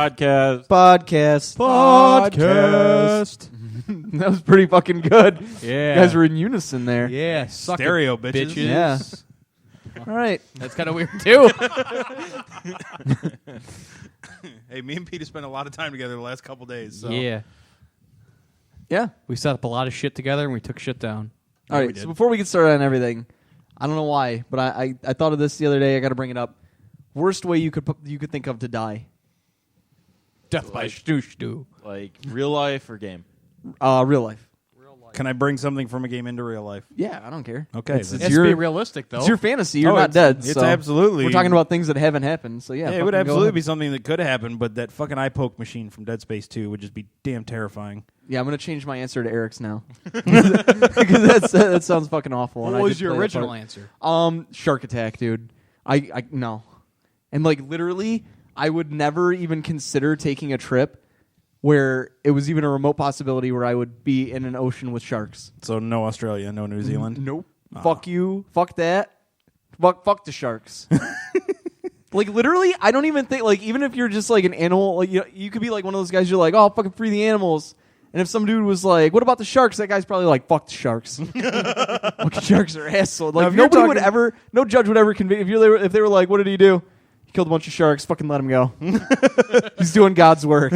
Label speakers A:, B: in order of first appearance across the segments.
A: Podcast.
B: That was pretty fucking good.
C: Yeah.
B: You guys were in unison there.
C: Yeah. Suck
D: Stereo,
C: it,
D: bitches.
B: Yeah. All right.
C: That's kind of weird, too.
D: Hey, me and Pete have spent a lot of time together the last couple days. So.
C: Yeah.
B: Yeah.
C: We set up a lot of shit together, and we took shit down.
B: All right. So before we get started on everything, I don't know why, but I thought of this the other day. I got to bring it up. Worst way you could think of to die.
C: Death by stew.
A: Like real life or game?
B: Real life.
D: Can I bring something from a game into real life?
B: Yeah, I don't care.
D: Okay.
B: It's
C: It has
B: your,
C: to be realistic, though.
B: it's your fantasy. You're not dead.
D: It's
B: so
D: absolutely.
B: We're talking about things that haven't happened. So yeah,
D: Yeah, it would absolutely be something that could happen, but that fucking eye poke machine from Dead Space 2 would just be damn terrifying.
B: Yeah, I'm gonna change my answer to Eric's now because that sounds fucking awful.
C: What
B: and I
C: was
B: did
C: your
B: play that
C: original
B: part.
C: answer?
B: Shark attack, dude. I no, and like literally, I would never even consider taking a trip where it was even a remote possibility where I would be in an ocean with sharks.
D: So no Australia, no New Zealand.
B: Nope. Fuck you. Fuck that. Fuck the sharks. Like literally, I don't even think like even if you're just like an animal, like you could be like one of those guys. You're like, oh, fucking free the animals. And if some dude was like, what about the sharks? That guy's probably like, fuck the sharks. Fucking sharks are assholes. Like nobody would ever, no judge would ever convict if they were like, what did he do? He killed a bunch of sharks. Fucking let him go. He's doing God's work.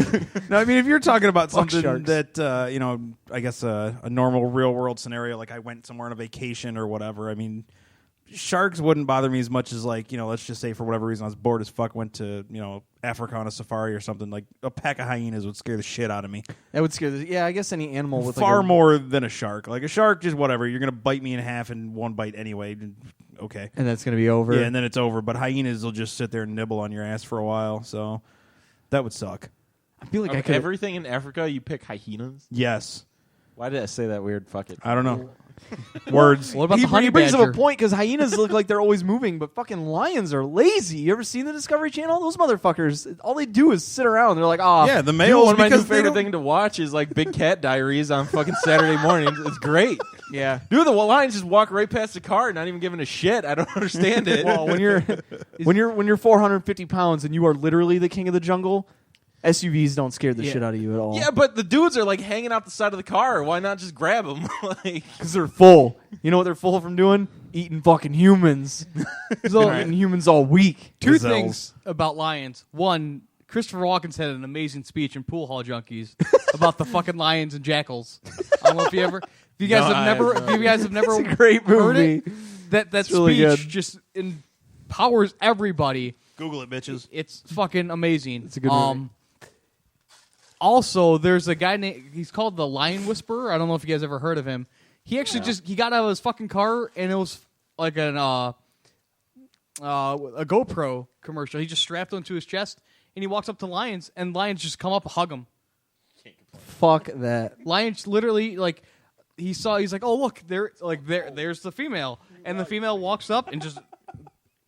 D: No, I mean, if you're talking about
B: Fuck
D: something
B: sharks.
D: that, I guess a normal real world scenario, like I went somewhere on a vacation or whatever, I mean, sharks wouldn't bother me as much as like, let's just say for whatever reason I was bored as fuck, went to, Africa on a safari or something. Like a pack of hyenas would scare the shit out of me.
B: That would scare I guess any animal with
D: Far
B: like
D: more than a shark. Like a shark, just whatever. You're going to bite me in half in one bite anyway. Okay.
B: and that's going to be over.
D: Yeah, and then it's over. But hyenas will just sit there and nibble on your ass for a while. So that would suck.
B: I feel like I
A: Of
B: could.
A: everything in Africa, you pick hyenas?
D: Yes.
A: Why did I say that weird? Fuck it.
D: I don't know. Words.
C: What about
B: He
C: the honey
B: brings up
C: badger?
B: a point because hyenas look like they're always moving, but fucking lions are lazy. You ever seen the Discovery Channel? Those motherfuckers, all they do is sit around. They're like,
D: Yeah, the
A: Dude,
D: males,
A: one of my new
D: because they
A: favorite
D: don't-
A: thing to watch is like Big Cat Diaries on fucking Saturday mornings. It's great.
B: yeah.
A: Dude, the lions just walk right past the car, not even giving a shit. I don't understand it.
B: Well, when you're 450 pounds and you are literally the king of the jungle, SUVs don't scare the shit out of you at all.
A: Yeah, but the dudes are like hanging out the side of the car. Why not just grab them? Like,
B: because they're full. You know what they're full from doing? Eating fucking humans. Eating humans all week.
C: Two
D: Gazelles.
C: things about lions. One, Christopher Walken's had an amazing speech in Pool Hall Junkies about the fucking lions and jackals. I don't know if you guys have never
B: It's a great
C: heard
B: movie.
C: it. That
B: It's really
C: speech
B: good.
C: just empowers everybody.
D: Google it, bitches.
C: It's fucking amazing.
B: It's a good movie.
C: Also, there's a guy named, he's called the Lion Whisperer. I don't know if you guys ever heard of him. He actually he got out of his fucking car and it was like a GoPro commercial. He just strapped onto his chest and he walks up to lions and lions just come up and hug him.
B: Fuck that.
C: Lions literally like he's like, oh look, there's the female, and the female walks up and just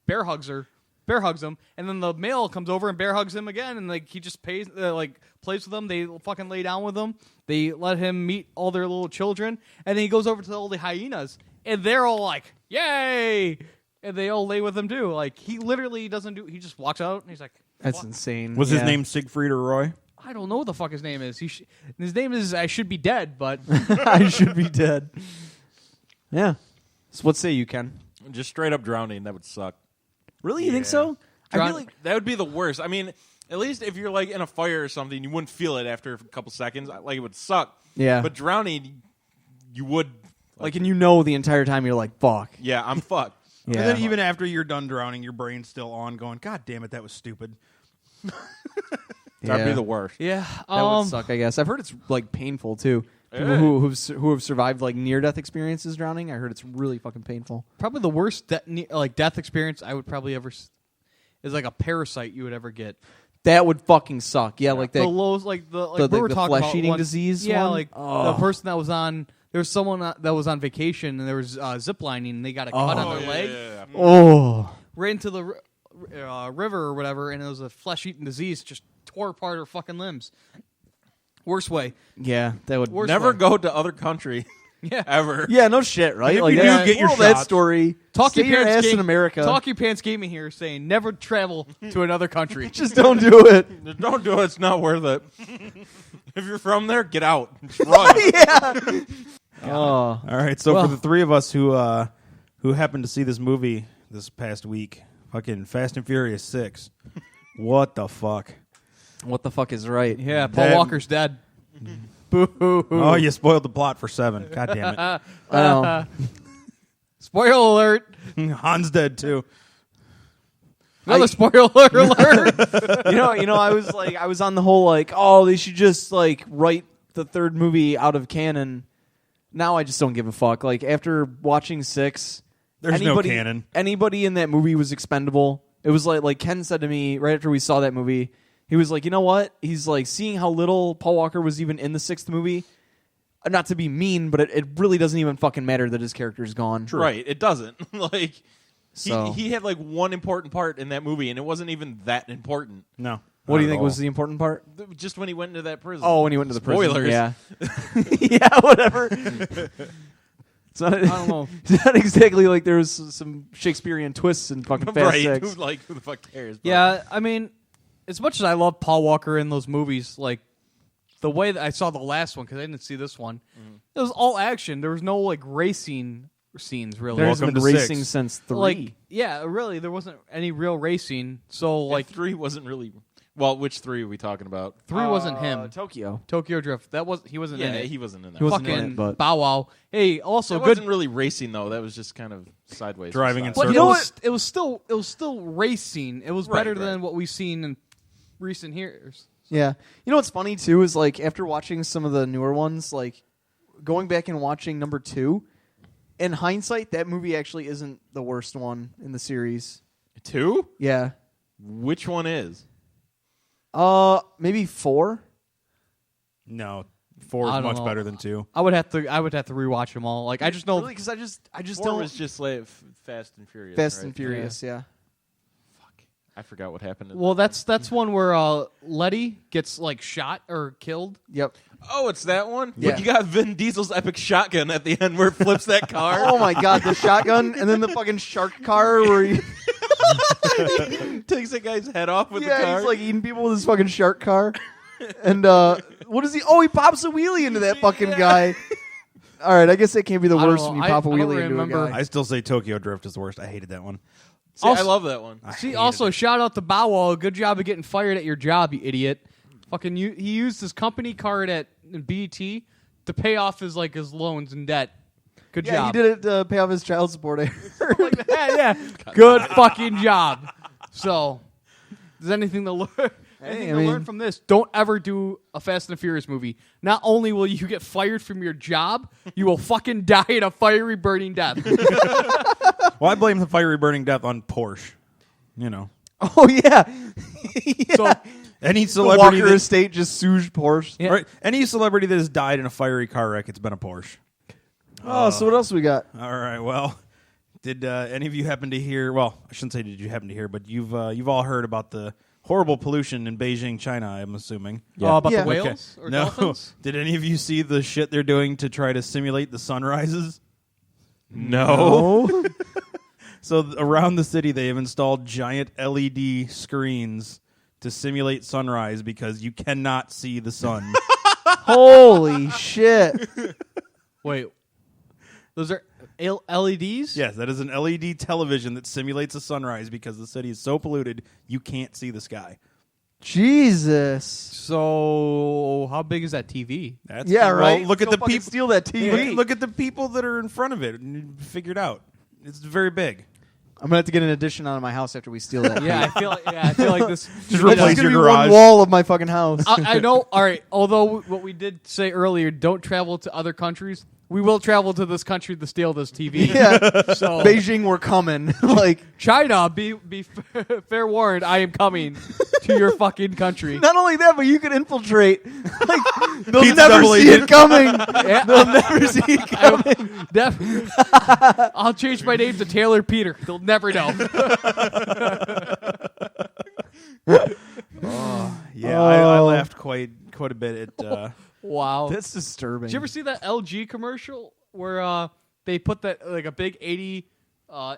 C: bear hugs him, and then the male comes over and bear hugs him again, and like he just plays with them. They fucking lay down with him. They let him meet all their little children, and then he goes over to all the hyenas, and they're all like, "Yay!" And they all lay with him too. Like he literally doesn't do. He just walks out and he's like,
B: That's
C: "What?"
B: insane.
D: Was his
B: Yeah.
D: name Siegfried or Roy?
C: I don't know what the fuck his name is. His name is I Should Be Dead, but
B: I should be dead. Yeah. So what say you, Ken?
A: just straight up drowning, that would suck.
B: Really? You think so? I feel like
A: That would be the worst. I mean, at least if you're like in a fire or something, you wouldn't feel it after a couple seconds. Like it would suck.
B: Yeah.
A: But drowning, you would.
B: like, and you know the entire time you're like, fuck.
A: Yeah, I'm fucked.
B: Yeah.
D: And then even after you're done drowning, your brain's still on going, God damn it, that was stupid.
A: That'd be the worst.
C: yeah,
B: That would suck, I guess. I've heard it's like painful too. People
A: Yeah.
B: who have survived like near death experiences drowning, I heard it's really fucking painful.
C: probably the worst death experience I would probably ever is like a parasite you would ever get.
B: That would fucking suck. Yeah, like that.
C: The lows, like
B: the
C: we were talking about
B: flesh-eating
C: one-
B: disease
C: Yeah,
B: one?
C: like
B: Oh.
C: the person that was on. There was someone that was on vacation and there was zip lining and they got a cut on their leg
B: Oh,
C: right into the river or whatever, and it was a flesh-eating disease. Just tore apart her fucking limbs. Worst way.
B: yeah, that would.
C: Worst
A: Never
C: way.
A: go to other country. ever.
B: Yeah, no shit, right?
D: if
B: Like
D: you do
B: that,
D: get your
B: that
D: shots,
B: story.
C: Talkie
B: Stay your
C: Pants
B: ass in America.
C: Talkie Pants Gaming here saying never travel to another country.
B: Just don't do it.
A: Don't do it. It's not worth it. If you're from there, get out. Just run.
B: Yeah. Oh,
D: All right, so
C: Well-
D: for the three of us who happened to see this movie this past week, fucking Fast and Furious 6, what the fuck?
B: what the fuck is right?
C: Yeah, Paul
D: That-
C: Walker's dead. Boo.
D: Oh, you spoiled the plot for 7. God damn it.
B: I know.
C: Spoiler alert.
D: Han's dead too.
C: Another spoiler alert.
B: you know, I was on the whole like, oh, they should just like write the third movie out of canon. Now I just don't give a fuck. Like after watching 6,
D: There's no canon.
B: Anybody in that movie was expendable. It was like Ken said to me right after we saw that movie. He was like, you know what? He's like, seeing how little Paul Walker was even in the 6th movie. Not to be mean, but it really doesn't even fucking matter that his character is gone.
A: Right. It doesn't. Like
B: So-
A: he had like one important part in that movie, and it wasn't even that important.
D: No.
B: What do you
D: Not at
B: think
D: all.
B: was the important part?
A: Just when he went into that prison.
B: Oh, when he went to the prison.
A: Spoilers.
B: Yeah. Yeah, whatever. It's not,
C: I don't know.
B: It's not exactly like there was some Shakespearean twists in fucking Fast
A: right?
B: 6.
A: Who the fuck cares? But
C: Yeah, I mean, as much as I love Paul Walker in those movies, like the way that I saw the last one, because I didn't see this one, it was all action. There was no like racing scenes really.
B: There hasn't
D: Welcome
B: been
D: to
B: racing
D: 6.
B: since 3.
C: Like, yeah, really, there wasn't any real racing. So
A: like
C: like
A: 3 wasn't really. Well, which 3 are we talking about?
C: 3 wasn't him.
B: Tokyo.
C: Tokyo Drift. He wasn't in
A: Yeah,
C: it.
A: he wasn't in that.
B: He wasn't in
C: Fucking
B: it, but-
C: Bow Wow. Hey, also
A: That
C: good.
A: wasn't really racing though. That was just kind of sideways.
D: Driving in
C: But
D: circles.
C: you know what? It was still racing. It was
A: Right,
C: better
A: right.
C: than what we've seen in recent years.
B: Yeah. You know what's funny too is like after watching some of the newer ones, like going back and watching number 2, in hindsight, that movie actually isn't the worst one in the series.
A: 2?
B: Yeah.
A: Which one is?
B: Maybe 4.
D: No. 4
C: I
D: is
C: don't
D: much
C: know.
D: better than 2.
C: I would have to rewatch them all. Like I just know
B: Really, because I just
A: 4
B: don't
A: was just like Fast and Furious.
B: Fast
A: right?
B: and Furious. Yeah.
A: Fuck. I forgot what happened.
C: Well, that's one where Letty gets like shot or killed.
B: Yep.
A: Oh, it's that one?
B: Yeah.
A: Look, you got Vin Diesel's epic shotgun at the end where it flips that car.
B: Oh my god, the shotgun and then the fucking shark car where he
A: Takes that guy's head off with the
B: yeah,
A: car.
B: he's like eating people with his fucking shark car. And what is he? Oh, he pops a wheelie into that fucking guy. All right, I guess that can't be the
C: I don't
B: worst
C: know.
B: when you
C: I-
B: pop a
C: I don't
B: wheelie into a
C: remember.
B: guy.
D: I still say Tokyo Drift is the worst. I hated that one.
A: See, I
C: Also-
A: love that one.
D: I
C: See,
D: hated
C: also
D: it.
C: shout out to Bow Wow. Good job of getting fired at your job, you idiot. Fucking he used his company card at BET to pay off his loans and debt. Good
B: Yeah,
C: job.
B: he did it to pay off his child support. I heard.
C: Like that, yeah. Good fucking job. So, there's anything to learn? Anything
B: I
C: to
B: mean-
C: learn from this? Don't ever do a Fast and the Furious movie. Not only will you get fired from your job, you will fucking die in a fiery burning death.
D: Well, I blame the fiery burning death on Porsche. You know.
B: Oh yeah, yeah.
C: So,
D: Any
B: the
D: celebrity
B: Walker
D: that,
B: estate just sued Porsche.
C: Yeah.
D: right, any celebrity that has died in a fiery car wreck, it's been a Porsche.
B: Oh, so what else we got?
D: All right. Well, did any of you happen to hear? Well, I shouldn't say did you happen to hear, but you've all heard about the horrible pollution in Beijing, China. I'm assuming.
C: about
B: Yeah.
C: the whales or
D: no.
C: dolphins?
D: Did any of you see the shit they're doing to try to simulate the sunrises?
A: No.
D: So around the city, they have installed giant LED screens to simulate sunrise because you cannot see the sun.
B: Holy shit!
C: Wait, those are LEDs?
D: Yes, that is an LED television that simulates a sunrise because the city is so polluted you can't see the sky.
B: Jesus.
C: So, how big is that TV?
D: That's
B: Yeah,
D: well,
B: right.
D: Look at
B: Go
D: the
B: fucking
D: people.
B: Steal that TV.
D: Look at the people that are in front of it and figure it out. It's very big.
B: I'm gonna have to get an addition on my house after we steal that.
C: Yeah, I feel like this.
D: Just
B: That's
D: replace
B: gonna
D: your
B: be
D: garage.
B: one wall of my fucking house.
C: I know. All right. Although what we did say earlier, don't travel to other countries. We will travel to this country to steal this TV.
B: yeah,
C: So
B: Beijing, we're coming. Like,
C: China, be fair warned. I am coming to your fucking country.
B: not only that, but you can infiltrate. Like, they'll
D: Pete's
B: never
D: double
B: see
D: agent.
B: it coming.
C: Yeah,
B: They'll never see it coming.
C: I'll change my name to Taylor Peter. They'll never know.
D: Yeah, I laughed quite a bit at.
C: Wow.
B: That's disturbing.
C: Did you ever see that LG commercial where they put that like a big 80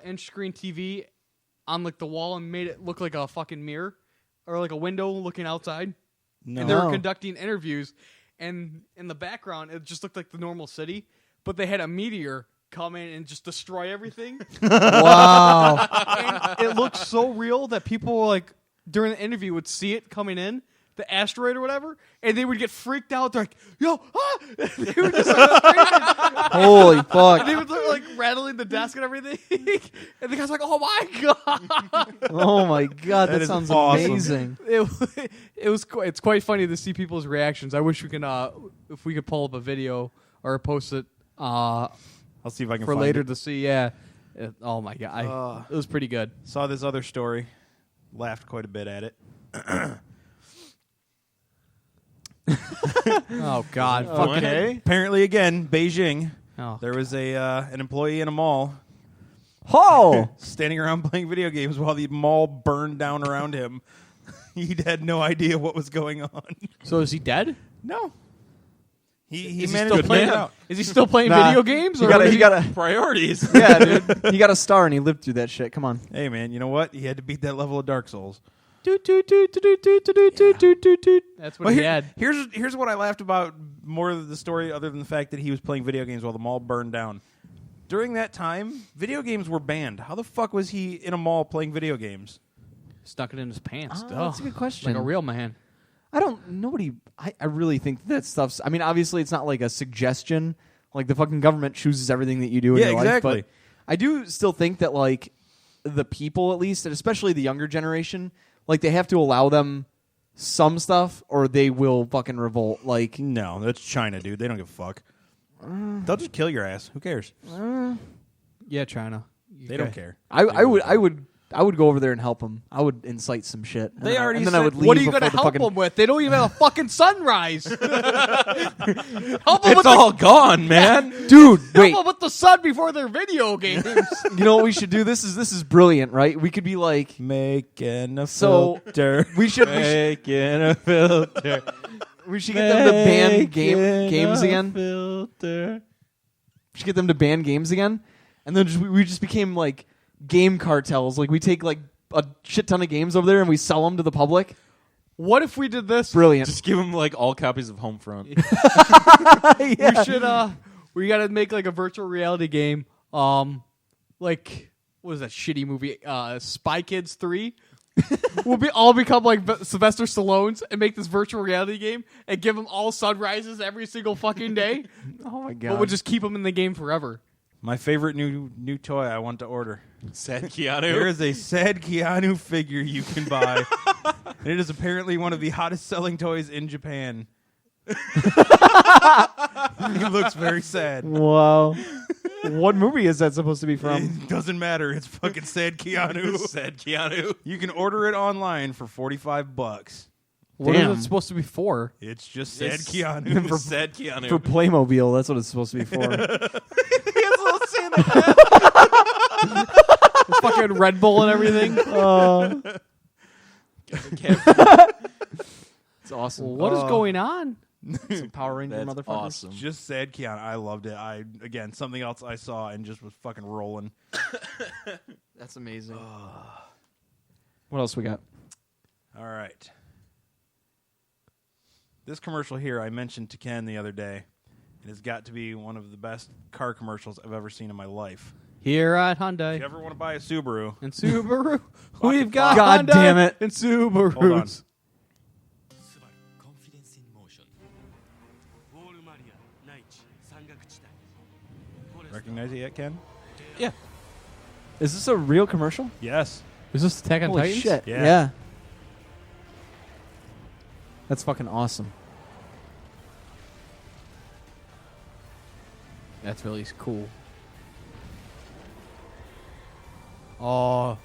C: inch screen TV on like the wall and made it look like a fucking mirror or like a window looking outside.
D: No.
C: And they were conducting interviews, and in the background it just looked like the normal city, but they had a meteor come in and just destroy everything.
B: Wow.
C: And it looked so real that people were like during the interview would see it coming in, the asteroid or whatever, and they would get freaked out. They're like, "Yo, ah!" They would just start screaming.
B: Holy fuck.
C: And they would like rattling the desk and everything. And the guy's like, "Oh my god!"
B: Oh my god, that
D: is
B: sounds
D: awesome.
B: amazing.
C: It's quite funny to see people's reactions. I wish we can if we could pull up a video or post it
D: I'll see if I can
C: for
D: find
C: later
D: it.
C: to see. Yeah. Oh my god, it was pretty good.
D: Saw this other story. Laughed quite a bit at it.
C: Oh god, fucking
B: Okay.
D: Apparently, again, Beijing.
C: Oh.
D: There was an employee in a mall
B: Oh.
D: standing around playing video games while the mall burned down around him. He had no idea what was going on.
C: So is he dead?
D: No. He
C: Is he
D: managed
C: still
D: to
C: playing?
D: get out.
C: Is he still playing
B: Nah.
C: video games?
B: You
C: Or
B: gotta,
C: is
B: you
C: he-
B: gotta,
A: Priorities.
B: yeah, dude. He got a star and he lived through that shit. Come on.
D: Hey, man, you know what? He had to beat that level of Dark Souls.
C: Toot, toot, toot, toot, toot, toot, toot, toot, toot, toot. That's what
D: Well,
C: he had.
D: here's what I laughed about more of the story, other than the fact that he was playing video games while the mall burned down. During that time, video games were banned. How the fuck was he in a mall playing video games?
C: Stuck it in his pants.
B: That's a good question.
C: Like a real man.
B: I really think that stuff's, I mean, obviously it's not like a suggestion. Like the fucking government chooses everything that you do in
D: Yeah,
B: your
D: exactly.
B: life. But I do still think that like the people at least, and especially the younger generation, like they have to allow them some stuff or they will fucking revolt. Like,
D: No, that's China, dude. They don't give a fuck. They'll just kill your ass. Who cares?
C: Yeah, China.
D: They don't care.
B: I would go over there and help them. I would incite some shit.
D: They already
B: and then I
D: said-
B: would leave
C: What are you
B: before
C: going to
B: the
C: help
B: fucking,
C: them with? They don't even have a fucking sunrise. Help them
A: It's
C: with
A: all gone, man.
B: dude.
C: the,
B: Wait,
C: help them with the sun before their video games.
B: you know what we should do? This is brilliant, right? We could be like,
D: Making a
B: So-
D: filter.
B: we should
A: Making a filter.
B: we should get them to ban games again.
A: Filter.
B: We should get them to ban games again, and then we just became like game cartels. Like we take like a shit ton of games over there and we sell them to the public.
C: What if we did this?
B: Brilliant.
A: Just give them like all copies of Homefront.
B: Yeah.
C: We should we got to make like a virtual reality game. Like what was that shitty movie? Spy Kids 3. We'll all become like Sylvester Stallone's and make this virtual reality game and give them all sunrises every single fucking day.
B: Oh my
C: But
B: god.
C: we'll just keep them in the game forever.
D: My favorite new toy I want to order.
A: Sad Keanu.
D: There is a sad Keanu figure you can buy. And it is apparently one of the hottest selling toys in Japan. He looks very sad.
B: Wow. What movie is that supposed to be from?
D: It doesn't matter. It's fucking sad Keanu.
A: Sad Keanu.
D: You can order it online for $45.
C: What
B: Damn.
C: is it supposed to be for?
D: It's just sad
A: It's
D: Keanu.
A: Sad Keanu.
B: For Playmobil, that's what it's supposed to be for.
C: Fucking Red Bull and everything.
B: It's awesome.
C: What is going on?
B: Some Power Ranger
A: That's
B: motherfuckers?
A: awesome.
D: Just sad Keanu. I loved it. Again, something else I saw and just was fucking rolling.
B: That's amazing. What else we got?
D: All right. This commercial here I mentioned to Ken the other day. It has got to be one of the best car commercials I've ever seen in my life.
C: Here at
D: If you
C: Hyundai
D: ever want to buy a Subaru,
C: and Subaru, we've got
B: God
C: Hyundai
B: damn it.
C: and Subarus.
D: hold on.
E: confidence in motion.
D: Recognize it yet, Ken?
A: Yeah.
B: Is this a real commercial?
D: Yes.
C: Is this Attack on
B: Holy
C: Titans?
B: shit.
D: Yeah.
B: That's fucking awesome.
C: That's really cool. Oh.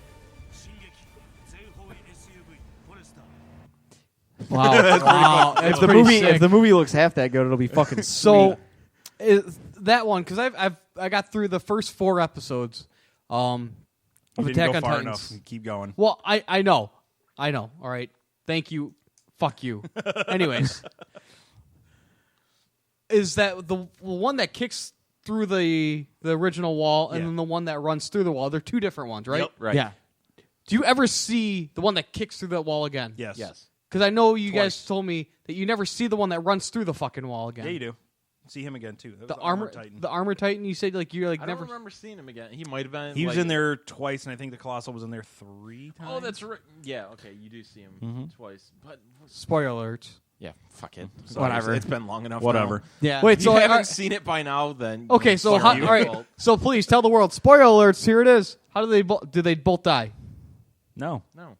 C: Wow. Wow. That's
B: If the
C: pretty
B: movie
C: sick.
B: if the movie looks half that good, it'll be fucking
C: So
B: sweet.
C: that one, because I got through the first 4 episodes of
D: You didn't
C: Attack
D: go
C: on
D: far
C: Titans.
D: enough. Keep going.
C: Well, I know. All right. Thank you. Fuck you. Anyways, is that the one that kicks through the original wall and
D: Yeah.
C: then the one that runs through the wall. They're two different ones, right?
D: Yep.
A: Right.
B: Yeah.
C: Do you ever see the one that kicks through that wall again?
D: Yes.
A: Yes.
C: Because I know you guys
D: Twice.
C: told me that you never see the one that runs through the fucking wall again.
D: Yeah, you do. See him again too. That was
C: The armor
D: Titan.
C: the armor titan. You said like you're like
A: I
C: never.
A: don't remember seeing him again. He might have been.
D: he was
A: like-
D: in there twice, and I think the Colossal was in there 3 times.
A: Oh, that's right. Yeah. Okay, you do see him twice, but
C: Spoiler alerts.
A: yeah, fuck it.
B: Whatever.
A: It's been long enough.
D: Whatever.
A: Now.
B: Yeah.
C: Wait,
A: If
C: so
A: you
C: I-
A: haven't seen it by now, then
C: Okay, so
A: sorry,
C: all right.
A: fault.
C: So please tell the world. Spoiler alerts. Here it is. How do they both die?
D: No,
A: No,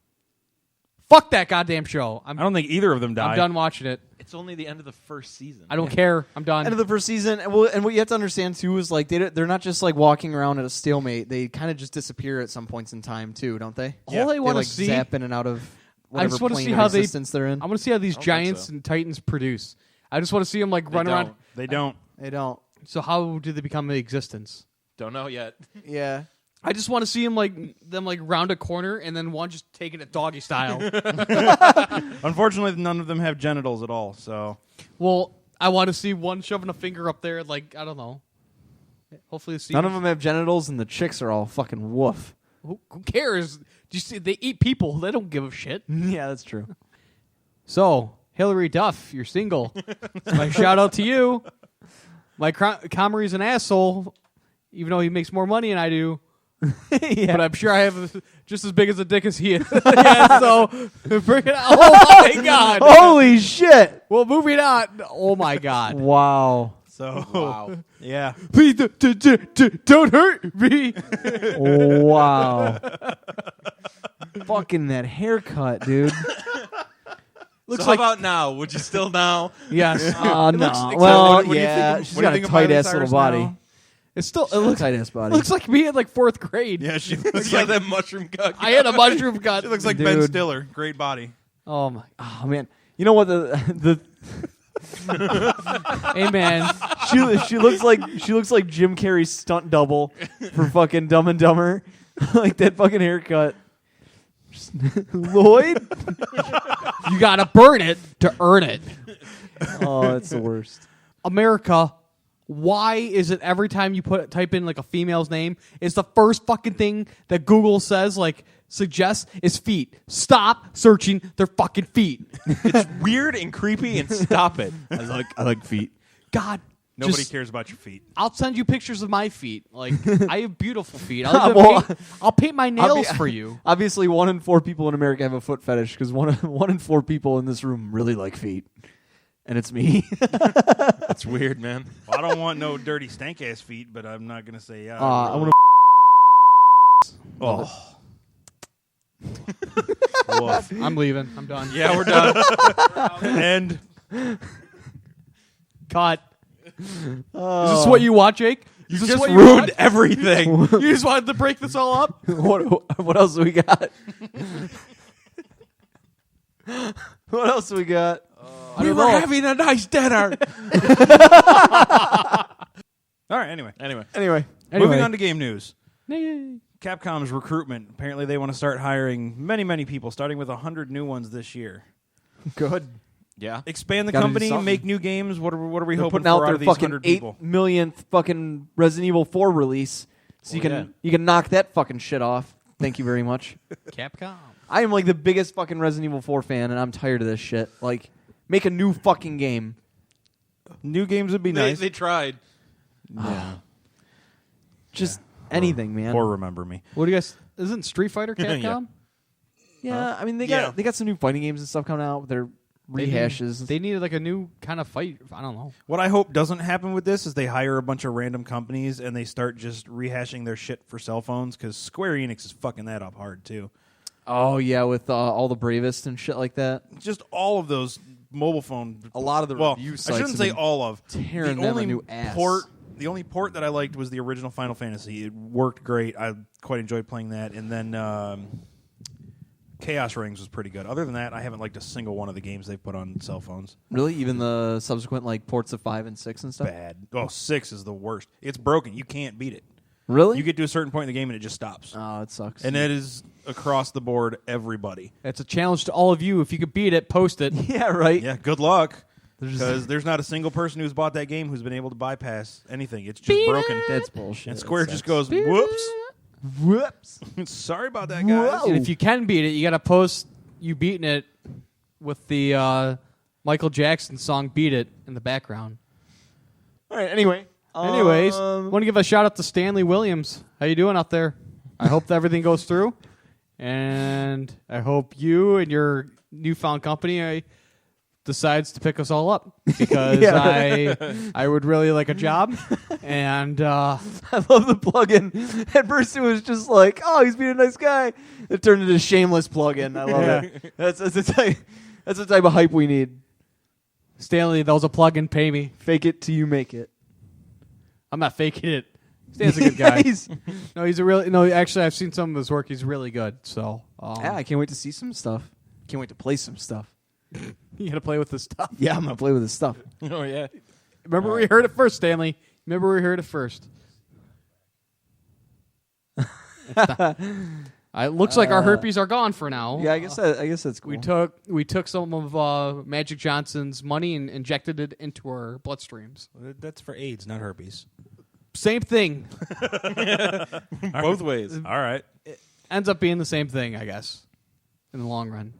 C: Fuck that goddamn show.
D: I don't think either of them died.
C: I'm done watching it.
A: it's only the end of the first season.
C: I don't care. I'm done.
B: End of the first season, and what you have to understand too is like they're not just like walking around at a stalemate. They kind of just disappear at some points in time too, don't they?
C: All I
B: They
C: want to
B: like
C: see.
B: zap in and out of whatever
C: just wanna
B: plane
C: see
B: of
C: how they-
B: existence they're in.
C: I want to see how these
A: I don't think
C: giants
A: so.
C: and titans produce. I just want to see them like
A: They
C: run around.
A: don't.
D: They don't.
B: They don't.
C: So how do they become in existence?
A: Don't know yet.
B: Yeah.
C: I just want to see them like round a corner and then one just taking it doggy style.
D: Unfortunately, none of them have genitals at all. So
C: Well, I want to see one shoving a finger up there, like I don't know. Hopefully, the
B: None of them have genitals, and the chicks are all fucking woof.
C: Who cares? Do you see? They eat people. They don't give a shit.
B: Yeah, that's true.
C: So, Hillary Duff, you're single. So my shout out to you. My Comrie's an asshole, even though he makes more money than I do.
B: Yeah.
C: But I'm sure I have just as big as a dick as he is. Yeah, so bring it out. Oh my god!
B: Holy shit!
C: Well, moving on. Oh my god!
B: Wow.
A: Wow.
D: yeah.
C: Please don't hurt me.
B: Wow. Fucking that haircut, dude.
C: Looks
A: So
C: like
A: how about now? Would you still now?
C: yes.
B: Oh, no.
A: exciting.
B: Well,
A: What do you
B: yeah,
A: think-
B: she's
D: what do you
B: got a
D: think of Miley
B: tight ass little
D: Cyrus
B: body.
D: now?
C: It's still. It looks
B: Tight ass body.
C: looks like me in like 4th grade.
D: Yeah, she looks
A: yeah,
D: like
A: that mushroom cock.
C: I had a mushroom cut.
D: she looks like Ben
B: Dude.
D: Stiller. Great body.
C: Oh my.
B: Oh man, you know what the
C: Hey man.
B: she looks like Jim Carrey's stunt double for fucking Dumb and Dumber, like that fucking haircut. Lloyd.
C: You gotta burn it to earn it.
B: Oh, that's the worst.
C: America, why is it every time you type in like a female's name, it's the first fucking thing that Google says suggests is feet. Stop searching their fucking feet.
A: It's weird and creepy, and stop it.
B: I like feet.
C: God.
D: Nobody
C: just-
D: cares about your feet.
C: I'll send you pictures of my feet. Like I have beautiful feet.
B: Well,
C: I'll paint my nails for you.
B: Obviously, 1 in 4 people in America have a foot fetish because one in 4 people in this room really like feet, and it's me.
A: That's weird, man.
D: Well, I don't want no dirty stank ass feet, but I'm not gonna say yeah.
B: I want to.
D: Oh. Woof.
C: I'm leaving. I'm done.
A: Yeah, we're done.
D: And
C: Cut. Is this what you want, Jake? Is this
A: Just
C: what you
A: ruined
C: want?
A: everything.
C: You just wanted to break this all up?
B: What else do we got? What else do we got?
A: We were having a nice dinner.
D: all right. Anyway,
A: Anyway,
D: moving on to game news.
C: Yay.
D: Capcom's recruitment. Apparently, they want to start hiring many people, starting with 100 new ones this year.
B: Good.
A: yeah.
D: Expand the
B: Gotta do
D: company,
B: something.
D: make new games. What are we
B: They're
D: hoping
B: putting out
D: for out
B: their
D: of these
B: fucking
D: 100
B: 8
D: people?
B: millionth fucking Resident Evil 4 release, so
A: Oh,
B: you can knock that fucking shit off. Thank you very much.
C: Capcom.
B: I am like the biggest fucking Resident Evil 4 fan, and I'm tired of this shit. Like, make a new fucking game.
D: New games would be
A: They,
D: nice.
A: they tried.
B: Just anything, man.
D: Or remember me.
C: What do you guys? Isn't Street Fighter Capcom?
B: Yeah, I mean they
D: Yeah.
B: got some new fighting games and stuff coming out. They're rehashes.
C: They needed like a new kind of fight. I don't know.
D: What I hope doesn't happen with this is they hire a bunch of random companies and they start just rehashing their shit for cell phones because Square Enix is fucking that up hard too.
B: Oh yeah, with all the Bravest and shit like that.
D: Just all of those mobile phone.
B: A lot of the
D: well,
B: review
D: I
B: sites
D: shouldn't
B: have
D: say
B: been
D: all of.
B: tearing
D: the
B: them a
D: only
B: new ass.
D: The only port that I liked was the original Final Fantasy. It worked great. I quite enjoyed playing that. And then Chaos Rings was pretty good. Other than that, I haven't liked a single one of the games they've put on cell phones.
B: Really, even the subsequent like ports of 5 and 6 and stuff.
D: Bad. Oh, 6 is the worst. It's broken. You can't beat it.
B: Really?
D: You get to a certain point in the game and it just stops.
B: Oh, it sucks.
D: And it is across the board, everybody.
C: It's a challenge to all of you. If you could beat it, post it.
B: yeah, right.
D: Yeah, good luck. Because there's not a single person who's bought that game who's been able to bypass anything. It's just broken.
B: That's bullshit.
D: And Square
B: That
D: just
B: sucks.
D: goes, whoops.
B: Whoops.
D: Sorry about that, guys.
B: Whoa.
C: And if you can beat it, you got to post you beating it with the Michael Jackson song "Beat It" in the background.
B: All right. Anyways,
C: want to give a shout out to Stanley Williams. How you doing out there? I hope that everything goes through, and I hope you and your newfound company decides to pick us all up because I would really like a job, and
B: I love the plugin. At first, it was just like, "Oh, he's being a nice guy." It turned into a shameless plugin. I love it. That's the type of hype we need.
C: Stanley, that was a plug-in. Pay me.
B: Fake it till you make it.
C: I'm not faking it. Stan's a good guy.
B: He's-
C: Actually, I've seen some of his work. He's really good. So
B: yeah, I can't wait to see some stuff. Can't wait to play some stuff.
C: you got to play with this stuff.
B: Yeah, I'm gonna play with his stuff.
A: Oh yeah.
C: Remember we heard it first, Stanley. Remember we heard it first. It looks like our herpes are gone for now.
B: Yeah, I guess that's cool.
C: We took some of Magic Johnson's money and injected it into our bloodstreams.
D: That's for AIDS, not herpes.
C: Same thing.
A: Both ways.
D: All right.
C: Ends up being the same thing, I guess, in the long run.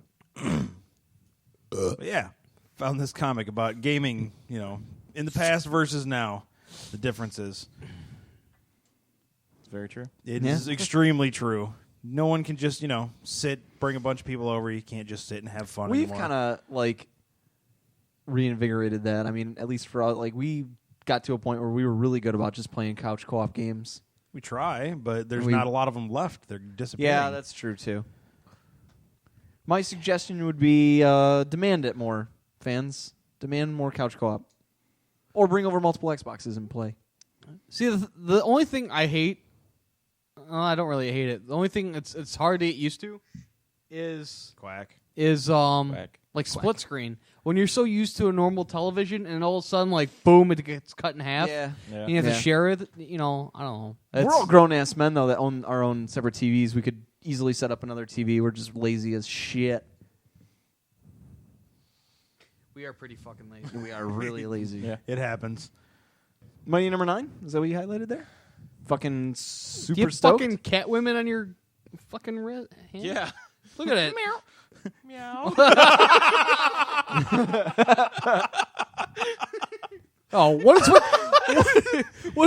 D: But yeah, found this comic about gaming, in the past versus now. The differences.
A: It's very true.
D: It is extremely true. No one can just, sit, bring a bunch of people over. You can't just sit and have fun
B: We've
D: anymore.
B: kind of reinvigorated that. I mean, at least for us, we got to a point where we were really good about just playing couch co-op games.
D: We try, but there's not a lot of them left. They're disappearing.
B: Yeah, that's true too. My suggestion would be demand it more, fans. Demand more couch co-op, or bring over multiple Xboxes and play.
C: See, the only thing I hate, I don't really hate it. The only thing it's hard to get used to is
D: Quack.
A: Quack.
C: like split screen. When you're so used to a normal television and all of a sudden, boom, it gets cut in half.
B: Yeah.
A: Yeah.
C: You have to
B: Yeah.
C: share it. I don't know.
B: We're all grown ass men though that own our own separate TVs. We could easily set up another TV. We're just lazy as shit.
C: We are pretty fucking lazy.
B: We are really lazy.
A: Yeah.
D: It happens.
B: Money number 9? Is that what you highlighted there? Fucking
C: Do
B: super
C: you have
B: stoked.
C: fucking cat women on your fucking hand?
A: Yeah.
C: Look at it.
A: Meow.
C: Oh, what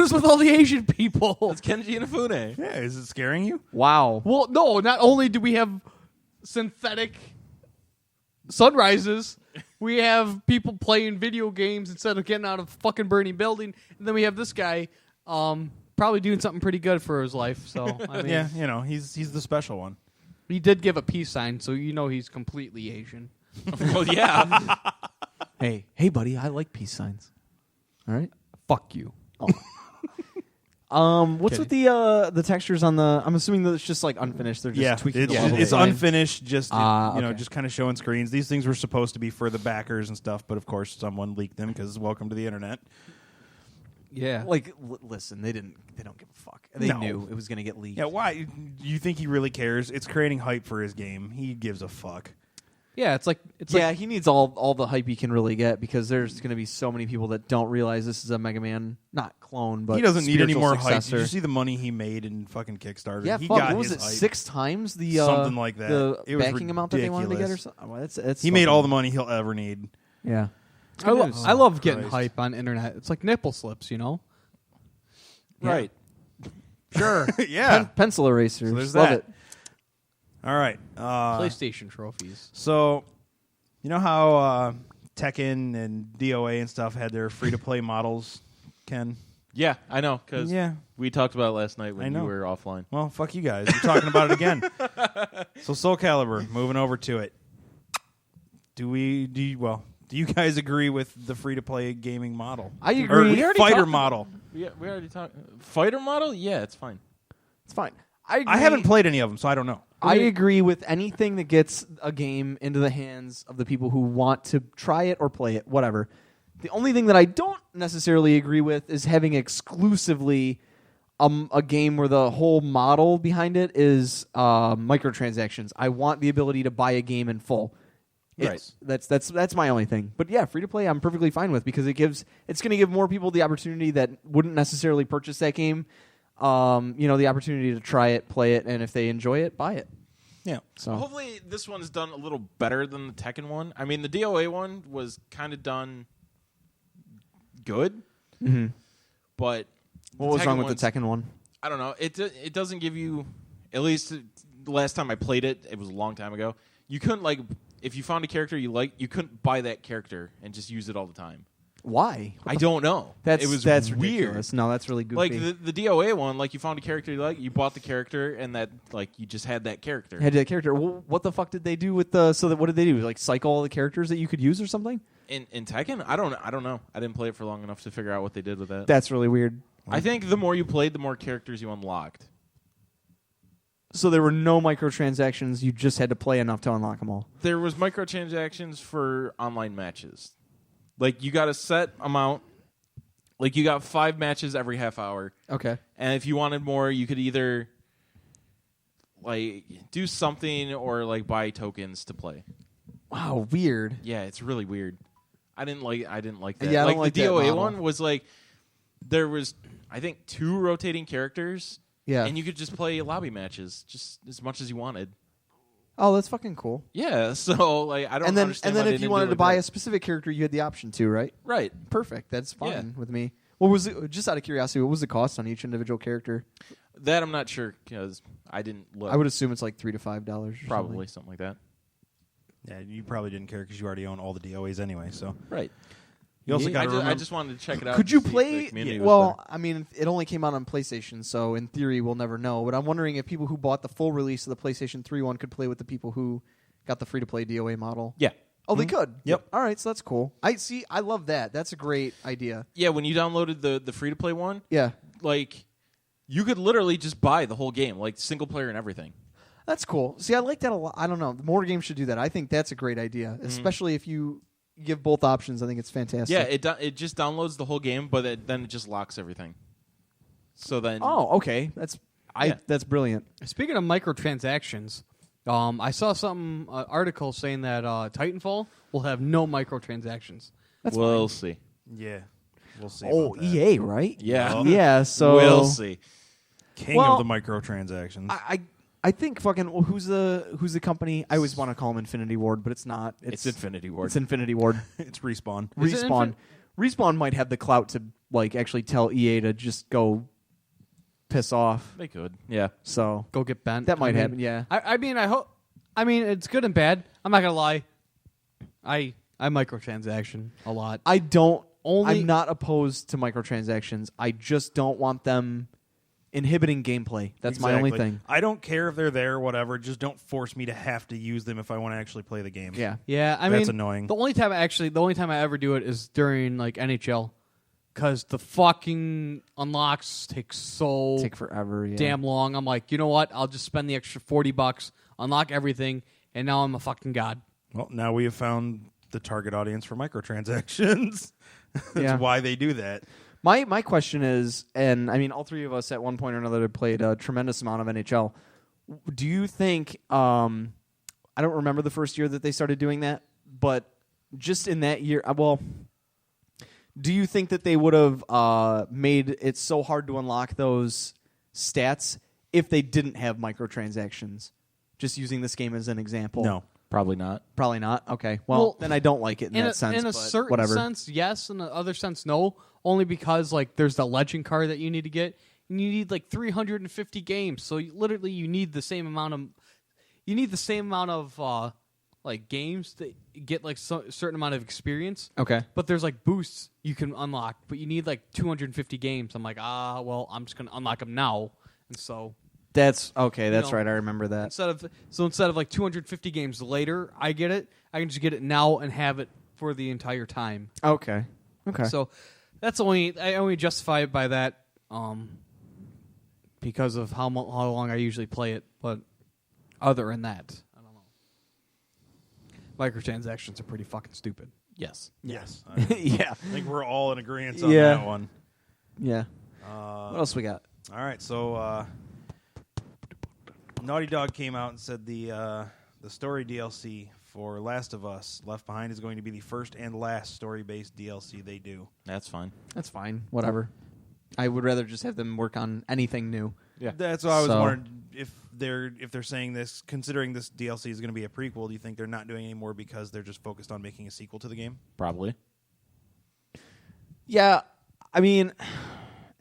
C: is with all the Asian people?
A: It's Kenji Inafune.
D: Yeah, is it scaring you?
B: Wow.
C: Well, no, not only do we have synthetic sunrises, we have people playing video games instead of getting out of a fucking burning building, and then we have this guy probably doing something pretty good for his life. So I mean,
D: Yeah, he's the special one.
C: he did give a peace sign, so he's completely Asian.
A: Well, yeah.
B: Hey, buddy, I like peace signs. All right.
C: Fuck you.
B: What's with the textures on the? I'm assuming that it's just unfinished. They're just tweaking
D: it's,
B: the level
D: it's
B: design.
D: unfinished. Just
B: okay.
D: just kind of showing screens. These things were supposed to be for the backers and stuff, but of course someone leaked them because welcome to the internet.
C: Yeah.
B: Listen, they don't give a fuck. They
D: No.
B: knew it was going to get leaked.
D: Yeah, why? You think he really cares? It's creating hype for his game. He gives a fuck.
C: Yeah, it's like
B: He needs all the hype he can really get because there's going to be so many people that don't realize this is a Mega Man, not clone, but
D: He doesn't need any
B: spiritual
D: more hype.
B: successor.
D: Did you see the money he made in fucking Kickstarter?
B: Yeah,
D: he
B: fuck.
D: got
B: What was
D: his
B: it?
D: hype.
B: 6 times the
D: Something like that.
B: The
D: It was
B: backing amount that they wanted to get, or
D: ridiculous.
B: something. Well, it's
D: He made
B: fucking-
D: all the money he'll ever need.
B: Yeah.
C: I love getting
D: Christ.
C: hype on internet. It's like nipple slips,
B: Yeah.
A: Right.
C: Sure.
D: Yeah.
B: Pencil erasers.
D: So there's
B: Love
D: that.
B: it.
D: All right.
C: PlayStation trophies.
D: So, you know how Tekken and DOA and stuff had their free-to-play models, Ken?
A: Yeah, I know, because
D: Yeah.
A: we talked about it last night
D: I
A: when
D: know.
A: you were offline.
D: Well, fuck you guys. You're talking about it again. So Soul Calibur, moving over to it. Do you guys agree with the free-to-play gaming model?
B: I
D: Or
B: agree.
A: We already
D: fighter
A: talked-
D: model.
A: We already talked. Fighter model? Yeah, it's fine.
B: It's fine. I agree.
D: I haven't played any of them, so I don't know.
B: I agree with anything that gets a game into the hands of the people who want to try it or play it, whatever. The only thing that I don't necessarily agree with is having exclusively a game where the whole model behind it is microtransactions. I want the ability to buy a game in full.
A: Right.
B: That's my only thing. But yeah, free to play I'm perfectly fine with because it's going to give more people the opportunity that wouldn't necessarily purchase that game. The opportunity to try it, play it, and if they enjoy it, buy it.
D: Yeah.
B: So
A: Hopefully this one's done a little better than the Tekken one. I mean, the DOA one was kind of done good, but
B: what was wrong with the Tekken one?
A: I don't know. It doesn't give you, at least the last time I played it, it was a long time ago. You couldn't if you found a character you liked, you couldn't buy that character and just use it all the time.
B: Why?
A: I don't know.
B: That's
A: weird.
B: ridiculous. No, that's really goofy.
A: Like the DOA one, you found a character you like, you bought the character, and that you just had that character.
B: Had that character. Well, what the fuck did they do with the? So that what did they do? Cycle all the characters that you could use or something?
A: In Tekken, I don't know. I didn't play it for long enough to figure out what they did with that.
B: That's really weird.
A: I think the more you played, the more characters you unlocked.
B: So there were no microtransactions. You just had to play enough to unlock them all.
A: There was microtransactions for online matches. You got a set amount. You got 5 matches every half hour.
B: Okay.
A: And if you wanted more, you could either do something or buy tokens to play.
B: Wow, weird.
A: Yeah, it's really weird. I didn't like that.
B: Yeah, I don't like
A: the
B: that
A: DOA
B: model.
A: one was there was I think 2 rotating characters.
B: Yeah.
A: And you could just play lobby matches just as much as you wanted.
B: Oh, that's fucking cool.
A: Yeah, so I don't
B: And then
A: understand why
B: if
A: they
B: you
A: didn't
B: wanted
A: do
B: to
A: it
B: buy
A: like
B: a specific character, you had the option to, right?
A: that. Right.
B: Perfect. That's fine
A: Yeah.
B: with me. What was it? Just out of curiosity, what was the cost on each individual character?
A: That I'm not sure because I didn't look.
B: I would assume it's $3 to $5. Or
A: probably something like that.
D: Yeah, you probably didn't care because you already own all the DOAs anyway. So
A: Right.
D: you also got to remember.
A: I just wanted to check it out.
B: Could you
A: to see if
B: play?
A: the community was
B: Well,
A: there.
B: I mean, it only came out on PlayStation, so in theory, we'll never know. But I'm wondering if people who bought the full release of the PlayStation 3 one could play with the people who got the free-to-play DOA model.
A: Yeah.
B: Oh, they could.
D: Yep.
B: All right, so that's cool. I love that. That's a great idea.
A: Yeah, when you downloaded the free to play one,
B: Yeah,
A: you could literally just buy the whole game, single player and everything.
B: that's cool. See, I like that a lot. I don't know. More games should do that. I think that's a great idea, especially if you give both options. I think it's fantastic.
A: Yeah, it just downloads the whole game, but then it just locks everything. So then,
B: Oh, okay. That's brilliant.
C: Speaking of microtransactions, I saw some article saying that Titanfall will have no microtransactions.
B: That's
A: we'll
B: fine.
A: see.
D: Yeah, we'll see.
B: Oh,
D: about that.
B: EA, right?
A: Yeah,
B: Yeah. So
A: we'll see.
D: King
B: Well,
D: of the microtransactions.
B: I think fucking who's the company? I always want to call them Infinity Ward, but it's not.
A: It's Infinity Ward.
B: It's Infinity Ward.
D: It's Respawn.
C: Is it
B: Respawn. Respawn might have the clout to actually tell EA to just go piss off.
A: They could. Yeah.
B: So
C: Go get bent.
B: that might
C: I mean,
B: happen. Yeah.
C: I hope. I mean, it's good and bad. I'm not gonna lie. I microtransaction a lot.
B: I'm not opposed to microtransactions. I just don't want them inhibiting gameplay. That's my only
D: Exactly.
B: thing.
D: I don't care if they're there or whatever. Just don't force me to have to use them if I want to actually play the game.
B: Yeah.
C: Yeah, I
D: That's
C: mean,
D: annoying.
C: The only time I ever do it is during NHL, because the fucking unlocks take
B: Take forever. Yeah.
C: damn long. I'm like, you know what? I'll just spend the extra $40, unlock everything, and now I'm a fucking god.
D: Well, now we have found the target audience for microtransactions. That's
B: Yeah.
D: why they do that.
B: My question is, and I mean, all three of us at one point or another played a tremendous amount of NHL. Do you think? I don't remember the first year that they started doing that, but just in that year, do you think that they would have made it so hard to unlock those stats if they didn't have microtransactions? Just using this game as an example.
D: No.
A: Probably not.
B: Probably not. Okay. Well, then I don't like it in that sense.
C: In a
B: but
C: certain
B: whatever.
C: sense, yes. In the other sense, no. Only because there's the legend card that you need to get, and you need 350 games. So you need the same amount of games to get certain amount of experience.
B: Okay.
C: But there's boosts you can unlock, but you need 250 games. I'm like, well, I'm just gonna unlock them now, and so.
B: That's okay. That's
C: know,
B: right. I remember that.
C: Instead of 250 games later, I get it. I can just get it now and have it for the entire time.
B: Okay. Okay.
C: So I only justify it by that because of how long I usually play it. But other than that, I don't know. Microtransactions are pretty fucking stupid.
A: Yes.
D: Yes.
B: yeah.
D: I think we're all in agreement on
B: Yeah.
D: that one.
B: Yeah. What else we got?
D: All right, so Naughty Dog came out and said the story DLC for Last of Us. Left Behind is going to be the first and last story-based DLC they do.
A: That's fine.
B: That's fine. Whatever. I would rather just have them work on anything new.
A: Yeah.
D: That's what I was
B: So-
D: wondering if they're saying this, considering this DLC is going to be a prequel. Do you think they're not doing any more because they're just focused on making a sequel to the game?
A: Probably.
B: Yeah, I mean,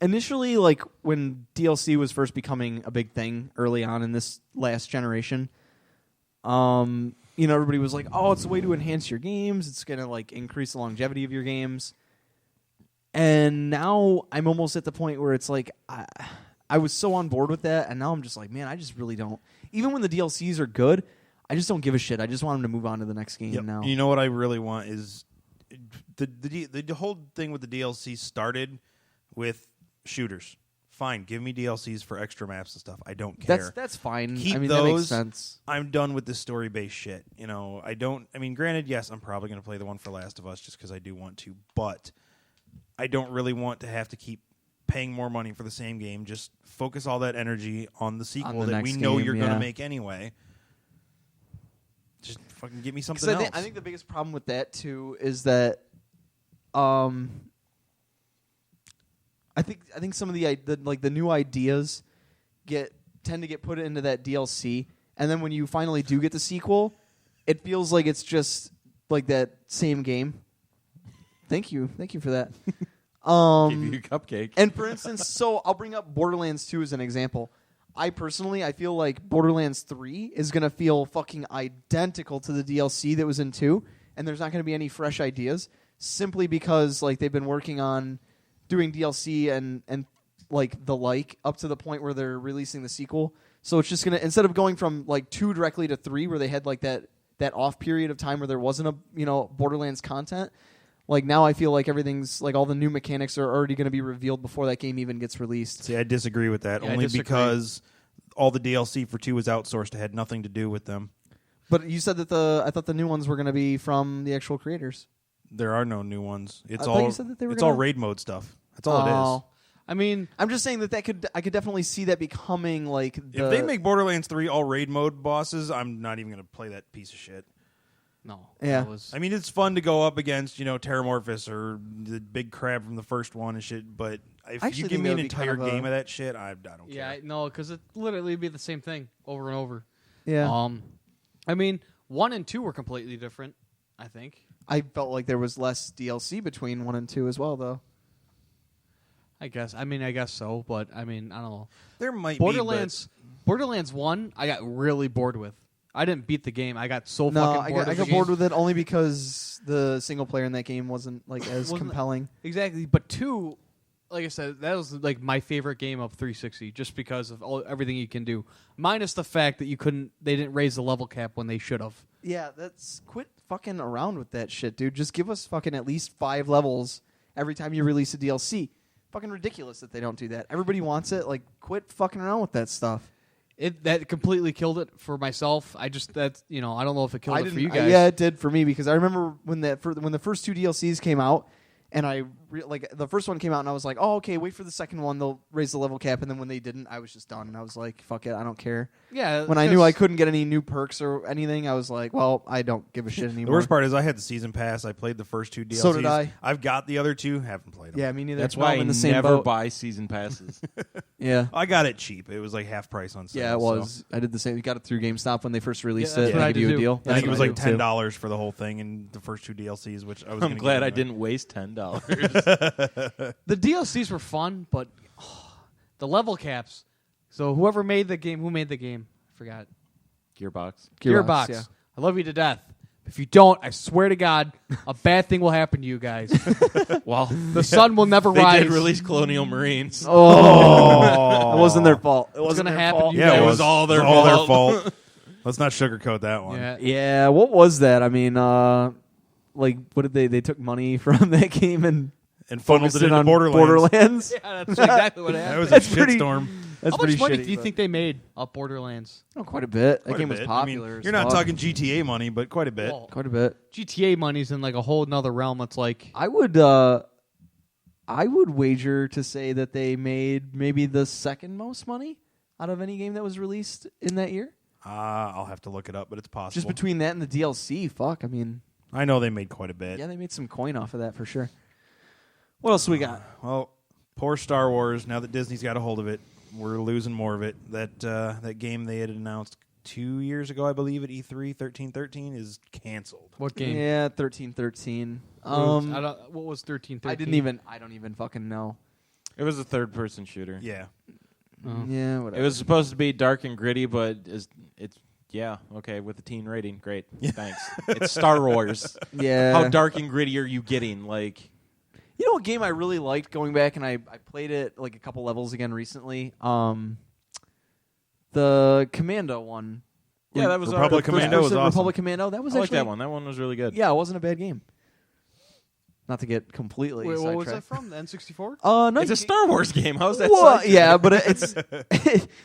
B: initially, like when DLC was first becoming a big thing early on in this last generation, everybody was like, "Oh, it's a way to enhance your games. It's gonna like increase the longevity of your games." And now I'm almost at the point where it's like I was so on board with that, and now I'm just like, man, I just really don't. Even when the DLCs are good, I just don't give a shit. I just want them to move on to the next game now.
D: You know what I really want is the whole thing with the DLC started with shooters. Fine, give me DLCs for extra maps and stuff. I don't care.
B: That's fine.
D: Keep
B: I mean,
D: those.
B: that makes sense.
D: I'm done with this story-based shit. Granted, yes, I'm probably going to play the one for Last of Us just because I do want to, but I don't really want to have to keep paying more money for the same game. Just focus all that energy on the sequel that we know you're going to make anyway. Just fucking give me something else.
B: I think the biggest problem with that too is that, I think some of the new ideas tend to get put into that DLC, and then when you finally do get the sequel, it feels like it's just like that same game. Thank you for that.
A: Give you a cupcake.
B: And for instance, so I'll bring up Borderlands 2 as an example. I feel like Borderlands 3 is going to feel fucking identical to the DLC that was in 2, and there's not going to be any fresh ideas, simply because like they've been working on doing DLC and like the up to the point where they're releasing the sequel. So it's just going to, instead of going from like 2 directly to 3 where they had like that off period of time where there wasn't Borderlands content, like now I feel like everything's like all the new mechanics are already going to be revealed before that game even gets released.
D: See, I disagree with that,
C: Yeah,
D: only because all the DLC for 2 was outsourced. It had nothing to do with them.
B: But you said that I thought the new ones were going to be from the actual creators.
D: There are no new ones.
B: I thought you said that they were
D: it's
B: gonna...
D: all raid mode stuff. That's all it is.
C: I mean,
B: I'm just saying I could definitely see that becoming like
D: If they make Borderlands 3 all raid mode bosses, I'm not even going to play that piece of shit.
C: no.
B: Yeah.
D: I mean, it's fun to go up against, Terramorphous or the big crab from the first one and shit, but if
B: actually
D: you give
B: think
D: me
B: that
D: an
B: would be
D: entire
B: kind of
D: game of that shit, I don't
C: Yeah,
D: care.
C: no, because it literally be the same thing over and over.
B: Yeah.
C: I mean, 1 and 2 were completely different, I think.
B: I felt like there was less DLC between 1 and 2 as well, though.
C: I guess so, but I mean, I don't know.
D: There might
C: Borderlands 1, I got really bored with. I didn't beat the game. I got so
B: No,
C: fucking bored.
B: I got bored with it only because the single player in that game wasn't like as
C: Wasn't-
B: compelling.
C: Exactly, but 2, like I said, that was like my favorite game of 360, just because of everything you can do. Minus the fact that they didn't raise the level cap when they should have.
B: Yeah, quit fucking around with that shit, dude. Just give us fucking at least 5 levels every time you release a DLC. Fucking ridiculous that they don't do that. Everybody wants it. Like, quit fucking around with that stuff.
C: That completely killed it for myself. I don't know if it killed it for you guys.
B: Yeah, it did for me because I remember when the first 2 DLCs came out, and the first one came out, and I was like, oh, okay, wait for the second one. They'll raise the level cap, and then when they didn't, I was just done. And I was like, fuck it, I don't care.
C: Yeah.
B: When I knew I couldn't get any new perks or anything, I was like, well, I don't give a shit anymore.
D: The worst part is I had the season pass. I played the first 2 DLCs.
B: So did I.
D: I've got the other 2. Haven't played them.
B: Yeah, me neither.
A: That's
B: No,
A: why
B: I'm
A: I
B: in the same
A: never
B: boat.
A: buy season passes.
B: Yeah.
D: I got it cheap. It was like half price on sale.
B: Yeah, it was.
D: So.
B: I did the same. We got it through GameStop when they first released
C: that's
B: it.
C: what
B: They
C: I
B: give you
C: did
B: a
C: too.
B: deal.
D: I think it was
B: That's
D: like
B: what I did, too.
D: $10 for the whole thing and the first 2 DLCs, which I was.
A: I'm
D: gonna
A: glad
D: get
A: I
D: anyway.
A: didn't waste $10.
C: The DLCs were fun, but the level caps. So who made the game? I forgot.
A: Gearbox.
C: Gearbox.
B: Yeah.
C: I love you to death. If you don't, I swear to God, a bad thing will happen to you guys.
A: Well,
C: The sun will never
A: they
C: rise.
A: did release Colonial Marines.
B: Oh, it wasn't their fault. It wasn't
C: gonna
B: their
C: happen
B: fault.
C: to you
D: Yeah,
C: guys.
D: it
A: was
D: was
A: all their
D: all their
A: fault.
D: fault. Let's not sugarcoat that one.
C: Yeah.
B: Yeah, what was that? I mean, like, what did they took money from that game and
D: And funneled
B: focused
D: it
B: it
D: into
B: on
D: Borderlands.
C: Yeah, that's exactly what
D: That
C: happened.
D: was
B: That's
D: a
B: pretty-
D: shitstorm.
B: That's
C: How much
B: pretty
C: money
B: shitty,
C: do you
B: but-
C: think they made up Borderlands?
B: Oh, quite a bit.
D: Quite
B: That game
D: a
B: was
D: bit.
B: popular.
D: I mean,
B: as
D: you're not
B: fuck.
D: talking GTA money, but quite a bit.
C: Whoa.
B: Quite a bit.
C: GTA money's in like a whole nother realm. It's like
B: I would wager to say that they made maybe the second most money out of any game that was released in that year.
D: I'll have to look it up, but it's possible.
B: Just between that and the DLC, fuck. I mean,
D: I know they made quite a bit.
B: yeah, they made some coin off of that for sure. What else we got?
D: Well, poor Star Wars. Now that Disney's got a hold of it, we're losing more of it. That game they had announced 2 years ago, I believe, at E3 1313 is canceled.
C: What game?
B: Yeah, 1313.
C: What was 1313?
B: I don't even fucking know.
A: It was a third-person shooter.
D: Yeah.
C: Oh.
B: Yeah, whatever.
A: It was supposed to be dark and gritty, but it's okay with the teen rating. Great, thanks. It's Star Wars.
B: Yeah.
A: How dark and gritty are you getting? Like,
B: You know what game I really liked going back, and I played it like a couple levels again recently? The Commando one.
A: yeah, that was
D: Republic
B: First
D: Commando was
B: person
D: awesome.
B: Republic Commando. That was
A: I like
B: actually
A: that one. That one was really good.
B: Yeah, it wasn't a bad game. Not to get completely
C: Wait, what was that
B: sidetracked.
C: from? The N64?
B: No,
A: It's a Star Wars game. How's that?
B: Well,
A: sidetracked?
B: yeah, but it's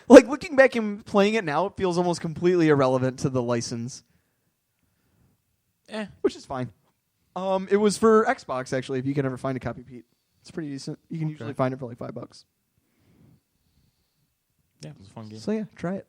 B: like looking back and playing it now, it feels almost completely irrelevant to the license, which is fine. It was for Xbox actually. If you can ever find a copy, Pete, it's pretty decent. You can usually find it for like $5.
A: Yeah, it was a fun game.
B: So yeah, try it.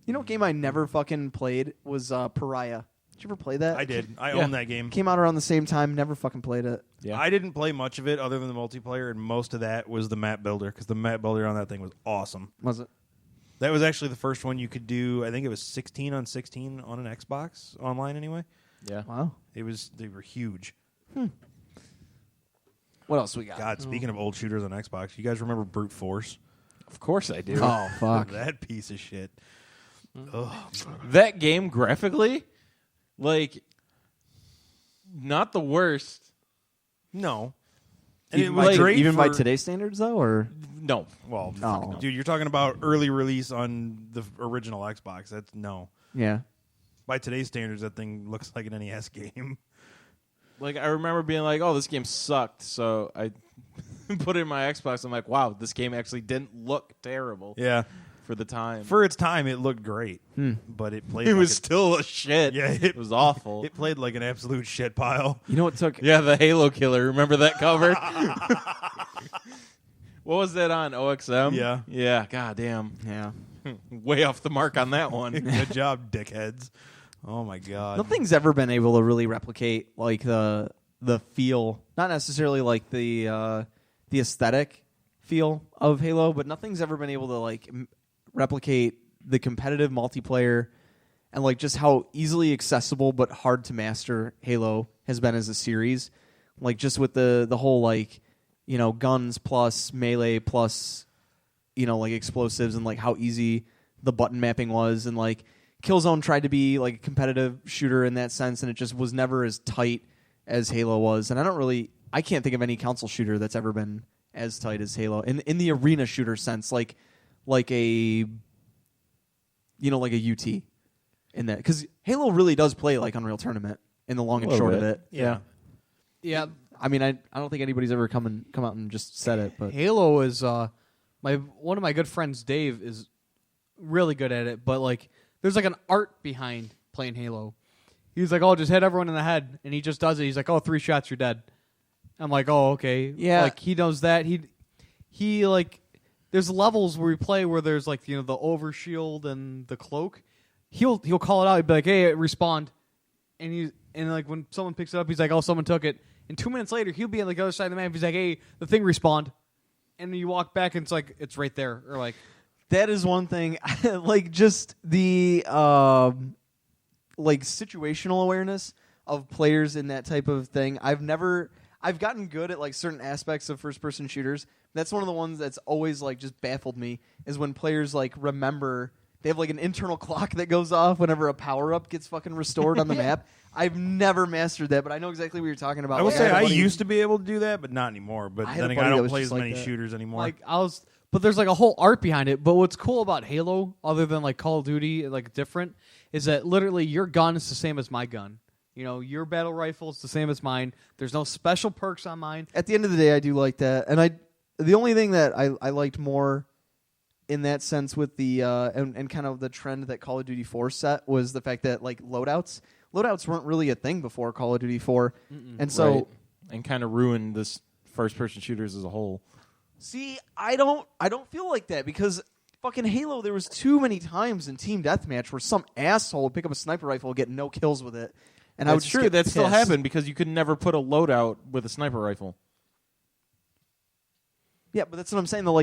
B: You know what game I never fucking played was Pariah. Did you ever play that?
D: I did. I
A: Yeah.
D: own that game.
B: Came out around the same time. Never fucking played it.
A: Yeah,
D: I didn't play much of it other than the multiplayer, and most of that was the map builder, because the map builder on that thing was awesome.
B: Was it?
D: That was actually the first one you could do. I think it was 16 on 16 on an Xbox online anyway.
A: yeah.
B: Wow.
D: They were huge.
B: What else we got?
D: God, speaking of old shooters on Xbox, you guys remember Brute Force?
A: Of course I do.
B: Oh fuck.
D: That piece of shit. Ugh.
A: That game graphically, like, not the worst.
D: No. And
B: Even,
D: it was
B: by,
D: great
B: even by
D: for-
B: today's standards, though, or
A: No.
D: Well,
B: Oh.
D: dude, you're talking about early release on the original Xbox. That's no.
B: yeah.
D: By today's standards, that thing looks like an NES game.
A: Like, I remember being like, oh, this game sucked. So I put it in my Xbox. I'm like, wow, this game actually didn't look terrible
D: Yeah.
A: for the time.
D: For its time, it looked great, but it played.
A: it
D: like
A: was
D: a-
A: still a shit.
D: Yeah,
A: it was awful.
D: It played like an absolute shit pile.
B: You know what took?
A: Yeah, the Halo Killer. Remember that cover? What was that on? OXM?
D: Yeah.
A: Yeah, goddamn.
B: Yeah.
A: Way off the mark on that one.
D: Good job, dickheads. Oh my god.
B: Nothing's ever been able to really replicate like the feel, not necessarily like the aesthetic feel of Halo, but nothing's ever been able to like replicate the competitive multiplayer and like just how easily accessible but hard to master Halo has been as a series. Like just with the whole like, you know, guns plus melee plus, you know, like explosives and like how easy the button mapping was, and like Killzone tried to be like a competitive shooter in that sense, and it just was never as tight as Halo was. And I can't think of any console shooter that's ever been as tight as Halo in the arena shooter sense, like a, you know, like a UT in that, because Halo really does play like Unreal Tournament in the long and short of it.
D: Yeah.
C: Yeah.
B: I mean, I don't think anybody's ever come out and just said it, but
C: Halo is one of my good friends, Dave, is really good at it, but like there's like an art behind playing Halo. He's like, oh, just hit everyone in the head, and he just does it. He's like, oh, 3 shots, you're dead. I'm like, oh, okay.
B: Yeah.
C: Like he knows that. He like there's levels where we play where there's like, you know, the overshield and the cloak. He'll call it out. He'd be like, hey, respawned. And like when someone picks it up, he's like, oh, someone took it. And 2 minutes later, he'll be on like the other side of the map. He's like, hey, the thing respawned. And then you walk back, and it's like it's right there. Or like
B: that is one thing. Like just the like situational awareness of players in that type of thing. I've gotten good at like certain aspects of first person shooters. That's one of the ones that's always like just baffled me, is when players like remember they have like an internal clock that goes off whenever a power up gets fucking restored on the map. I've never mastered that, but I know exactly what you're talking about.
D: I will
B: Like,
D: say
B: had a
D: I
B: buddy-
D: used to be able to do that, but not anymore. But
B: I had
D: then
B: a
D: again, I
B: buddy that
D: don't
B: was
D: play
B: just
D: as
B: like
D: many
B: that.
D: shooters anymore.
C: like but there's like a whole art behind it. But what's cool about Halo, other than like Call of Duty, like different, is that literally your gun is the same as my gun. You know, your battle rifle is the same as mine. There's no special perks on mine.
B: At the end of the day, I do like that, and the only thing that I liked more in that sense with the and kind of the trend that Call of Duty 4 set was the fact that like loadouts weren't really a thing before Call of Duty 4, and so
A: Right. And kind of ruined this first person shooters as a whole.
B: see, I don't feel like that, because fucking Halo, there was too many times in Team Deathmatch where some asshole would pick up a sniper rifle and get no kills with it. And I would just get
A: that still
B: pissed.
A: happened because you could never put a loadout with a sniper rifle.
B: Yeah, but that's what I'm saying. Though, I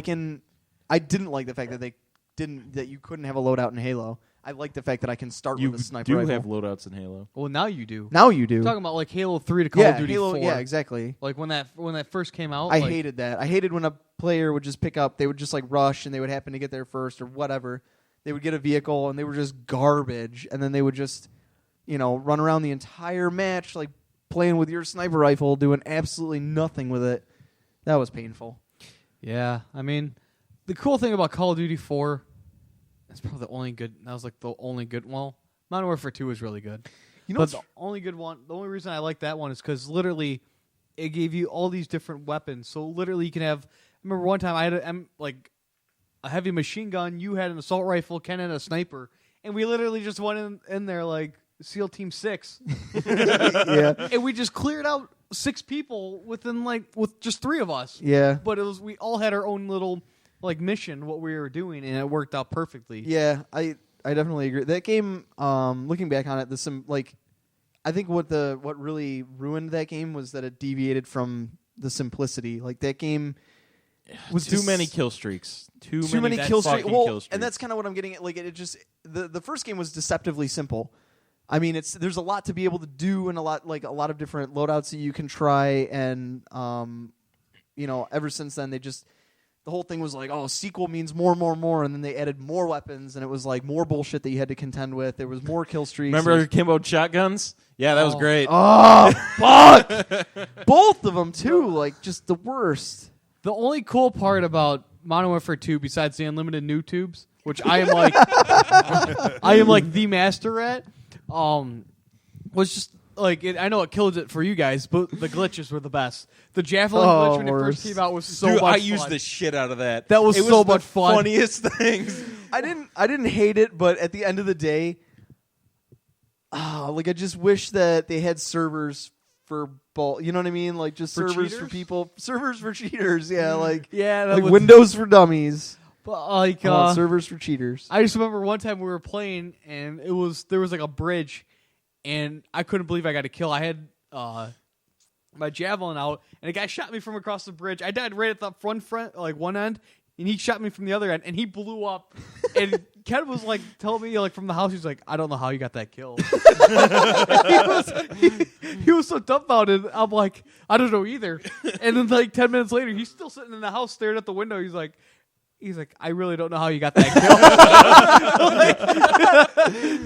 B: didn't like the fact that you couldn't have a loadout in Halo. I like the fact that I can start
A: You
B: with a sniper
A: do
B: rifle.
A: have loadouts in Halo.
C: Well, now you do.
B: Now you do.
C: I'm talking about like Halo 3 to Call of Duty
B: Halo,
C: 4.
B: Yeah, exactly.
C: Like when that first came out.
B: I
C: like,
B: hated that. I hated when a player would just pick up, they would just like rush and they would happen to get there first or whatever. They would get a vehicle and they were just garbage, and then they would just, run around the entire match like playing with your sniper rifle, doing absolutely nothing with it. That was painful.
C: Yeah, I mean, the cool thing about Call of Duty 4, that's probably the only good. That was like the only good. Well, Modern Warfare 2 was really good. But the only good one, the only reason I like that one is because literally, it gave you all these different weapons. So literally, you can have. I remember one time I had a heavy machine gun. You had an assault rifle. Ken had a sniper, and we literally just went in there like SEAL Team 6.
B: Yeah.
C: And we just cleared out 6 people with just 3 of us.
B: Yeah.
C: But we all had our own little mission, what we were doing, and it worked out perfectly.
B: Yeah, I definitely agree. That game, looking back on it, I think what really ruined that game was that it deviated from the simplicity. Like that game was
A: too many kill streaks. Too
B: many kill streaks. Well,
A: kill streaks.
B: and that's kind of what I'm getting at. Like it just the first game was deceptively simple. I mean, there's a lot to be able to do and a lot of different loadouts that you can try, and ever since then the whole thing was like, oh, sequel means more, and then they added more weapons, and it was like more bullshit that you had to contend with. There was more kill streaks.
A: Remember Kimbo shotguns? Yeah, that was great.
B: Oh, fuck! Both of them too, like just the worst.
C: The only cool part about Modern Warfare 2, besides the unlimited noob tubes, which I am the master at, was just I know it killed it for you guys, but the glitches were the best. The javelin glitch when it first came out was so
A: Dude,
C: much fun.
A: I used the shit out of that.
C: That was
A: it
C: so
A: was
C: much
A: the
C: fun.
A: Funniest things.
B: I didn't hate it, but at the end of the day, I just wish that they had servers for both. You know what I mean? Like just
C: For
B: servers
C: cheaters?
B: for people, servers for cheaters. Yeah,
C: Yeah, that
B: like
C: was,
B: Windows for dummies.
C: but
B: I want servers for cheaters.
C: I just remember one time we were playing, and there was like a bridge, and I couldn't believe I got a kill. I had my javelin out, and a guy shot me from across the bridge. I died right at the front, one end, and he shot me from the other end, and he blew up. And Ken was telling me from the house, he's like, I don't know how you got that kill. he was so dumbfounded. I'm like, I don't know either. And then 10 minutes later, he's still sitting in the house staring at the window. He's like, I really don't know how you got that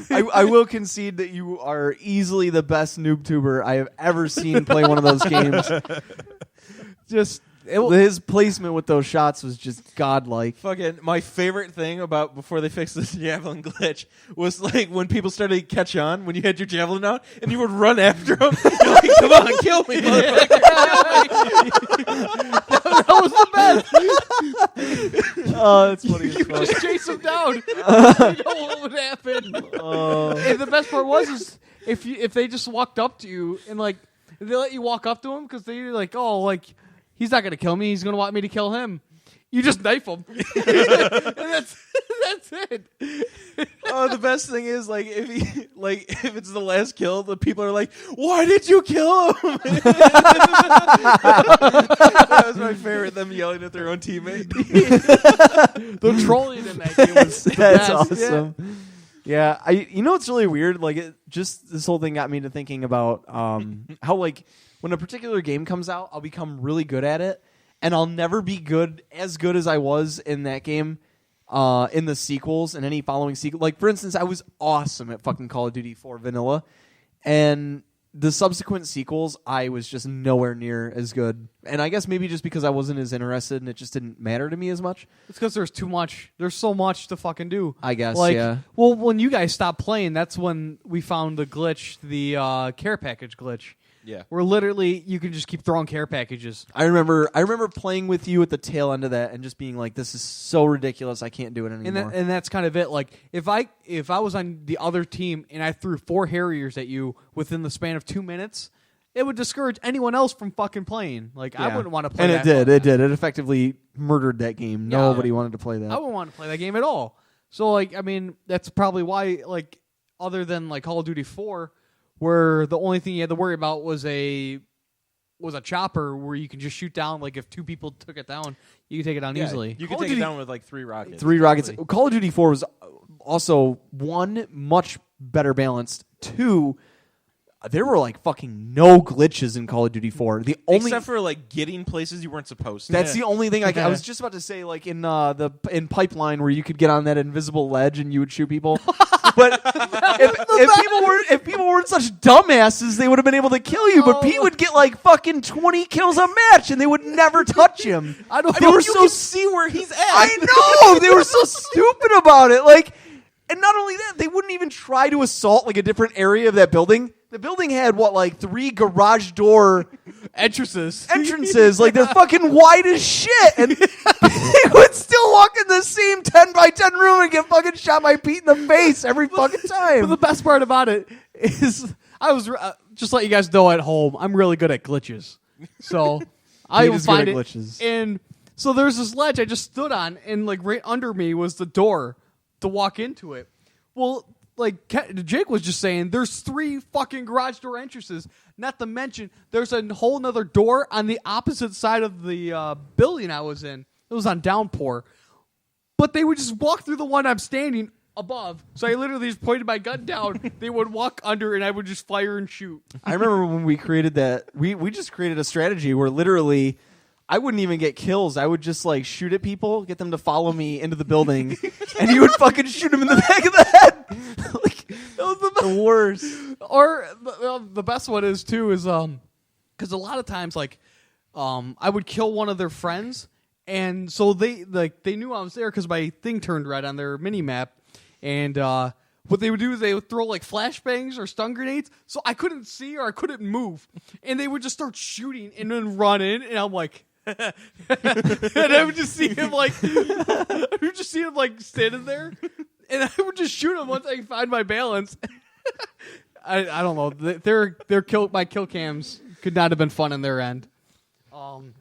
B: kill. I will concede that you are easily the best noob tuber I have ever seen play one of those games. His placement with those shots was just godlike.
A: Fucking my favorite thing about before they fixed this javelin glitch was when people started to catch on when you had your javelin out and you would run after them. You're like, come on, kill me, motherfucker.
C: That was the best.
B: Oh, that's funny.
C: You just chase them down. You know what would happen. And the best part was if they just walked up to you and they let you walk up to him because they're he's not gonna kill me. He's gonna want me to kill him. You just knife him, and that's it.
A: Oh, the best thing is if it's the last kill, the people are like, "Why did you kill him?" That was my favorite. Them yelling at their own teammate.
C: The trolling in that game was the
B: That's
C: best.
B: awesome. Yeah, it's really weird. This whole thing got me to thinking about how when a particular game comes out, I'll become really good at it, and I'll never be as good as I was in that game in the sequels and any following sequel. Like, for instance, I was awesome at fucking Call of Duty 4 Vanilla, and the subsequent sequels, I was just nowhere near as good. And I guess maybe just because I wasn't as interested and it just didn't matter to me as much.
C: It's because there's too much. There's so much to fucking do.
B: I guess,
C: like,
B: yeah.
C: Well, when you guys stopped playing, that's when we found the glitch, the care package glitch.
A: Yeah.
C: Where literally you can just keep throwing care packages.
B: I remember playing with you at the tail end of that and just being like, this is so ridiculous, I can't do it anymore.
C: And that's kind of it. Like, if I was on the other team and I threw 4 Harriers at you within the span of 2 minutes, it would discourage anyone else from fucking playing. Like I
B: Yeah.
C: wouldn't want to play.
B: And
C: that
B: it did. It effectively murdered that game.
C: Yeah.
B: Nobody wanted to play that.
C: I wouldn't want to play that game at all. So like, I mean, that's probably why. Like, other than like Call of Duty 4, where the only thing you had to worry about was a chopper where you can just shoot down. Like if 2 people took it down, you can take it down easily.
A: You
B: Call
A: can
B: of
A: take it
B: Duty-
A: down with like 3 rockets.
B: 3 rockets.
C: Exactly.
B: Call of Duty 4 was also 1, much better balanced. 2, there were like fucking no glitches in Call of Duty 4. The only
A: Except for like getting places you weren't supposed to.
B: that's the only thing I was just about to say, like in Pipeline, where you could get on that invisible ledge and you would shoot people. But if people weren't such dumbasses, they would have been able to kill you. But Pete would get like fucking 20 kills a match, and they would never touch him. They were so
A: see where he's at.
B: I know they were so stupid about it. Like, and not only that, they wouldn't even try to assault like a different area of that building. The building had like 3 garage door
C: entrances.
B: Like they're fucking wide as shit, and they would still walk in the same 10 by 10 room and get fucking shot by Pete in the face every fucking time.
C: But the best part about it is, I was just let you guys know at home, I'm really good at glitches. So I
B: Pete
C: will
B: is good
C: find
B: at
C: it.
B: glitches.
C: And so there's this ledge I just stood on, and like right under me was the door to walk into it. Well, like Jake was just saying, there's 3 fucking garage door entrances. Not to mention, there's a whole nother door on the opposite side of the building I was in. It was on downpour. But they would just walk through the one I'm standing above. So I literally just pointed my gun down. They would walk under, and I would just fire and shoot.
B: I remember when we created that. We just created a strategy where literally I wouldn't even get kills. I would just like shoot at people, get them to follow me into the building, and you would fucking shoot them in the back of the head. Like, that was the worst.
C: Or the best one is too is because a lot of times like I would kill one of their friends, and so they knew I was there because my thing turned red on their mini map, and what they would do is they would throw like flashbangs or stun grenades, so I couldn't see or I couldn't move, and they would just start shooting and then run in, and I'm like. And I would just see him like standing there, and I would just shoot him once I find my balance. I don't know. My kill cams could not have been fun on their end.
D: God,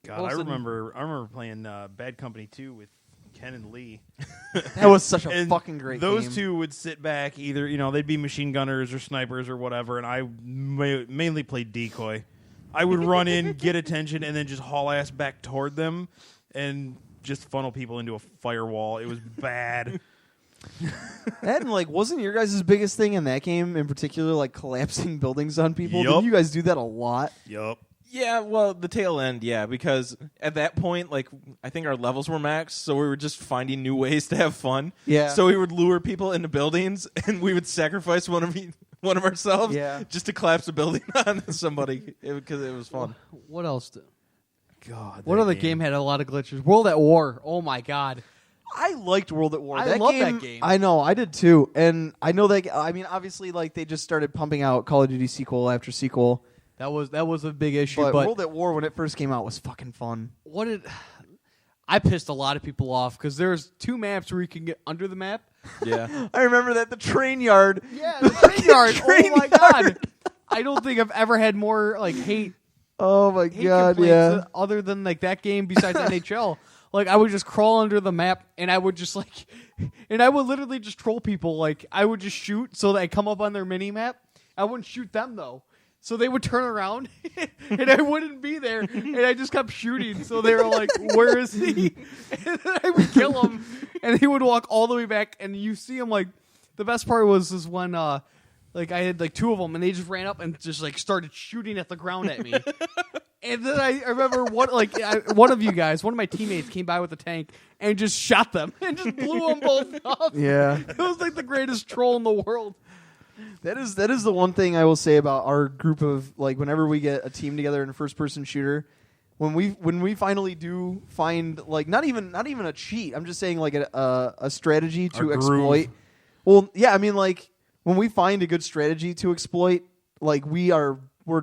D: I remember playing Bad Company 2 with Ken and Lee.
B: That was such a
D: And
B: fucking great
D: those
B: game.
D: 2 would sit back, either they'd be machine gunners or snipers or whatever, and I mainly played decoy. I would run in, get attention, and then just haul ass back toward them, and just funnel people into a firewall. It was bad.
B: That and like wasn't your guys' biggest thing in that game in particular, like collapsing buildings on people?
D: Yup.
B: Didn't you guys do that a lot?
D: Yup.
A: Yeah, well, the tail end, yeah, because at that point, like, I think our levels were maxed, so we were just finding new ways to have fun.
B: Yeah.
A: So we would lure people into buildings, and we would sacrifice one of ourselves just to collapse a building on somebody because it was fun.
C: What else?
D: God.
C: What other game had a lot of glitches? World at War. Oh my god.
B: I liked World at War.
C: I love that game.
B: I know, I did too. And I know that, I mean, obviously, like, they just started pumping out Call of Duty sequel after sequel.
C: That was a big issue.
B: But
C: But
B: World at War, when it first came out, was fucking fun.
C: I pissed a lot of people off because there's 2 maps where you can get under the map.
A: Yeah.
B: I remember that, the train yard.
C: Yeah, the train yard.
B: Train
C: Oh my
B: yard.
C: god. I don't think I've ever had more like hate
B: Oh my god,
C: complaints
B: yeah.
C: other than like that game besides NHL. Like I would just crawl under the map and I would just like and I would literally just troll people. Like I would just shoot so that I come up on their mini map. I wouldn't shoot them though. So they would turn around and I wouldn't be there and I just kept shooting. So they were like, where is he? And then I would kill him and he would walk all the way back and you see him like the best part was when like I had like 2 of them and they just ran up and just like started shooting at the ground at me. And then I remember one of you guys, one of my teammates came by with a tank and just shot them and just blew them both up.
B: Yeah.
C: It was like the greatest troll in the world.
B: That is the one thing I will say about our group of, like, whenever we get a team together in a first person shooter, when we finally do find, like, not even a cheat, I'm just saying like a strategy to exploit. Well, yeah, I mean, like, when we find a good strategy to exploit, like, we're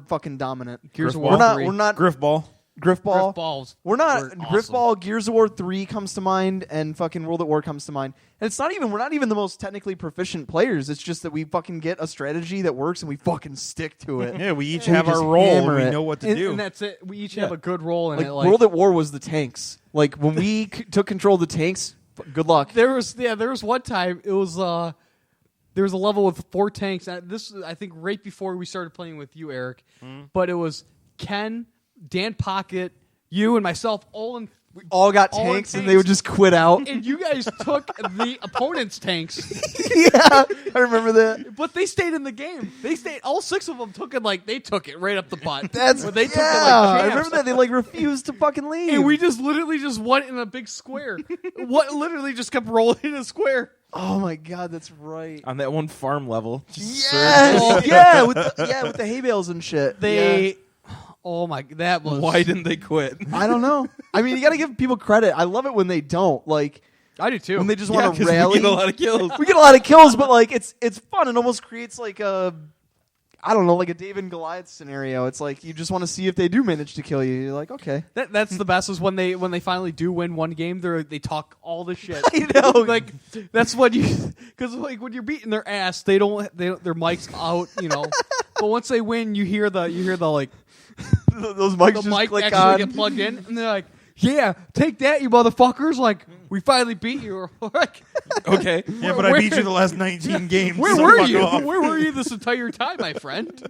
B: fucking dominant.
C: Gears of
B: We're
C: War
B: not
C: 3.
B: we're not
D: Griff ball.
B: Griffball.
C: Griffballs.
B: We're not
C: were awesome.
B: Griffball. Gears of War 3 comes to mind, and fucking World at War comes to mind. And it's not even we're not even the most technically proficient players. It's just that we fucking get a strategy that works and we fucking stick to it.
D: Yeah, we each
B: We
D: have our
B: just
D: role.
B: hammer
D: We
B: it.
D: know what to
C: And,
D: do.
C: and that's it. We each have a good role in
B: Like,
C: it. Like
B: World at War was the tanks. Like when we took control of the tanks, good luck.
C: there was one time it was there was a level with 4 tanks. This I think right before we started playing with you, Eric. But it was Ken, Dan Pocket, you, and myself all in.
B: We all got
C: all in
B: tanks, and they would just quit out.
C: And you guys took the opponent's tanks,
B: Yeah, I remember that.
C: but they stayed in the game. They stayed. All 6 of them took it like they took it right up the butt.
B: That's
C: But they took it
B: yeah.
C: like
B: I
C: champs.
B: remember that they like refused to fucking leave.
C: And we just literally just went in a big square. What literally just kept rolling in a square.
B: oh my god, that's right.
A: On that one farm level. Just
B: Yes, yeah, with the hay bales and shit.
C: They.
B: Yeah.
C: Oh my! That was.
A: Why didn't they quit?
B: I don't know. I mean, you got to give people credit. I love it when they don't. Like
C: I do too.
B: when they just
A: Yeah,
B: want to
A: 'cause
B: rally.
A: we get a lot of kills.
B: We get a lot of kills, but like it's fun. It almost creates like a I don't know, like a David and Goliath scenario. It's like you just want to see if they do manage to kill you. You're like, okay.
C: That's the best is when they finally do win one game. They talk all the shit.
B: I know.
C: Like that's what you because like when you're beating their ass, they don't their mic's out, you know. But once they win, you hear the like
B: Those mics
C: the
B: just
C: mic
B: click
C: actually
B: on.
C: get plugged in, and they're like, "Yeah, take that, you motherfuckers!" Like we finally beat you. Or like,
A: Okay.
D: Yeah, but I beat you the last 19 games.
C: where
D: so
C: were
D: fuck
C: you?
D: off.
C: Where were you this entire time, my friend?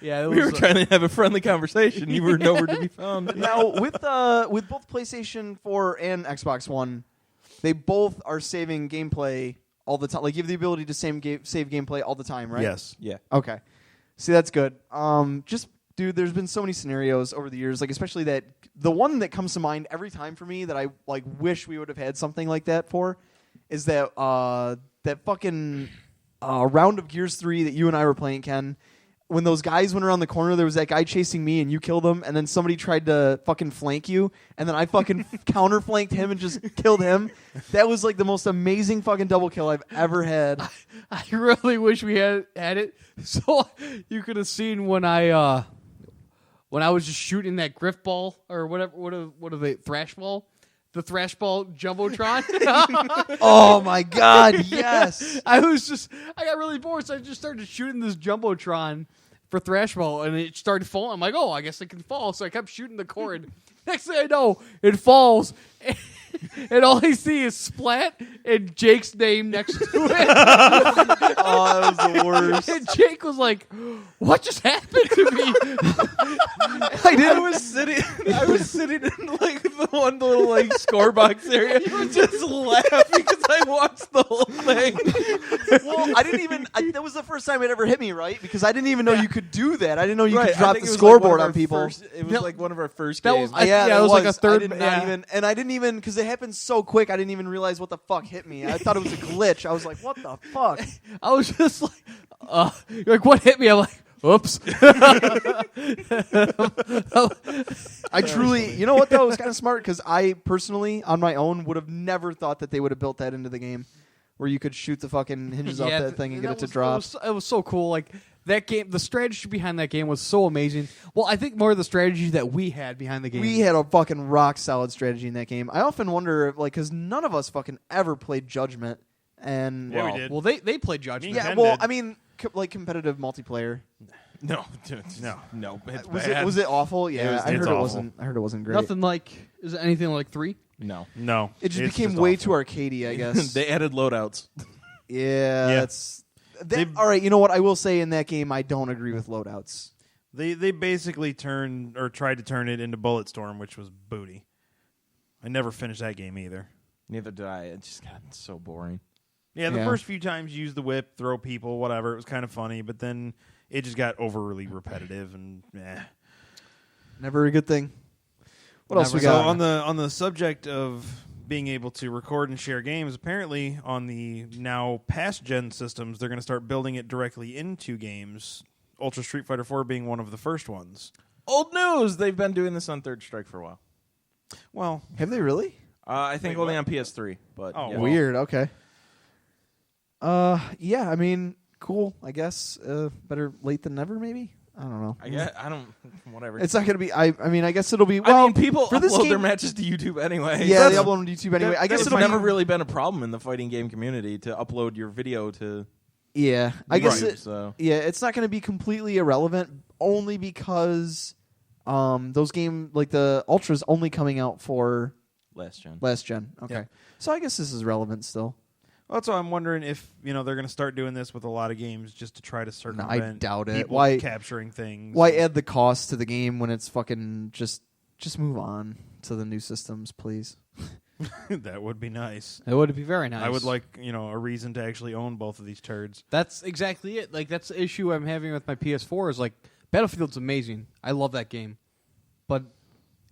C: Yeah, it
A: We were
C: was,
A: trying to have a friendly conversation. You were nowhere to be found.
B: Now with both PlayStation 4 and Xbox One, they both are saving gameplay all the time. Like you have the ability to save gameplay all the time, right?
D: Yes.
A: Yeah.
B: Okay. See, that's good. Just dude, there's been so many scenarios over the years, like especially that the one that comes to mind every time for me that I like wish we would have had something like that for is that that fucking round of Gears 3 that you and I were playing, Ken. When those guys went around the corner, there was that guy chasing me, and you killed him, and then somebody tried to fucking flank you, and then I fucking counter-flanked him and just killed him. That was like the most amazing fucking double kill I've ever had.
C: I really wish we had it so you could have seen when I was just shooting that griff ball or whatever. What are they? Thrash ball. The thrash ball jumbotron.
B: Oh my god, yes.
C: I got really bored, so I just started shooting this jumbotron for thrash ball, and it started falling. I'm like, oh, I guess it can fall. So I kept shooting the cord. Next thing I know, it falls, and all I see is Splat and Jake's name next to it.
B: Oh, that was the worst.
C: And Jake was like, "What just happened to me?"
A: I was sitting in like the one little like score box area, just laughing because I watched the whole thing.
B: Well, I didn't even. That was the first time it ever hit me, right? Because I didn't even know you could do that. I didn't know you
A: Right,
B: could
A: I
B: drop
A: think
B: the
A: it was like one
B: scoreboard
A: of
B: on
A: our
B: people.
A: It was
C: No,
A: like one of our first
C: that
A: games.
C: was- yeah,
B: Yeah,
C: it was like a third-
B: I did not
C: yeah.
B: even, and I didn't even because it happened so quick. I didn't even realize what the fuck hit me. I thought it was a glitch. I was like, "What the fuck?"
C: I was just like, you're like, what hit me? I'm like, oops.
B: I truly, you know what though, it was kind of smart because I personally, on my own, would have never thought that they would have built that into the game, where you could shoot the fucking hinges off that thing and get it to drop.
C: It was so cool. Like that game, the strategy behind that game was so amazing. Well, I think more of the strategy that we had behind the game.
B: We had a fucking rock solid strategy in that game. I often wonder, like, because none of us fucking ever played Judgment, and
D: Yeah, we did.
C: Well, they played Judgment.
B: yeah,
D: Ken
B: well,
D: did.
B: I mean, like competitive multiplayer.
A: No, dude,
D: No.
A: It's
B: Was
A: bad.
B: it awful? Yeah, I
D: it's
B: heard it
D: awful.
B: wasn't. I heard it wasn't great.
C: Nothing like. Is it anything like 3?
A: No.
D: No.
B: It just
D: It's
B: became
D: just
B: way
D: awful.
B: too arcadey, I guess.
A: They added loadouts.
B: Yeah,
D: Yeah.
B: that's. All right, you know what? I will say in that game, I don't agree with loadouts.
D: They basically turned or tried to turn it into Bulletstorm, which was booty. I never finished that game either.
A: Neither did I. It just got so boring.
D: Yeah, the
B: Yeah.
D: first few times you used the whip, throw people, whatever. It was kind of funny, but then it just got overly repetitive and
B: Never a good thing. What else we
D: So
B: got?
D: on the subject of being able to record and share games, apparently on the now past gen systems, they're going to start building it directly into games. Ultra Street Fighter 4 being one of the first ones.
A: Old news. They've been doing this on Third Strike for a while.
D: Well,
B: Have they really?
A: I think
D: Wait,
A: only
D: what?
A: on PS3. But
D: Oh,
A: yeah.
D: well.
B: Weird. Okay. Yeah. I mean, cool. I guess better late than never. Maybe. I don't know.
A: I don't. Whatever.
B: It's not going to be. I mean, I guess it'll be.
A: I
B: Well,
A: mean, people
B: for this
A: upload
B: game,
A: their matches to YouTube anyway.
B: Yeah, they
A: so
B: upload them to YouTube anyway. I guess
A: it's
B: it'll
A: never
B: be,
A: really been a problem in the fighting game community to upload your video to.
B: Yeah, I guess.
A: So.
B: Yeah, it's not going to be completely irrelevant, only because those game like the Ultra's only coming out for
A: Last gen.
B: Okay,
D: Yeah.
B: so I guess this is relevant still.
D: Well, that's why I'm wondering if they're going to start doing this with a lot of games just to try to circumvent.
B: I doubt it.
D: People
B: Why
D: capturing things?
B: Why add the cost to the game when it's fucking just move on to the new systems, please.
D: That would be nice.
C: It would be very nice.
D: I would like a reason to actually own both of these turds.
C: That's exactly it. Like that's the issue I'm having with my PS4 is like Battlefield's amazing. I love that game, but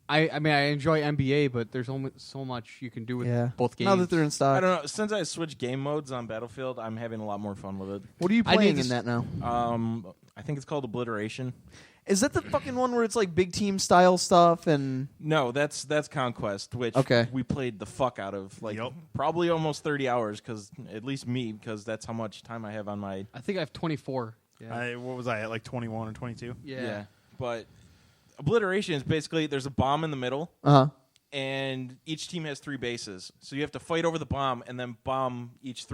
C: I mean I enjoy NBA, but there's only so much you can do with both games.
B: Now that they're in stock,
A: I don't know. Since I switched game modes on Battlefield, I'm having a lot more fun with it.
B: What are you
C: I
B: playing
C: need
B: in
C: to
B: that now?
A: I think it's called Obliteration.
B: Is that the fucking one where it's like big team style stuff and?
A: No, that's Conquest, which we played the fuck out of. Like probably almost 30 hours, because at least me, because that's how much time I have on my.
C: I think I have 24. Yeah.
D: What was I at, like 21 or 22?
C: Yeah.
A: But Obliteration is basically there's a bomb in the middle, and each team has 3 bases, so you have to fight over the bomb and then bomb each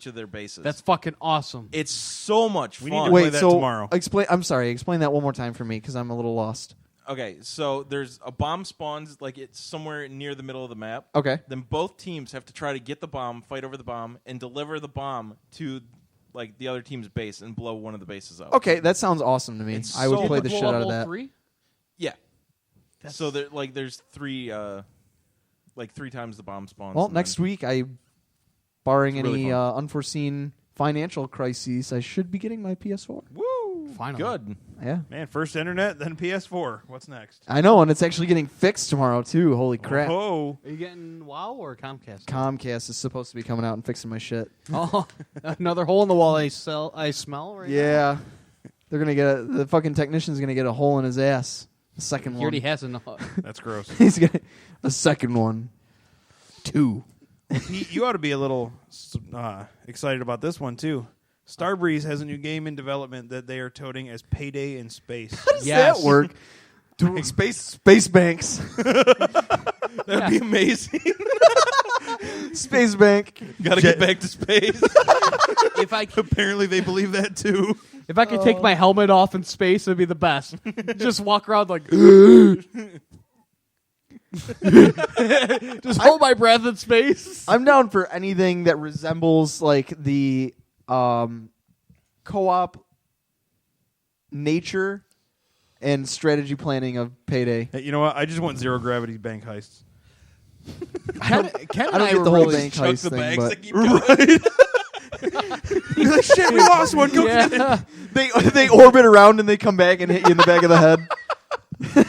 A: of their bases.
C: That's fucking awesome.
A: It's so much fun.
D: We need to play that tomorrow.
B: Explain. I'm sorry. Explain that one more time for me because I'm a little lost.
A: Okay, so there's a bomb spawns like it's somewhere near the middle of the map.
B: Okay.
A: Then both teams have to try to get the bomb, fight over the bomb, and deliver the bomb to like the other team's base and blow one of the bases up.
B: Okay, that sounds awesome to me.
A: It's
B: I would
A: so
B: play the shit out of that.
C: 3?
A: Yeah. So there's 3 3 times the bomb spawns.
B: Well, next week, barring
A: It's really
B: any
A: fun.
B: unforeseen financial crises, I should be getting my PS4.
D: Woo!
C: Finally.
A: Good.
B: Yeah.
D: Man, first internet, then PS4. What's next?
B: I know, and it's actually getting fixed tomorrow, too. Holy crap.
D: Oh.
C: Are you getting WoW or Comcast?
B: Comcast is supposed to be coming out and fixing my shit.
C: Oh, another hole in the wall I smell right now.
B: Yeah. They're going to get the fucking technician's going to get a hole in his ass. The second
C: He
B: one.
C: already has enough.
D: That's gross.
B: He's getting a second one. 2.
D: Pete, you ought to be a little excited about this one, too. Starbreeze has a new game in development that they are touting as Payday in Space.
B: How does
C: Yes.
B: that work? Space banks.
A: That'd be amazing.
B: Space bank.
A: Gotta get back to space.
C: If I
D: Apparently they believe that, too.
C: if I could take my helmet off in space, it'd be the best. Just walk around like just hold my breath in space.
B: I'm down for anything that resembles like the co-op nature and strategy planning of Payday.
D: Hey, you know what? I just want Zero Gravity bank heists.
C: Ken
B: I
C: and
B: don't
C: I
B: get
C: were
B: the whole
C: really
B: bank
A: Chuck
B: heist
A: the
B: thing,
A: bags
B: but
A: that keep going.
D: You're like, shit, we lost one. Go get it.
C: yeah.
B: they orbit around and they come back and hit you in the back of the head.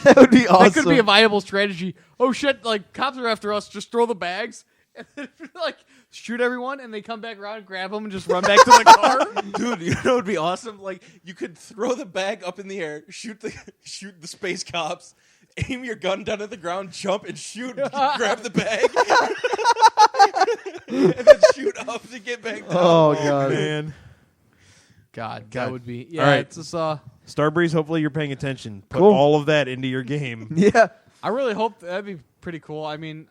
B: That would be awesome.
C: That could be a viable strategy. Oh shit! Like cops are after us. Just throw the bags and then, like shoot everyone, and they come back around and grab them and just run back to the car.
A: Dude, you know what would be awesome? Like you could throw the bag up in the air, shoot the space cops, aim your gun down at the ground, jump and shoot, grab the bag, and then shoot up to get back down.
B: Oh god.
D: Man.
C: God,
D: God.
C: that would be. Yeah,
D: All right.
C: it's just,
D: Starbreeze, hopefully you're paying attention. Put
B: Cool.
D: all of that into your game.
B: Yeah.
C: I really hope that'd be pretty cool. I mean,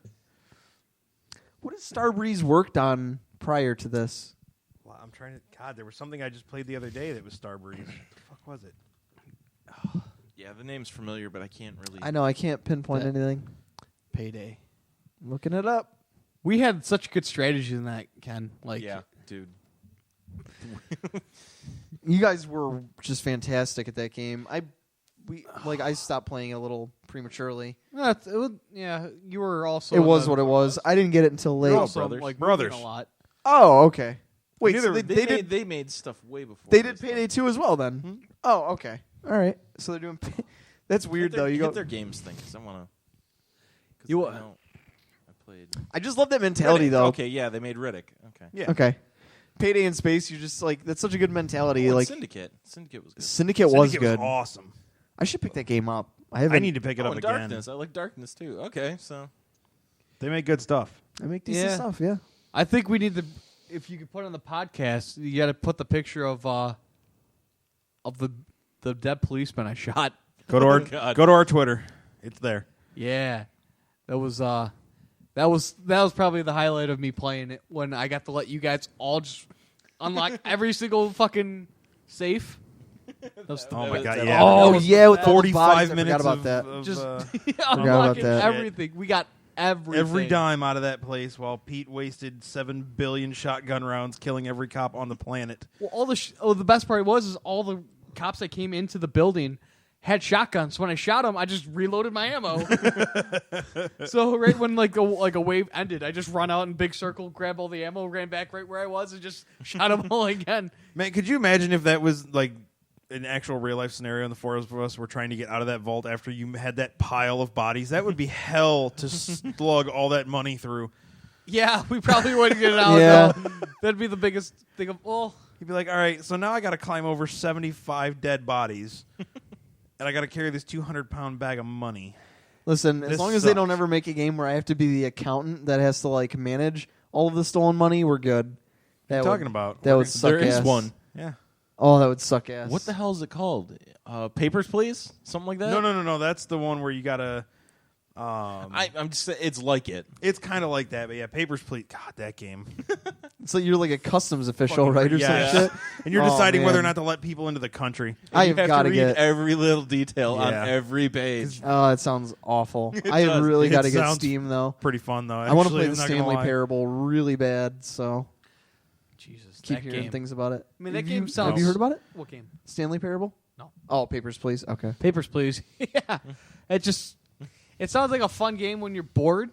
B: What has Starbreeze worked on prior to this?
D: Well, I'm trying to. God, there was something I just played the other day that was Starbreeze. What the fuck was it?
A: Yeah, the name's familiar, but I can't really.
B: I know I can't pinpoint anything.
C: Payday.
B: I'm looking it up.
C: We had such good strategies in that, Ken. Like,
A: Yeah, dude.
B: You guys were just fantastic at that game. I stopped playing a little prematurely.
C: yeah, you were also.
B: It was what it was. I didn't get it until late.
C: You're also,
A: brothers.
C: like,
D: Brothers.
C: moving a lot.
B: Oh, okay. Wait,
D: Neither-
B: so
A: They made stuff way before.
B: they did
A: this,
B: Payday
A: though.
B: 2 as well then. Oh, okay. All right. So they're doing. That's weird
A: Hit their,
B: though. You
A: hit
B: go.
A: their games thing because I want to.
C: You
A: I played.
B: I just love that mentality
A: Riddick.
B: though.
A: Okay, yeah, they made Riddick. Okay.
D: Yeah.
B: Okay. Payday in space. You're just like that's such a good mentality.
A: Oh, and
B: like
A: Syndicate. Syndicate was good.
B: Syndicate was
D: Syndicate
B: good.
D: awesome.
B: I should pick that game up. I haven't.
D: I need to pick it up
A: and
D: again.
A: Darkness. I like Darkness too. Okay, so
D: They make good stuff.
B: I make decent
C: Yeah.
B: stuff. Yeah.
C: I think we need to. If you could put on the podcast, you got to put the picture of the the dead policeman I shot.
D: Go to our
A: God.
D: go to our Twitter. It's there.
C: Yeah, that was probably the highlight of me playing it when I got to let you guys all just unlock every single fucking safe.
D: Oh my god!
A: that-
D: Yeah.
B: Oh yeah, with all the
D: 45
B: bodies, I
D: minutes
B: forgot about that.
D: of
C: Just
B: about
C: unlocking
B: that.
C: everything. We got everything.
D: every dime out of that place, while Pete wasted 7 billion shotgun rounds, killing every cop on the planet.
C: Well, the best part was all the cops that came into the building had shotguns. When I shot them, I just reloaded my ammo. So right when like a wave ended, I just run out in big circle, grab all the ammo, ran back right where I was, and just shot them all again.
D: Man, could you imagine if that was like an actual real life scenario and the four of us were trying to get out of that vault after you had that pile of bodies? That would be hell to slug all that money through.
C: Yeah, we probably wouldn't get it out.
B: Yeah.
C: No. That'd be the biggest thing of all.
D: You'd be like, all right, so now I got to climb over 75 dead bodies, and I got to carry this 200-pound bag of money.
B: Listen, as
D: This
B: long as they don't
D: sucks.
B: ever make a game where I have to be the accountant that has to like manage all of the stolen money, we're good.
D: What are you talking about?
B: That would suck
A: There is
B: ass.
A: one.
D: Yeah.
B: Oh, that would suck ass.
A: What the hell is it called? Papers, Please? Something like that?
D: No. That's the one where you got to...
A: I'm just it's like it.
D: it's kind of like that, but yeah, Papers, Please. God, that game.
B: So you're like a customs official,
D: Fucking
B: right, or
D: yeah.
B: some shit?
D: And you're
B: Oh,
D: deciding whether or
B: man.
D: not to let people into the country.
B: I
A: You
B: have got
A: to
B: to
A: read
B: get.
A: every little detail on
D: Yeah.
A: every page.
B: Oh, it sounds awful. I
A: does.
B: really
D: It
B: got to get
D: sounds
B: Steam though.
D: Pretty fun, though.
B: I want to
D: Actually,
B: play the
D: I'm not gonna
B: Stanley
D: lie.
B: Parable really bad. So
C: Jesus,
B: keep
C: that
B: hearing
C: game.
B: things about it.
C: I mean, that
B: Have
C: game
B: you,
C: sounds-
B: Have you heard about it?
C: What game?
B: Stanley Parable?
C: No.
B: Oh, Papers, Please. Okay.
C: Papers, Please. Yeah, it sounds like a fun game when you're bored.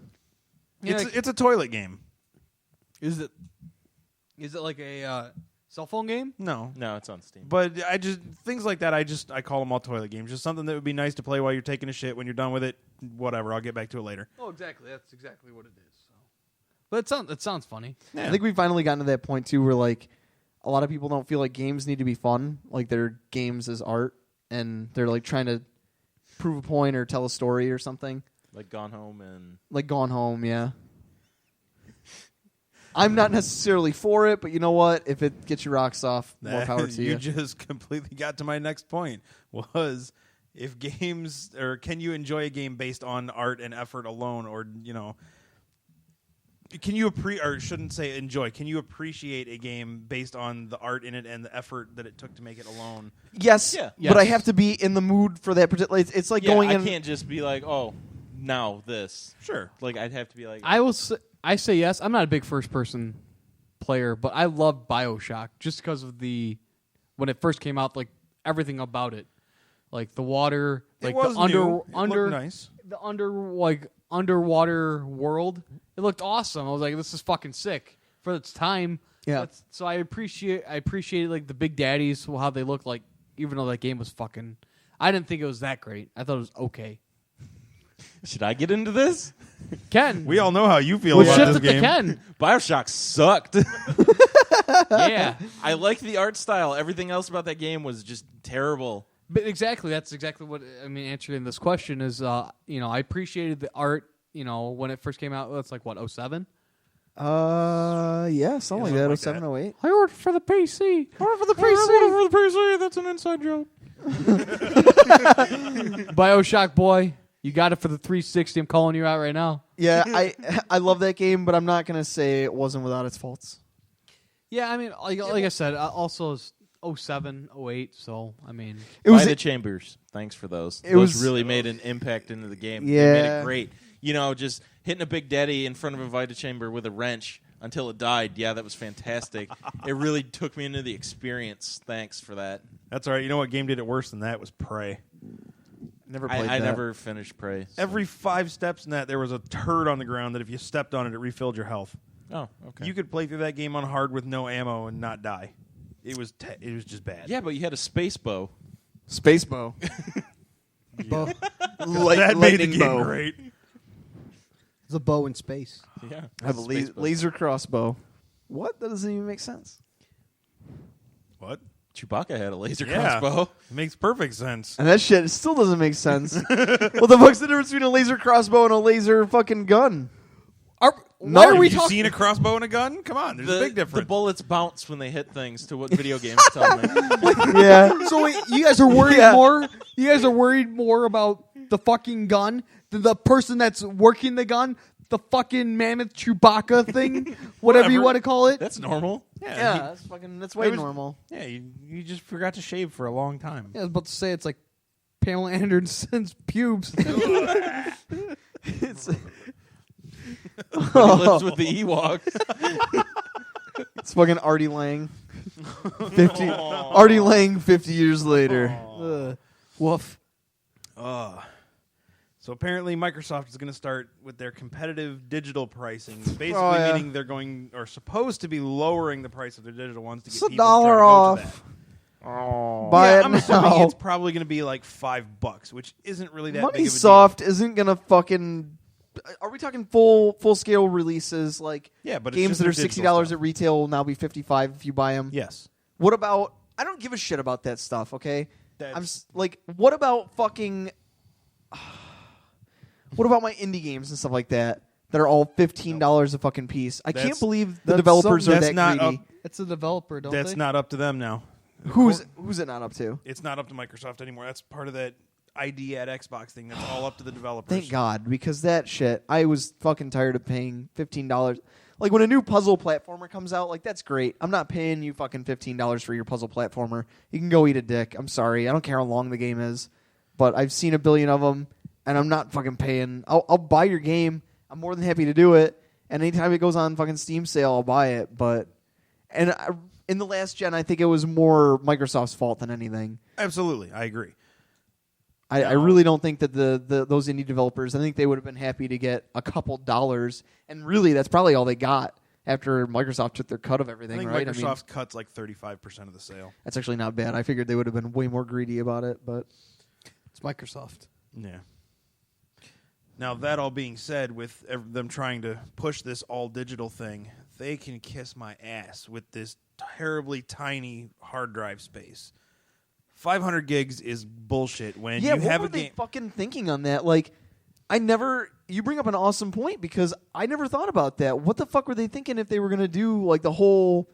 C: You know, like,
D: It's a toilet game.
C: is it like a cell phone game?
D: No.
A: No, it's on Steam.
D: But I just things like that. I call them all toilet games. Just something that would be nice to play while you're taking a shit. When you're done with it, whatever. I'll get back to it later.
C: Oh, exactly. That's exactly what it is. So. But it sounds funny.
B: I think we've finally gotten to that point too, where like a lot of people don't feel like games need to be fun. Like they're games as art, and they're like trying to prove a point or tell a story or something.
A: Like Gone Home and
B: Like Gone Home, yeah. I'm not necessarily for it, but you know what? If it gets your rocks off, more power to
D: you
B: you.
D: just completely got to my next point. Was if games or can you enjoy a game based on art and effort alone, or can you or shouldn't say enjoy? Can you appreciate a game based on the art in it and the effort that it took to make it alone?
B: Yes,
A: Yeah.
B: but I
C: Yes.
B: have to be in the mood for that particular. It's like
A: yeah,
B: going
A: I
B: in.
A: can't just be like, oh, now this.
D: Sure.
A: Like I'd have to be like,
C: I say yes. I'm not a big first person player, but I love BioShock just because of when it first came out, like everything about it, like the water, like
D: it was
C: the
D: new. It looked nice.
C: the underwater world. It looked awesome. I was like, this is fucking sick for its time.
B: Yeah.
C: So I appreciated like the Big Daddies, how they look like, even though that game was fucking. I didn't think it was that great. I thought it was okay.
A: should I get into this?
C: Ken,
D: We all know how you feel
C: we'll
D: about
C: shift
D: this
C: it to
D: game.
C: Ken.
A: BioShock sucked.
C: Yeah.
A: I liked the art style. Everything else about that game was just terrible.
C: But exactly, that's exactly what I mean. Answering this question is, I appreciated the art, when it first came out. That's like what 07.
B: Yeah, something like that.
D: like
B: 07, 08.
C: I ordered for the PC.
B: Order for the
A: For the PC, that's an inside joke.
C: BioShock boy, you got it for the 360. I'm calling you out right now.
B: Yeah, I love that game, but I'm not gonna say it wasn't without its faults.
C: Yeah, I mean, like I said, also it's 07, 08. So I mean,
B: It was
A: By the Chambers. Thanks for those.
B: It
A: Those
B: was-
A: really made an impact into the game. They
B: Yeah.
A: made it great. Just hitting a Big Daddy in front of a Vita Chamber with a wrench until it died. Yeah, that was fantastic. It really took me into the experience. Thanks for that.
D: That's all right. You know what game did it worse than that? It was Prey.
B: never played
A: I
B: that.
A: never finished Prey. so-
D: Every 5 steps in that, there was a turd on the ground that if you stepped on it, it refilled your health.
A: Oh, okay.
D: You could play through that game on hard with no ammo and not die. It was just bad.
A: Yeah, but you had a space bow.
B: Space bow.
E: Bow.
D: That made the
B: lightning
D: game
B: bow.
D: great.
E: It's a bow in space.
A: Yeah.
B: I have a
A: Space bow.
B: laser crossbow. What? That doesn't even make sense.
D: What?
A: Chewbacca had a laser
D: Yeah.
A: crossbow.
D: It makes perfect sense.
B: And that shit still doesn't make sense. What the fuck's the difference between a laser crossbow and a laser fucking gun? No,
C: why are
B: have
C: we
D: Have you
C: talking?
D: seen a crossbow and a gun? Come on, there's a big
A: The
D: difference.
A: bullets bounce when they hit things to what video games tell me.
B: Yeah.
C: So wait, you guys are worried
B: Yeah.
C: more. You guys are worried more about the fucking gun than the person that's working the gun. The fucking mammoth Chewbacca thing, whatever you
A: Whatever.
C: want to call it.
A: That's normal.
B: Yeah, that's way
D: It was-
B: normal.
D: Yeah, you just forgot to shave for a long time.
C: Yeah, I was about to say it's like Pamela Anderson's pubes.
B: It's,
A: He lives with the Ewoks.
B: it's fucking Artie Lang. 50 Artie Lang 50 years later.
C: Woof.
D: So apparently Microsoft is going to start with their competitive digital pricing, basically
B: yeah.
D: meaning they're going or supposed to be lowering the price of their digital ones to get
B: It's a
D: people to try
B: dollar
D: to go
B: off.
D: to that.
A: Oh.
B: Buy
D: Yeah,
B: it
D: I'm assuming
B: now.
D: it's probably going to be like $5, which isn't really that big of a
B: Moneysoft isn't gonna fucking. Are we talking full scale releases like
D: Yeah, but it's
B: games
D: just
B: that are
D: their digital
B: $60
D: stuff.
B: at retail will now be $55 if you buy them?
D: deal. Yes.
B: What about? I don't give a shit about that stuff. Okay,
D: That's-
B: like, what about fucking? What about my indie games and stuff like that that are all $15 a fucking piece? I can't
D: That's-
B: believe the
C: that's
B: developers are
D: that's
B: that
D: not
B: greedy.
C: It's a developer, don't
D: That's
C: they?
D: not up to them now.
B: Who's it not up to?
D: It's not up to Microsoft anymore. That's part of that ID at Xbox thing. That's all up to the developers.
B: Thank God, because that shit, I was fucking tired of paying $15. Like, when a new puzzle platformer comes out, like, that's great. I'm not paying you fucking $15 for your puzzle platformer. You can go eat a dick. I'm sorry. I don't care how long the game is. But I've seen a billion of them, and I'm not fucking paying. I'll buy your game. I'm more than happy to do it. And anytime it goes on fucking Steam sale, I'll buy it. But in the last gen, I think it was more Microsoft's fault than anything.
D: Absolutely, I agree.
B: I really don't think that those indie developers, I think they would have been happy to get a couple dollars, and really that's probably all they got after Microsoft took their cut of
D: I
B: everything,
D: think
B: right?
D: Microsoft cuts like 35% of the sale.
B: That's actually not bad. I figured they would have been way more greedy about it, but
C: It's Microsoft.
D: Yeah. Now, that all being said, with them trying to push this all digital thing, they can kiss my ass with this terribly tiny hard drive space. 500 gigs is bullshit when
B: yeah,
D: you
B: what
D: have
B: were
D: a
B: they
D: game.
B: fucking thinking on that? Like, you bring up an awesome point because I never thought about that. What the fuck were they thinking if they were gonna do like the whole,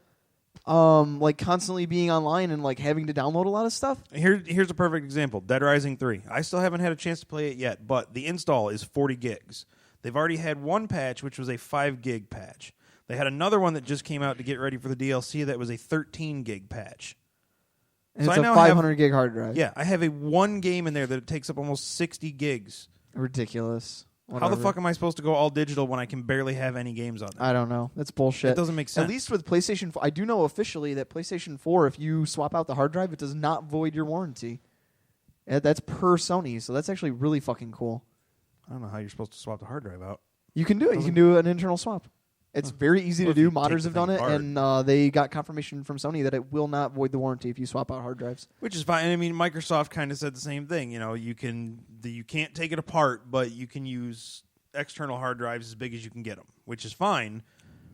B: like constantly being online and like having to download a lot of stuff?
D: Here's a perfect example. Dead Rising 3. I still haven't had a chance to play it yet, but the install is 40 gigs. They've already had one patch, which was a 5 gig patch. They had another one that just came out to get ready for the DLC that was a 13 gig patch.
B: And
D: So
B: it's
D: I
B: a
D: now
B: 500 gig hard drive.
D: Yeah, I have a one game in there that it takes up almost 60 gigs.
B: Ridiculous.
D: How the
B: Whatever.
D: fuck am I supposed to go all digital when I can barely have any games on there?
B: I don't know. That's bullshit.
D: It doesn't make sense.
B: At least with PlayStation 4, I do know officially that PlayStation 4, if you swap out the hard drive, it does not void your warranty. That's per Sony, so that's actually really fucking cool.
D: I don't know how you're supposed to swap the hard drive out.
B: You can do it. You can do an internal swap. It's very easy
D: Well,
B: to
D: if
B: do.
D: you take
B: Modders
D: the
B: have done
D: thing
B: it,
D: apart.
B: and they got confirmation from Sony that it will not void the warranty if you swap out hard drives.
D: Which is fine. I mean, Microsoft kind of said the same thing. You know, you can't take it apart, but you can use external hard drives as big as you can get them, which is fine.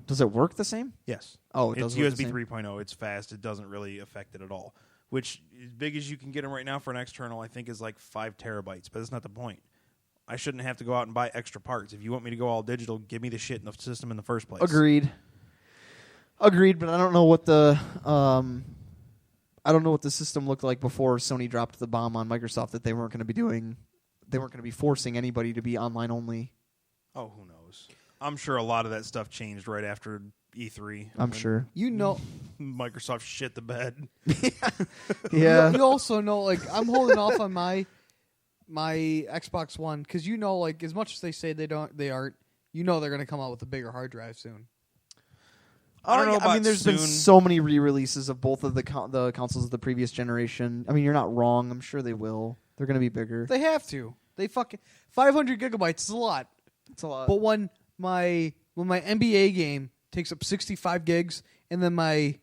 B: Does it work the same?
D: Yes.
B: Oh, it
D: It's
B: does work the
D: USB
B: same?
D: 3.0. It's fast. It doesn't really affect it at all. Which, as big as you can get them right now for an external, I think is like 5 terabytes. But that's not the point. I shouldn't have to go out and buy extra parts. If you want me to go all digital, give me the shit in the system in the first place.
B: Agreed, but I don't know what the system looked like before Sony dropped the bomb on Microsoft that they weren't going to be doing. They weren't going to be forcing anybody to be online only.
D: Oh, who knows? I'm sure a lot of that stuff changed right after E3.
B: I'm
D: when
B: sure.
C: You know,
D: Microsoft shit the bed.
B: Yeah.
C: You also know, like, I'm holding off on my Xbox One because you know, like, as much as they say they aren't. You know, they're going to come out with a bigger hard drive soon.
D: I don't know
B: I mean,
D: about
B: there's been
D: soon.
B: so many re-releases of both of the consoles of the previous generation. I mean, you're not wrong. I'm sure they will. They're going to be bigger.
C: They have to. They fucking 500 gigabytes is a lot.
B: It's a lot.
C: But when my NBA game takes up 65 gigs, and then my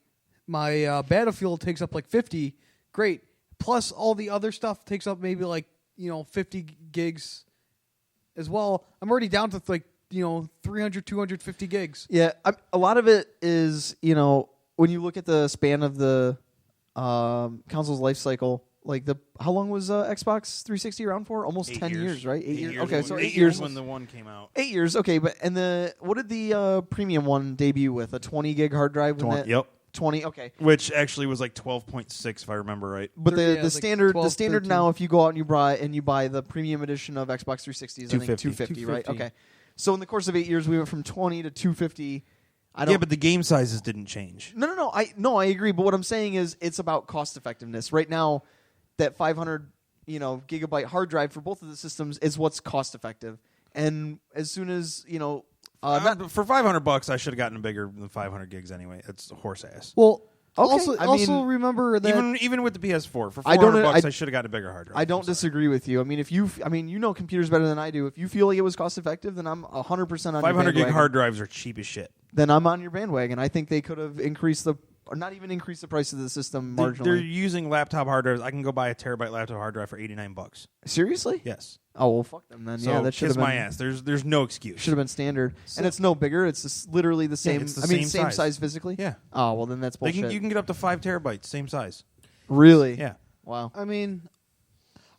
C: Battlefield takes up like 50, great. Plus all the other stuff takes up maybe like 50 gigs as well. I'm already down to like 300, 250 gigs.
B: Yeah, a lot of it is, when you look at the span of the console's life cycle, how long was Xbox 360 around for? Almost 10 years, right? 8 years. Okay, so 8 years
D: when the one came out.
B: 8 years. Okay, but what did the premium one debut with? A 20 gig hard drive?
D: Yep.
B: 20. Okay.
D: Which actually was like 12.6 if I remember right.
B: But the
C: like
B: standard
C: 12,
B: standard
C: 13.
B: now, if you go out and you buy the premium edition of Xbox 360, is I think 250, right?
C: 250.
B: Okay. So in the course of 8 years, we went from 20 to 250.
D: Yeah, but the game sizes didn't change.
B: No. I agree. But what I'm saying is, it's about cost effectiveness. Right now, that 500 gigabyte hard drive for both of the systems is what's cost effective. And as soon as
D: For $500, I should have gotten bigger than 500 gigs anyway. It's horse ass.
C: Well,
B: Okay,
C: also remember that
D: Even with the PS4, for
B: I
D: $400,
B: don't-
D: I should have gotten a bigger hard drive.
B: I don't disagree with you. I mean, you know computers better than I do. If you feel like it was cost effective, then I'm 100% on
D: 500
B: your
D: gig
B: bandwagon.
D: hard drives are cheap as shit.
B: Then I'm on your bandwagon. I think they could have increased or not even increased the price of the system
D: They're
B: marginally.
D: using laptop hard drives. I can go buy a terabyte laptop hard drive for $89.
B: Seriously?
D: Yes.
B: Oh well, fuck them then.
D: So
B: Yeah, that should
D: kiss
B: have been
D: my ass. There's no excuse.
B: should have been standard. And it's no bigger. It's just literally the same.
D: it's the
B: I mean,
D: same size.
B: size physically.
D: Yeah.
B: Oh well, then that's bullshit.
D: You can get up to 5 terabytes, same size.
B: Really?
D: Yeah.
B: Wow.
C: I mean,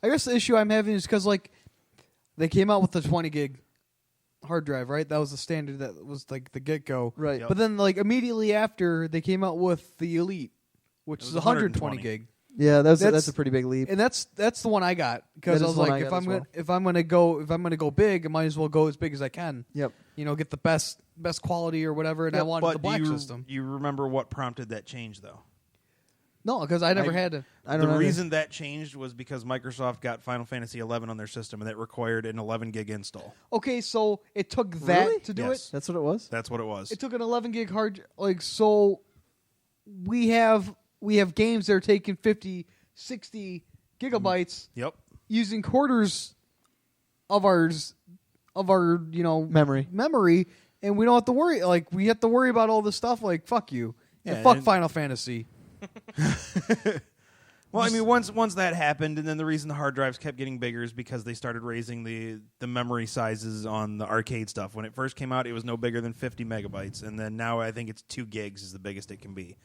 C: I guess the issue I'm having is because they came out with the 20 gig hard drive, right? That was the standard. That was like the get go,
B: Right.
D: Yep.
C: But then immediately after they came out with the Elite, which
D: It
C: is
D: was
C: 120
D: 120.
C: gig,
B: Yeah, that's
C: That's-
B: a pretty big leap.
C: and that's the one I got because
B: That
C: I
B: is
C: was
B: the one
C: like,
B: I got as well.
C: if I'm gonna go big, I might as well go as big as I can.
B: Yep.
C: Get the best quality or whatever. And I wanted the
D: But
C: black
D: you,
C: system.
D: you remember what prompted that change, though?
C: No, because I never had to.
B: I don't
D: The
B: know.
D: reason that changed was because Microsoft got Final Fantasy 11 on their system, and that required an 11 gig install.
C: Okay, so it took that
B: Really?
C: to do
D: Yes.
C: it.
B: That's what it was.
D: That's what it was.
C: It took an 11 gig hard so we have games that are taking 50, 60 gigabytes
D: Yep.
C: using quarters of our
B: Memory.
C: and we don't have to worry we have to worry about all this stuff fuck you.
D: Yeah,
C: and fuck
D: and-
C: Final Fantasy.
D: Well, I mean, once that happened, and then the reason the hard drives kept getting bigger is because they started raising the memory sizes on the arcade stuff. When it first came out, it was no bigger than 50 megabytes, and then now I think it's 2 gigs is the biggest it can be.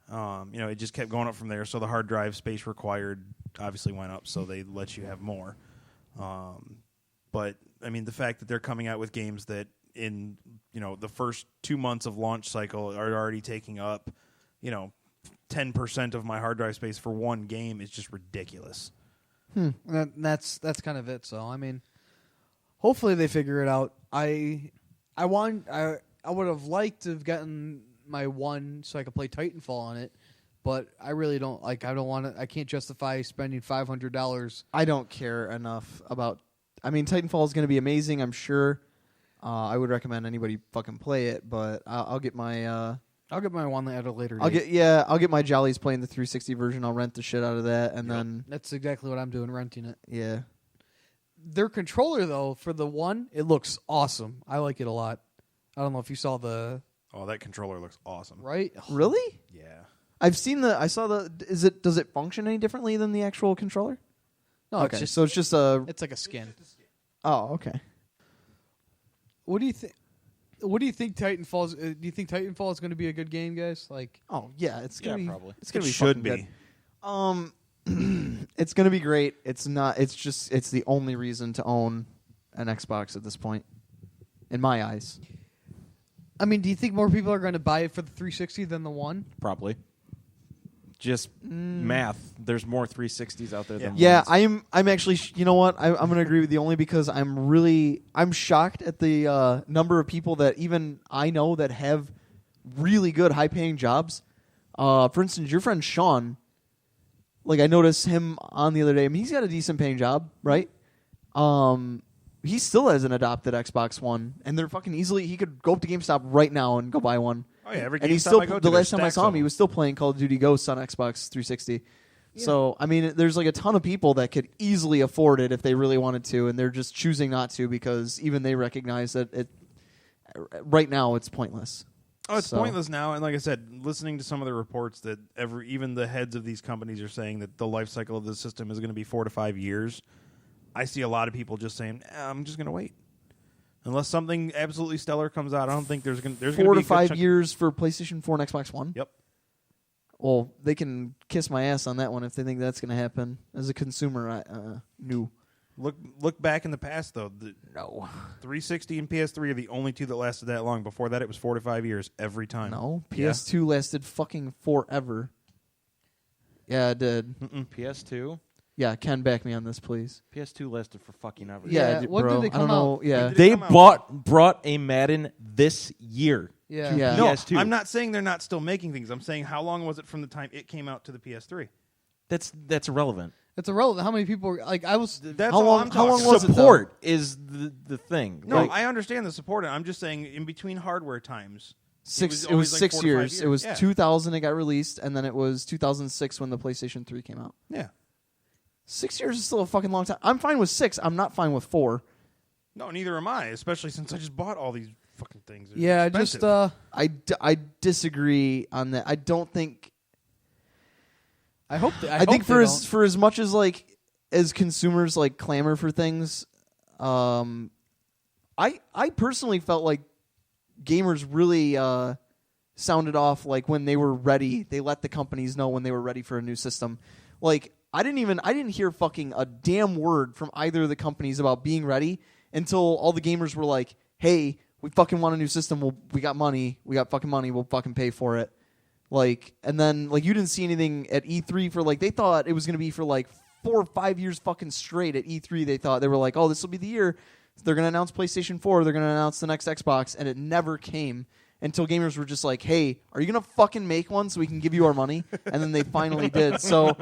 D: It just kept going up from there. So the hard drive space required obviously went up, so they let you have more. But I mean, the fact that they're coming out with games that in the first 2 months of launch cycle are already taking up 10% of my hard drive space for one game is just ridiculous.
C: That's kind of it. So I mean, hopefully they figure it out. I would have liked to have gotten my one so I could play Titanfall on it, but I really don't I don't want to. I can't justify spending $500.
B: I don't care enough about. I mean, Titanfall is going to be amazing. I'm sure. I would recommend anybody fucking play it, but I'll get my.
C: I'll get my one at a later
B: I'll
C: date.
B: get my Jollies playing the 360 version. I'll rent the shit out of that, and then
C: That's exactly what I'm doing, renting it.
B: yeah.
C: Their controller though, for the one, it looks awesome. I like it a lot. I don't know if you saw the
D: Oh, that controller looks awesome.
C: right.
B: Really?
D: Yeah.
B: I saw the. Does it function any differently than the actual controller?
C: No,
B: Okay,
C: it's just
B: so it's just a.
C: it's like a skin.
B: Oh, okay.
C: What do you think? What do you think Titanfall is? Do you think Titanfall is going to be a good game, guys?
B: Oh yeah, it's gonna be.
A: probably.
B: It's gonna be
D: should
B: fucking
D: be.
B: good. It's gonna be great. It's not. It's the only reason to own an Xbox at this point, in my eyes.
C: I mean, do you think more people are going to buy it for the 360 than the one?
A: Probably. Just math. There's more 360s out there than
B: Yeah,
A: ones.
B: I'm actually. You know what? I'm going to agree with you only because I'm shocked at the number of people that even I know that have really good high paying jobs. For instance, your friend Sean. I noticed him on the other day. I mean, he's got a decent paying job, right? He still has an adopted Xbox One, and they're fucking easily. He could go up to GameStop right now and go buy one.
D: Oh yeah, every
B: And he's
D: GameStop
B: still
D: I go to,
B: the
D: there's
B: last time I
D: stacks
B: saw
D: of
B: him, he
D: them.
B: was still playing Call of Duty Ghosts on Xbox 360. So I mean, there's a ton of people that could easily afford it if they really wanted to, and they're just choosing not to because even they recognize that it. Right now, it's pointless.
D: Oh, it's
B: So-
D: pointless now. And like I said, listening to some of the reports that even the heads of these companies are saying that the life cycle of the system is going to be 4 to 5 years. I see a lot of people just saying, I'm just going to wait. Unless something absolutely stellar comes out, I don't think there's going to be
B: 4
D: a
B: to
D: good
B: 5
D: chunk-
B: years for PlayStation 4 and Xbox One.
D: Yep.
B: Well, they can kiss my ass on that one if they think that's going to happen. As a consumer, no.
D: Look back in the past though.
B: No.
D: 360 and PS3 are the only two that lasted that long. Before that, it was 4 to 5 years every time.
B: No. PS2 lasted fucking forever. Yeah, it did.
A: PS2.
B: Yeah, Ken, back me on this, please.
A: PS2 lasted for fucking ever.
B: Yeah,
C: what
B: bro,
C: did they
B: I don't
C: come
B: know.
C: out?
B: Yeah.
D: When did
A: They
D: it come out?
A: brought a Madden this year.
C: Yeah.
B: Yeah.
D: No,
A: PS2.
D: I'm not saying they're not still making things. I'm saying how long was it from the time it came out to the PS3?
A: That's irrelevant.
C: It's irrelevant. How many people? Like I was.
D: That's
B: How
D: all
B: long-
D: I'm
B: how long
D: talking
B: was it,
D: about.
A: Support is the thing.
D: No,
A: Like,
D: I understand the support. I'm just saying in between hardware times.
B: It
D: was
B: was
D: always like
B: 6
D: 4 to 5
B: years. It was
D: Yeah.
B: 2000 it got released, and then it was 2006 when the PlayStation 3 came out.
D: Yeah.
B: 6 years is still a fucking long time. I'm fine with 6. I'm not fine with 4.
D: No, neither am I, especially since I just bought all these fucking things. They're
C: Yeah,
D: expensive.
C: just
B: I disagree on that. I don't think.
C: I hope.
B: I think for as much as like as consumers like clamor for things, I personally felt like gamers really sounded off like when they were ready. They let the companies know when they were ready for a new system. Like I didn't hear fucking a damn word from either of the companies about being ready until all the gamers were like, "Hey, we fucking want a new system. We got money. We got fucking money. We'll fucking pay for it." Like, and then like you didn't see anything at E3 for like they thought it was gonna be for like 4 or 5 years fucking straight at E3. They thought they were like, "Oh, this will be the year they're gonna announce PlayStation 4. They're gonna announce the next Xbox," and it never came until gamers were just like, "Hey, are you gonna fucking make one so we can give you our money?" And then they finally did. So,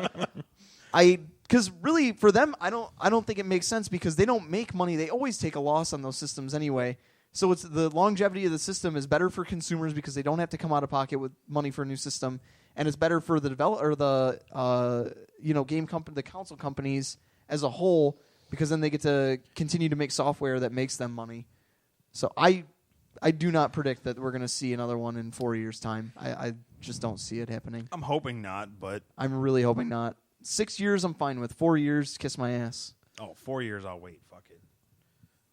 B: because really for them, I don't think it makes sense because they don't make money. They always take a loss on those systems anyway. So it's the longevity of the system is better for consumers because they don't have to come out of pocket with money for a new system, and it's better for the developer or the game company, the console companies as a whole, because then they get to continue to make software that makes them money. So I do not predict that we're going to see another one in 4 years' time. I just don't see it happening.
D: I'm hoping not, but
B: I'm really hoping not. 6 years, I'm fine with. 4 years, kiss my ass.
D: 4 years I'll wait. Fuck it.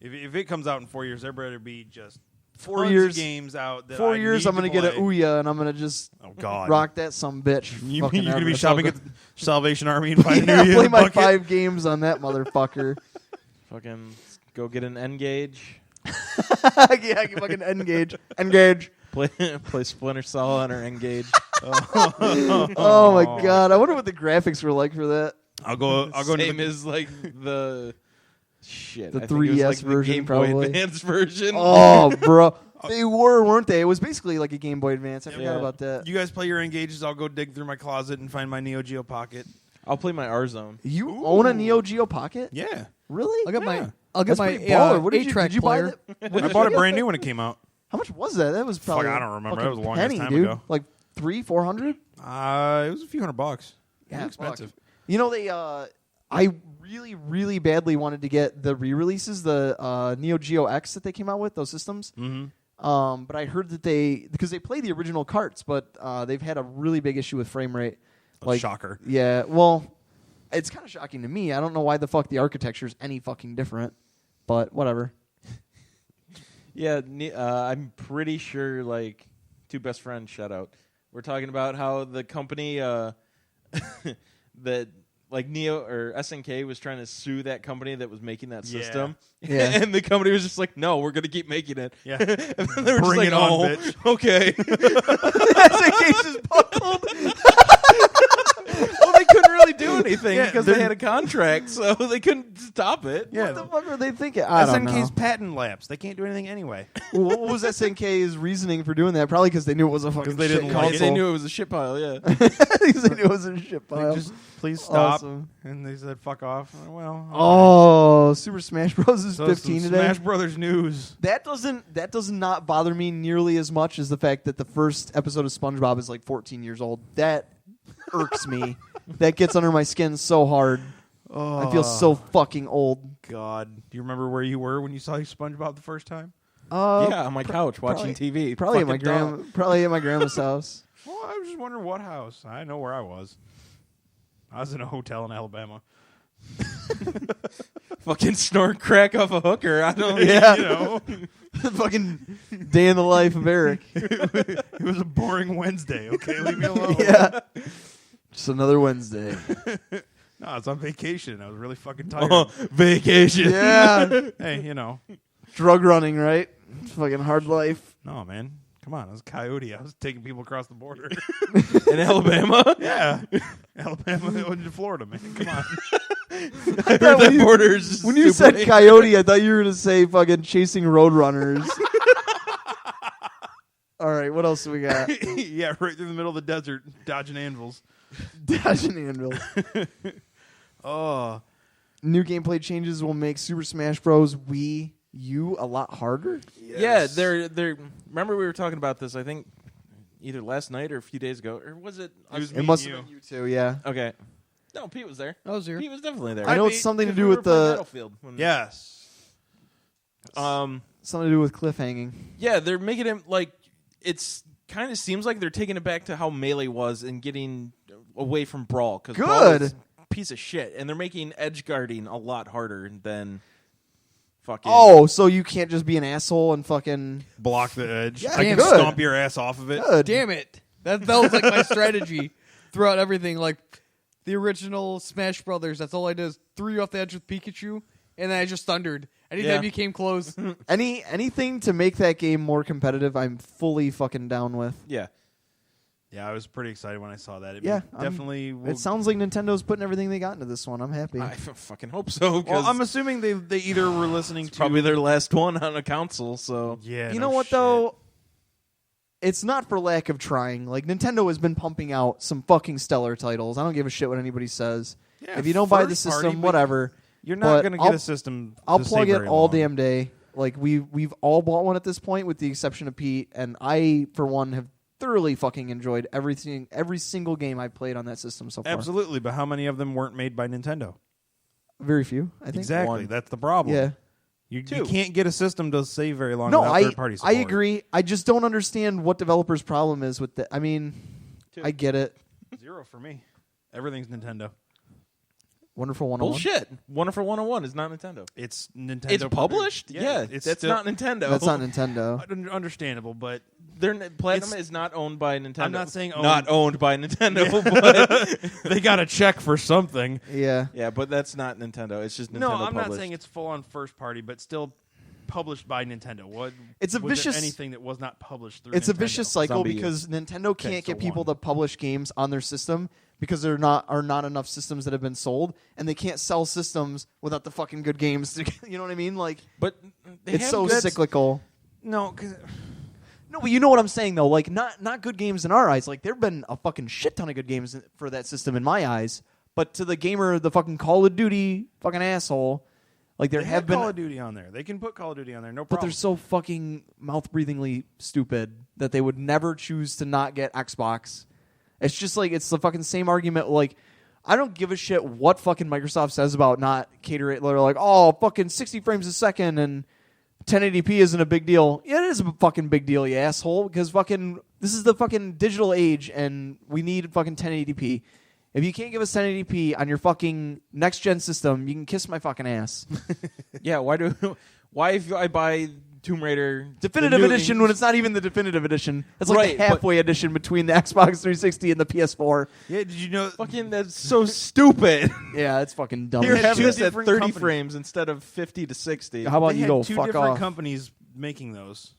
D: If it comes out in 4 years, there better be just
B: 4
D: tons
B: years.
D: of games out. That
B: 4
D: I
B: years,
D: need
B: I'm going to
D: to
B: get a
D: play.
B: Ouya, and I'm going to just rock that some bitch.
D: You're
B: fucking
D: going to
B: ever.
D: be
B: That's all
D: shopping
B: good.
D: at the Salvation Army and finding
B: Yeah,
D: Ouya
B: play
D: in a
B: my
D: bucket.
B: 5 games on that motherfucker.
A: fucking go get an N-Gage.
B: Yeah, fucking Engage.
A: Play Splinter Cell on our N-Gage.
B: Oh my god, I wonder what the graphics were like for that.
D: I'll go into
A: Same
D: the,
A: as like the shit.
B: The
A: I think it was
B: 3DS
A: like the
B: version,
A: Game
B: probably.
A: Boy Advance version.
B: Oh, bro. They weren't they? It was basically like a Game Boy Advance. I forgot
A: Yeah.
B: about that.
D: You guys play your Engages. I'll go dig through my closet and find my Neo Geo Pocket.
A: I'll play my R-Zone.
B: You own a Neo Geo Pocket?
D: Yeah.
B: Really?
C: I'll get
D: Yeah.
C: I'll get
B: That's
C: my
B: pretty baller. What did
C: 8-track
B: you buy
C: player.
B: that?
D: I bought it brand new when it came out.
B: How much was that? That was probably
D: I don't remember.
B: fucking
D: That was a long
B: penny,
D: time
B: dude.
D: ago.
B: Like $300-400?
D: It was a few $100.
B: Yeah,
D: expensive.
B: You know they I really badly wanted to get the re-releases, the Neo Geo X that they came out with, those systems.
D: Mm-hmm.
B: But I heard that because they play the original carts, but they've had a really big issue with frame rate.
D: Shocker.
B: Yeah, well, it's kind of shocking to me. I don't know why the fuck the architecture is any fucking different, but whatever.
A: Yeah, I'm pretty sure like two best friends shout out. We're talking about how the company that like Neo or SNK was trying to sue that company that was making that
D: Yeah.
A: system.
B: Yeah.
A: And the company was just like, "No, we're going to keep making it."
D: Yeah.
A: And then they were
D: Bring
A: just like,
D: it on,
A: "Oh,
D: bitch."
A: okay."
B: SNK just buckled.
A: Well, they couldn't really do anything
D: Yeah,
A: because
D: they're-
A: they had a contract, so they couldn't stop it.
B: What the fuck were they thinking? I don't know.
D: SNK's patent lapse. They can't do anything anyway.
B: What was SNK's reasoning for doing that? Probably because they knew it was a fucking
D: they
B: shit
D: didn't
A: Because
D: like
A: they
B: console.
A: knew it was a shit pile. Yeah.
B: Because they knew it was a shit
D: They
B: pile.
D: just please stop.
B: Awesome.
D: And they said fuck off. Well.
B: Oh, Super Smash Bros. is
D: So
B: 15
D: some
B: today.
D: Smash Brothers news.
B: That does not bother me nearly as much as the fact that the first episode of SpongeBob is like 14 years old. That irks me. That gets under my skin so hard. I feel so fucking old.
D: God. Do you remember where you were when you saw SpongeBob the first time?
A: Yeah, on my couch watching TV.
B: Probably at my
A: Fucking
B: probably at my grandma's house.
D: Well, I was just wondering what house. I know where I was. I was in a hotel in Alabama.
A: Fucking snort crack off a hooker. I don't.
B: Yeah.
D: You know,
B: Fucking day in the life of Erik.
D: it was a boring Wednesday. Okay, leave me alone.
B: Yeah. Just another Wednesday.
D: No, I was on vacation. I was really fucking tired.
A: Oh, vacation.
B: Yeah.
D: Hey, you know,
B: Drug running, right? Fucking hard life.
D: no, man. Come on, I was a coyote. I was taking people across the border.
A: In Alabama.
D: Yeah, Alabama into Florida, man. Come on.
A: I heard that border is just
B: When you
A: super
B: said coyote, I thought you were going to say fucking chasing roadrunners. All right, what else do we got?
D: Yeah, right through the middle of the desert, dodging anvils.
B: Dodging anvil.
D: Oh,
B: New gameplay changes will make Super Smash Bros. Wii U a lot harder.
A: Yeah, they're. Remember we were talking about this. I think either last night or a few days ago, or was it?
B: It must have been you two, yeah.
A: Okay. No, Pete was there.
C: I was here.
A: Pete was definitely there.
B: I know
D: I
B: it's
D: mean,
B: something to
A: 'Cause
B: do
A: we
B: with
A: were playing
B: the
A: Battlefield.
D: yes.
B: something to do with cliffhanging.
A: Yeah, they're making it like it's kind of seems like they're taking it back to how Melee was and getting away from Brawl because Brawl
B: Good.
A: is a piece of shit, and they're making edge guarding a lot harder than fucking.
B: Oh, so you can't just be an asshole and fucking
D: Block the edge.
B: Yeah,
D: I can
B: good.
D: stomp your ass off of it.
B: good.
C: Damn it! That was like my strategy throughout everything. Like the original Smash Brothers, that's all I did is threw you off the edge with Pikachu, and then I just thundered. Anytime
A: Yeah.
C: you came close,
B: Anything to make that game more competitive, I'm fully fucking down with.
A: Yeah.
D: Yeah, I was pretty excited when I saw that. It
B: Yeah,
D: definitely.
B: It sounds like Nintendo's putting everything they got into this one. I'm happy.
A: I fucking hope so. 'Cause
D: Well, I'm assuming they either were listening
A: it's
D: to
A: probably their last one on a console. So
D: Yeah,
B: you
D: no
B: know what
D: shit.
B: though? It's not for lack of trying. Like Nintendo has been pumping out some fucking stellar titles. I don't give a shit what anybody says.
D: Yeah,
B: If you don't buy the
D: first party,
B: system,
D: but
B: whatever.
D: You're not
B: But
D: going to get
B: I'll-
D: a system.
B: I'll
D: to
B: plug
D: stay
B: it
D: very
B: all
D: long.
B: damn day. Like we've all bought one at this point, with the exception of Pete, and I, for one, have thoroughly fucking enjoyed every single game I've played on that system so far.
D: Absolutely, but how many of them weren't made by Nintendo?
B: Very few, I think.
D: Exactly,
A: One.
D: that's the problem.
B: Yeah.
D: You
A: Two.
D: can't get a system to stay very long
B: No,
D: without third-party
B: I
D: support.
B: agree. I just don't understand what developers' problem is with that. I mean,
A: Two.
B: I get it.
D: 0 for me. Everything's Nintendo.
B: Wonderful 101.
A: bullshit. Wonderful 101 is not Nintendo.
D: It's Nintendo.
A: It's published.
D: Yeah,
A: Yeah,
D: it's
A: that's
D: still-
A: not Nintendo.
B: That's not Nintendo.
D: Understandable, but
A: Platinum
D: It's-
A: is not owned by Nintendo.
D: I'm not saying owned.
A: not owned by Nintendo, but
D: they got a check for something.
B: Yeah.
A: yeah, but that's not Nintendo. It's just Nintendo.
D: No, I'm not
A: published.
D: saying it's full-on first-party, but still published by Nintendo. What?
B: It's a
D: was there
B: vicious-
D: anything that was not published through.
B: It's a
D: Nintendo?
B: vicious cycle
A: Zombie
B: because Nintendo can't
D: so
B: get people
D: one.
B: to publish games on their system because there are not enough systems that have been sold, and they can't sell systems without the fucking good games. You know what I mean? Like
A: But they
B: it's
A: have
B: so
A: good-
B: cyclical.
D: No, 'cause
B: No, but you know what I'm saying though. Like not good games in our eyes. Like there've been a fucking shit ton of good games for that system in my eyes. But to the gamer, the fucking Call of Duty fucking asshole, like there
D: they
B: have
D: have
B: been,
D: Call of Duty on there. They can put Call of Duty on there. No
B: but
D: problem.
B: they're so fucking mouth breathingly stupid that they would never choose to not get Xbox. It's just like it's the fucking same argument. Like I don't give a shit what fucking Microsoft says about not catering. They're like, oh, fucking 60 frames a second and 1080p isn't a big deal. Yeah, it is a fucking big deal, you asshole, because fucking this is the fucking digital age and we need fucking 1080p. If you can't give us 1080p on your fucking next gen system, you can kiss my fucking ass.
A: Yeah, why if I buy Tomb Raider
B: Definitive
A: the new-
B: edition when it's not even the definitive edition. It's like
A: Right,
B: the halfway edition between the Xbox 360 and the PS4.
D: yeah, did you know?
A: fucking that's so stupid.
B: Yeah, it's fucking dumb.
A: Here,
B: as
A: have
B: shit.
A: this at
D: different
A: 30
D: companies.
A: frames instead of 50 to 60.
B: How about
D: they
B: you
D: had
B: go
D: two
B: fuck
D: different
B: off?
D: companies making those.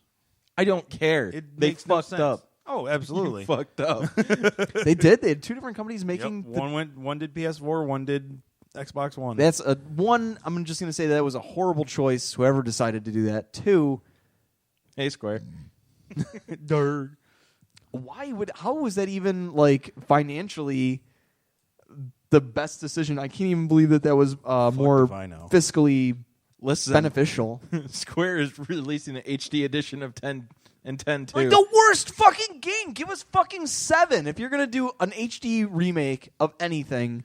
A: I don't care.
D: It
A: They
D: makes no
A: fucked
D: sense.
A: up.
D: Oh, absolutely.
A: Fucked up.
B: They did. They had two different companies making.
D: Yep. One did PS4, one did Xbox One.
B: That's a one. I'm just gonna say that was a horrible choice. Whoever decided to do that. Two.
A: Hey, Square.
D: Dirt.
B: Why would? How was that even like financially the best decision? I can't even believe that was more
D: if I know.
B: fiscally
A: Listen,
B: beneficial.
A: Square is releasing an HD edition of 10 and 10 too.
B: Like the worst fucking game. Give us fucking 7. If you're gonna do an HD remake of anything,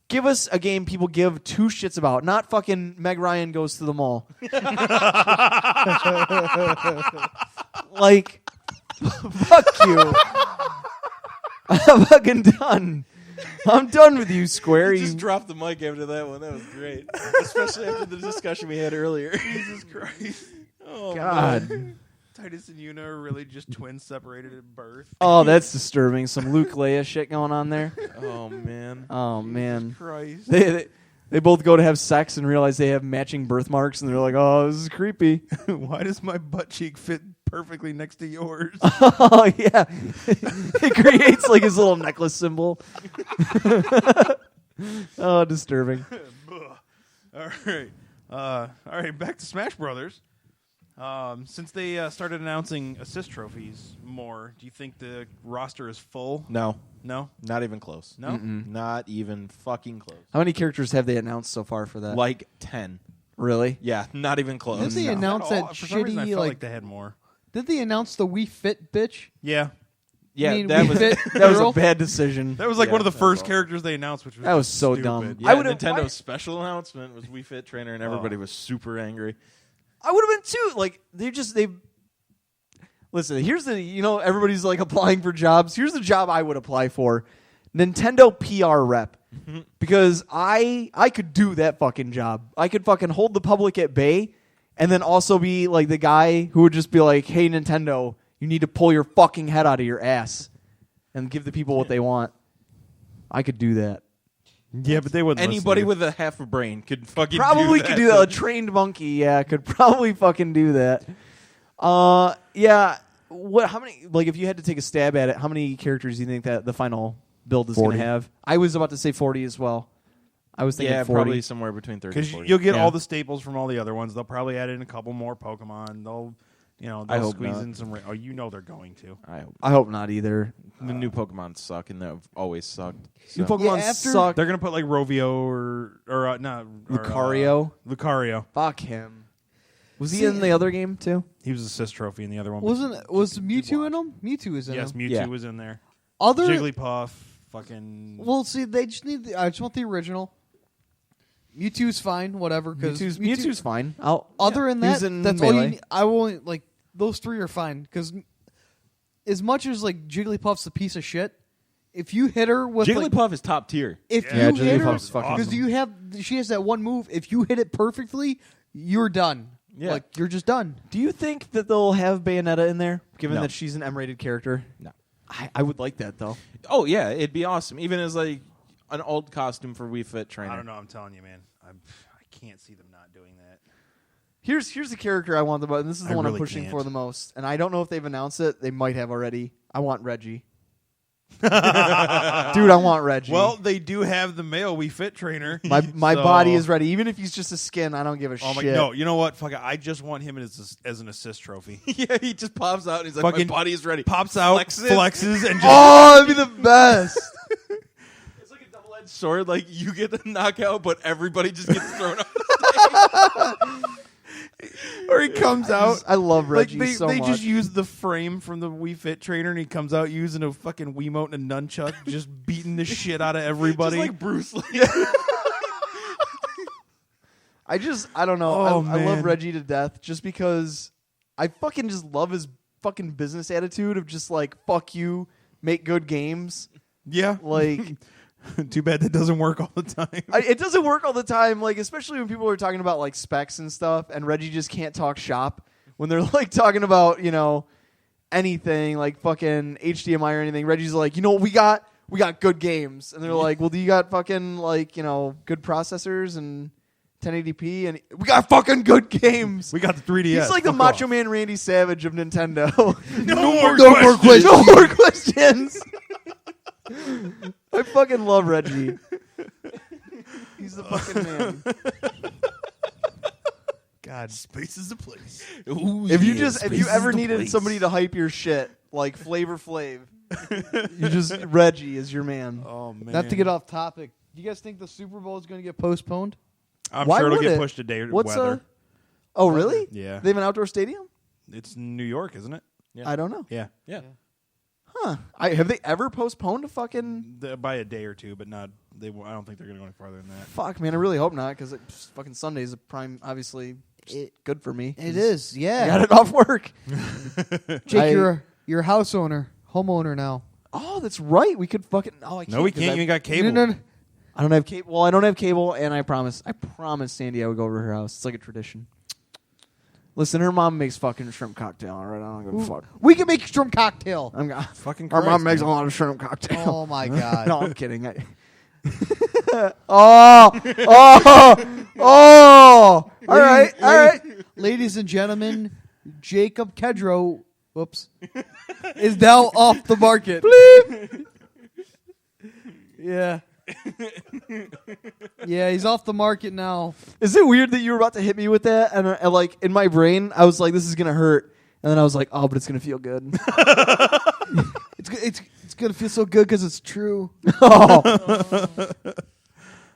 B: give us a game people give two shits about. Not fucking Meg Ryan Goes to the Mall. Like, fuck you. I'm fucking done. I'm done with you, Square.
A: You
B: You
A: just dropped the mic after that one. That was great, especially after the discussion we had earlier.
D: Jesus Christ. Oh,
B: God.
D: man. Titus and Una are really just twins separated at birth.
B: Oh, that's disturbing. Some Luke Leia shit going on there.
A: Oh man.
B: Oh man.
D: Christ.
B: They both go to have sex and realize they have matching birthmarks, and they're like, "Oh, this is creepy."
D: Why does my butt cheek fit perfectly next to yours?
B: Oh yeah, it creates like his little necklace symbol. Oh, disturbing.
D: All right. Back to Smash Brothers. Since they started announcing assist trophies more, do you think the roster is full?
A: No,
D: No?
A: not even close.
D: No?
A: Not even fucking close.
B: How many characters have they announced so far for that?
A: Like 10.
B: Really?
A: Yeah, not even close.
E: Didn't they announce
D: Not all.
E: that
D: For some reason, I
E: shitty
D: felt like
E: like?
D: they had more.
E: Did they announce the Wii Fit bitch?
D: Yeah.
A: Yeah,
E: I mean,
A: that
E: Wii
A: was
E: Fit
B: That was a
E: girl?
B: bad decision.
D: That was like
A: Yeah,
D: one of the
A: that
D: first
A: was
D: characters they announced, which was
B: That was
D: just
B: so
D: stupid.
B: dumb.
A: Yeah,
B: I would've-
A: Nintendo's special announcement was Wii Fit Trainer, and everybody
D: Oh.
A: was super angry.
B: I would have been too. Like they listen. Here's the everybody's like applying for jobs. Here's the job I would apply for: Nintendo PR rep. Because I could do that fucking job. I could fucking hold the public at bay, and then also be like the guy who would just be like, "Hey Nintendo, you need to pull your fucking head out of your ass and give the people what they want." I could do that.
D: Yeah, but they wouldn't
A: Anybody
D: listen
A: with a half a brain could fucking
B: Probably
A: do
B: could do that. A trained monkey, yeah, could probably fucking do that. Yeah. What? How many? Like, if you had to take a stab at it, how many characters do you think that the final build is going
D: 40.
B: to have? I was about to say 40 as well. I was thinking
A: Yeah,
B: 40.
A: probably somewhere between 30 and
D: because
A: 40.
D: you'll get
B: Yeah.
D: all the staples from all the other ones. They'll probably add in a couple more Pokemon. They'll
B: I hope
D: squeeze
B: not.
D: in some. They're going to.
B: I hope not either.
A: The new Pokemon suck, and they've always sucked.
B: New
A: So.
B: Pokemon
E: after-
B: suck.
D: They're gonna put like Rovio or not
B: Lucario?
D: Lucario.
B: Fuck him. Was he in the other game too?
D: He was assist trophy in the other one.
E: Was Mewtwo in them? Mewtwo is in
D: Yes,
E: them.
D: Mewtwo
A: Yeah.
D: was in there.
E: Other
D: Jigglypuff, fucking.
E: well, see, they just need. I just want the original. Mewtwo's fine, whatever. Because
B: Mewtwo's fine.
E: Other than
B: He's
E: that,
B: in
E: that's all you
B: Melee.
E: need. I won't like those three are fine because as much as like Jigglypuff's a piece of shit, if you hit her with like,
A: Jigglypuff is top tier.
E: if
D: Yeah,
E: you hit her
B: Jigglypuff's fucking
E: because you have she has that one move. If you hit it perfectly, you're done.
A: Yeah.
E: Like you're just done.
B: Do you think that they'll have Bayonetta in there, given
A: No.
B: that she's an M-rated character?
A: No.
B: I would like that though.
A: Oh yeah, it'd be awesome. Even as like an old costume for Wii Fit Trainer.
D: I don't know. I'm telling you, man. I can't see them not doing that.
B: Here's the character I want the most, and this is the
D: I
B: one I'm
D: really
B: pushing
D: can't.
B: for the most. And I don't know if they've announced it. They might have already. I want Reggie. Dude, I want Reggie.
D: Well, they do have the male Wii Fit trainer.
B: my
D: so-
B: body is ready. Even if he's just a skin, I don't give a
D: Oh my!
B: shit.
D: No, you know what? Fuck it. I just want him as an assist trophy.
A: Yeah, he just pops out and he's like,
D: Fucking
A: my body is ready.
D: Pops out, flexes, and just
B: Oh, that'd be the best.
A: It's like a double-edged sword. Like you get the knockout, but everybody just gets thrown out.
D: or he comes out.
B: I love
D: Like
B: Reggie so
D: they
B: much.
D: just use the frame from the Wii Fit trainer, and he comes out using a fucking Wiimote and a nunchuck, just beating the shit out of everybody.
A: Just like Bruce Lee.
B: I don't know.
D: Oh,
B: I love
D: man.
B: Reggie to death just because I fucking just love his fucking business attitude of just like, fuck you, make good games.
D: yeah,
B: Like,
D: too bad that doesn't work all the time.
B: it doesn't work all the time, like, especially when people are talking about like specs and stuff, and Reggie just can't talk shop when they're like talking about, anything like fucking HDMI or anything. Reggie's like, we got good games. And they're like, well, do you got fucking like, good processors and 1080p? And we got fucking good games.
D: We got the 3DS.
B: He's like the
D: Fuck
B: Macho
D: off.
B: Man Randy Savage of Nintendo.
D: No more
E: questions.
B: No more questions. I fucking love Reggie. He's the fucking man.
D: God, space is a place.
A: Ooh,
B: If you
A: yeah,
B: if you ever needed somebody to hype your shit, like Flavor Flav, you just Reggie is your man.
D: Oh man,
E: Not to get off topic. Do you guys think the Super Bowl is going to get postponed?
D: I'm
B: Why
D: sure it'll
B: would
D: get
B: it?
D: pushed a day.
B: What's
D: weather.
B: Oh, really?
D: Yeah.
B: They have an outdoor stadium?
D: It's New York, isn't it?
A: Yeah.
B: I don't know.
D: Yeah.
A: Yeah.
B: Huh? Have they ever postponed a fucking?
D: By a day or two, but not. I don't think they're going to go any farther than that.
B: Fuck, man. I really hope not, because fucking Sunday's a prime. Obviously, good for me.
E: It is,
B: I got
E: yeah.
B: it off work.
E: Jake,
B: I-
E: you're a homeowner now.
B: Oh, that's right. We could fucking. Oh, I can't.
D: No, we
B: 'cause
D: can't. You ain't got cable.
E: No.
B: I don't have cable. Well, I don't have cable, and I promise Sandy I would go over to her house. It's like a tradition. Listen, her mom makes fucking shrimp cocktail. All right, I don't give a fuck.
E: We can make shrimp cocktail.
D: Fucking
B: Our
D: Christ,
B: mom makes a
D: man.
B: lot of shrimp cocktail.
E: Oh my god.
B: No, I'm kidding. All right.
E: Ladies and gentlemen, Jacob Kedro, is now off the market. Yeah. Yeah, he's off the market now.
B: Is it weird that you were about to hit me with that? And like in my brain, I was like, "This is gonna hurt," and then I was like, "Oh, but it's gonna feel good."
E: It's gonna feel so good because it's true.
B: All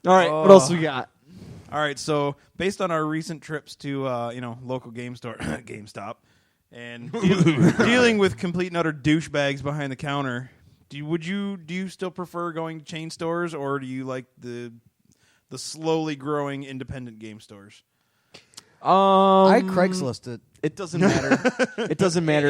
B: right, what else we got?
D: All right, so based on our recent trips to local game store, GameStop, and dealing with complete and utter douchebags behind the counter, do you still prefer going to chain stores, or do you like the slowly growing independent game stores?
E: I Craigslist it.
B: It doesn't matter. It doesn't matter.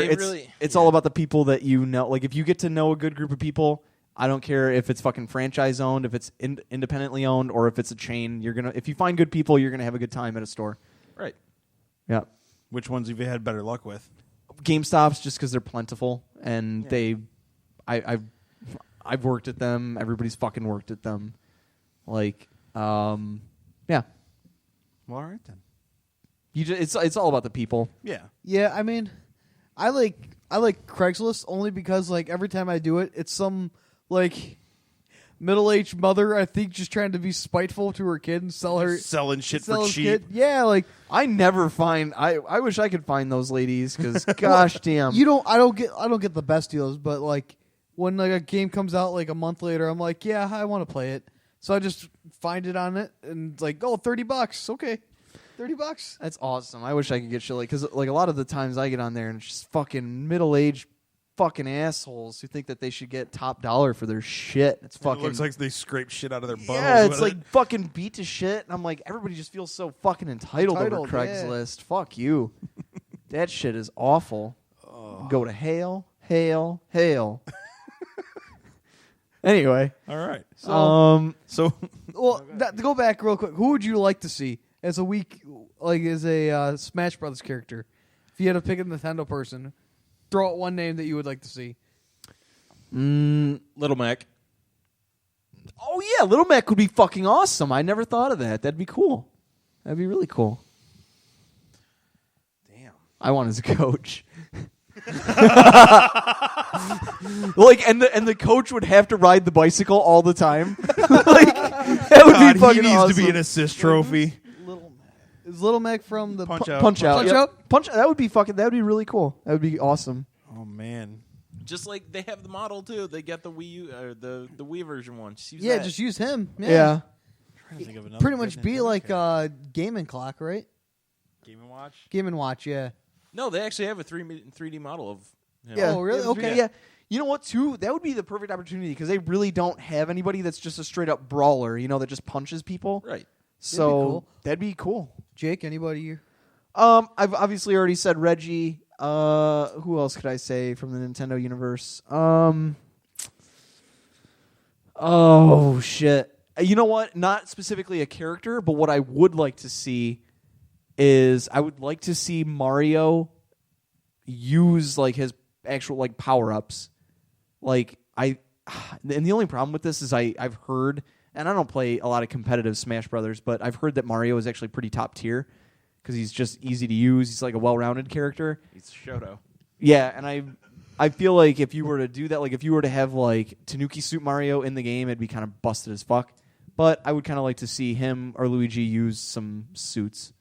B: It's all about the people that you know. Like if you get to know a good group of people, I don't care if it's fucking franchise owned, if it's independently owned, or if it's a chain. If you find good people, you're gonna have a good time at a store.
A: Right.
B: Yeah.
D: Which ones have you had better luck with?
B: GameStops, just because they're plentiful and I've worked at them. Everybody's fucking worked at them. Like, yeah.
D: Well, all right then.
B: It's all about the people.
D: Yeah.
E: Yeah, I mean, I like Craigslist only because like every time I do it, it's some like middle-aged mother, I think, just trying to be spiteful to her kid and
D: selling shit
E: sell
D: for
E: his
D: cheap.
E: kid. Yeah, like
B: I never find. I wish I could find those ladies because gosh damn.
E: I don't get the best deals, but like when like a game comes out like a month later, I'm like, yeah, I want to play it. So I just find it on it and it's like, oh, $30. Okay. $30.
B: That's awesome. I wish I could get shit like because like a lot of the times I get on there and it's just fucking middle-aged fucking assholes who think that they should get top dollar for their shit. It's fucking.
D: It looks like they scrape shit out of their buttholes.
B: Yeah, it's
D: with
B: like fucking beat to shit. And I'm like, everybody just feels so fucking entitled over Craigslist. Fuck you. That shit is awful. Go to hail. Anyway.
D: All right.
B: So
E: Well, to go back real quick, who would you like to see as a Smash Brothers character? If you had to pick a Nintendo person, throw out one name that you would like to see.
A: Little Mac.
B: oh yeah, Little Mac would be fucking awesome. I never thought of that. That'd be cool. That'd be really cool.
D: Damn.
B: I want as a coach. Like and the coach would have to ride the bicycle all the time. Like that would
D: God,
B: be fucking
D: he needs
B: awesome.
D: to be an assist trophy.
E: Little Mac. Is Little Mac from the
D: Punch Out.
B: Punch out.
E: Punch
B: Yep.
E: Out?
B: Punch. That would be fucking. That would be really cool. That would be awesome.
D: Oh man.
A: Just like they have the model too. They got the Wii U or the Wii version one. Just use
E: Yeah,
A: that.
E: just use him.
B: Yeah.
D: Trying to think of another
E: Pretty
D: good
E: much be
D: Nintendo
E: like
D: character.
E: Game & Clock, right?
D: Game & Watch.
E: Game & Watch, yeah.
A: No, they actually have a 3D model of him.
B: Yeah.
E: Oh, really?
B: Yeah,
E: Okay.
B: Yeah. You know what, too? That would be the perfect opportunity because they really don't have anybody that's just a straight up brawler, that just punches people.
A: Right.
B: So
E: cool.
B: that'd be cool.
E: Jake, anybody?
B: I've obviously already said Reggie. Who else could I say from the Nintendo universe? Oh shit. You know what? Not specifically a character, but what I would like to see is I would like to see Mario use like his actual like power-ups. Like and the only problem with this is I've heard, and I don't play a lot of competitive Smash Brothers, but I've heard that Mario is actually pretty top tier because he's just easy to use. He's like a well-rounded character.
A: He's Shoto.
B: Yeah, and I feel like if you were to do that, like if you were to have like Tanuki Suit Mario in the game, it'd be kind of busted as fuck. But I would kind of like to see him or Luigi use some suits.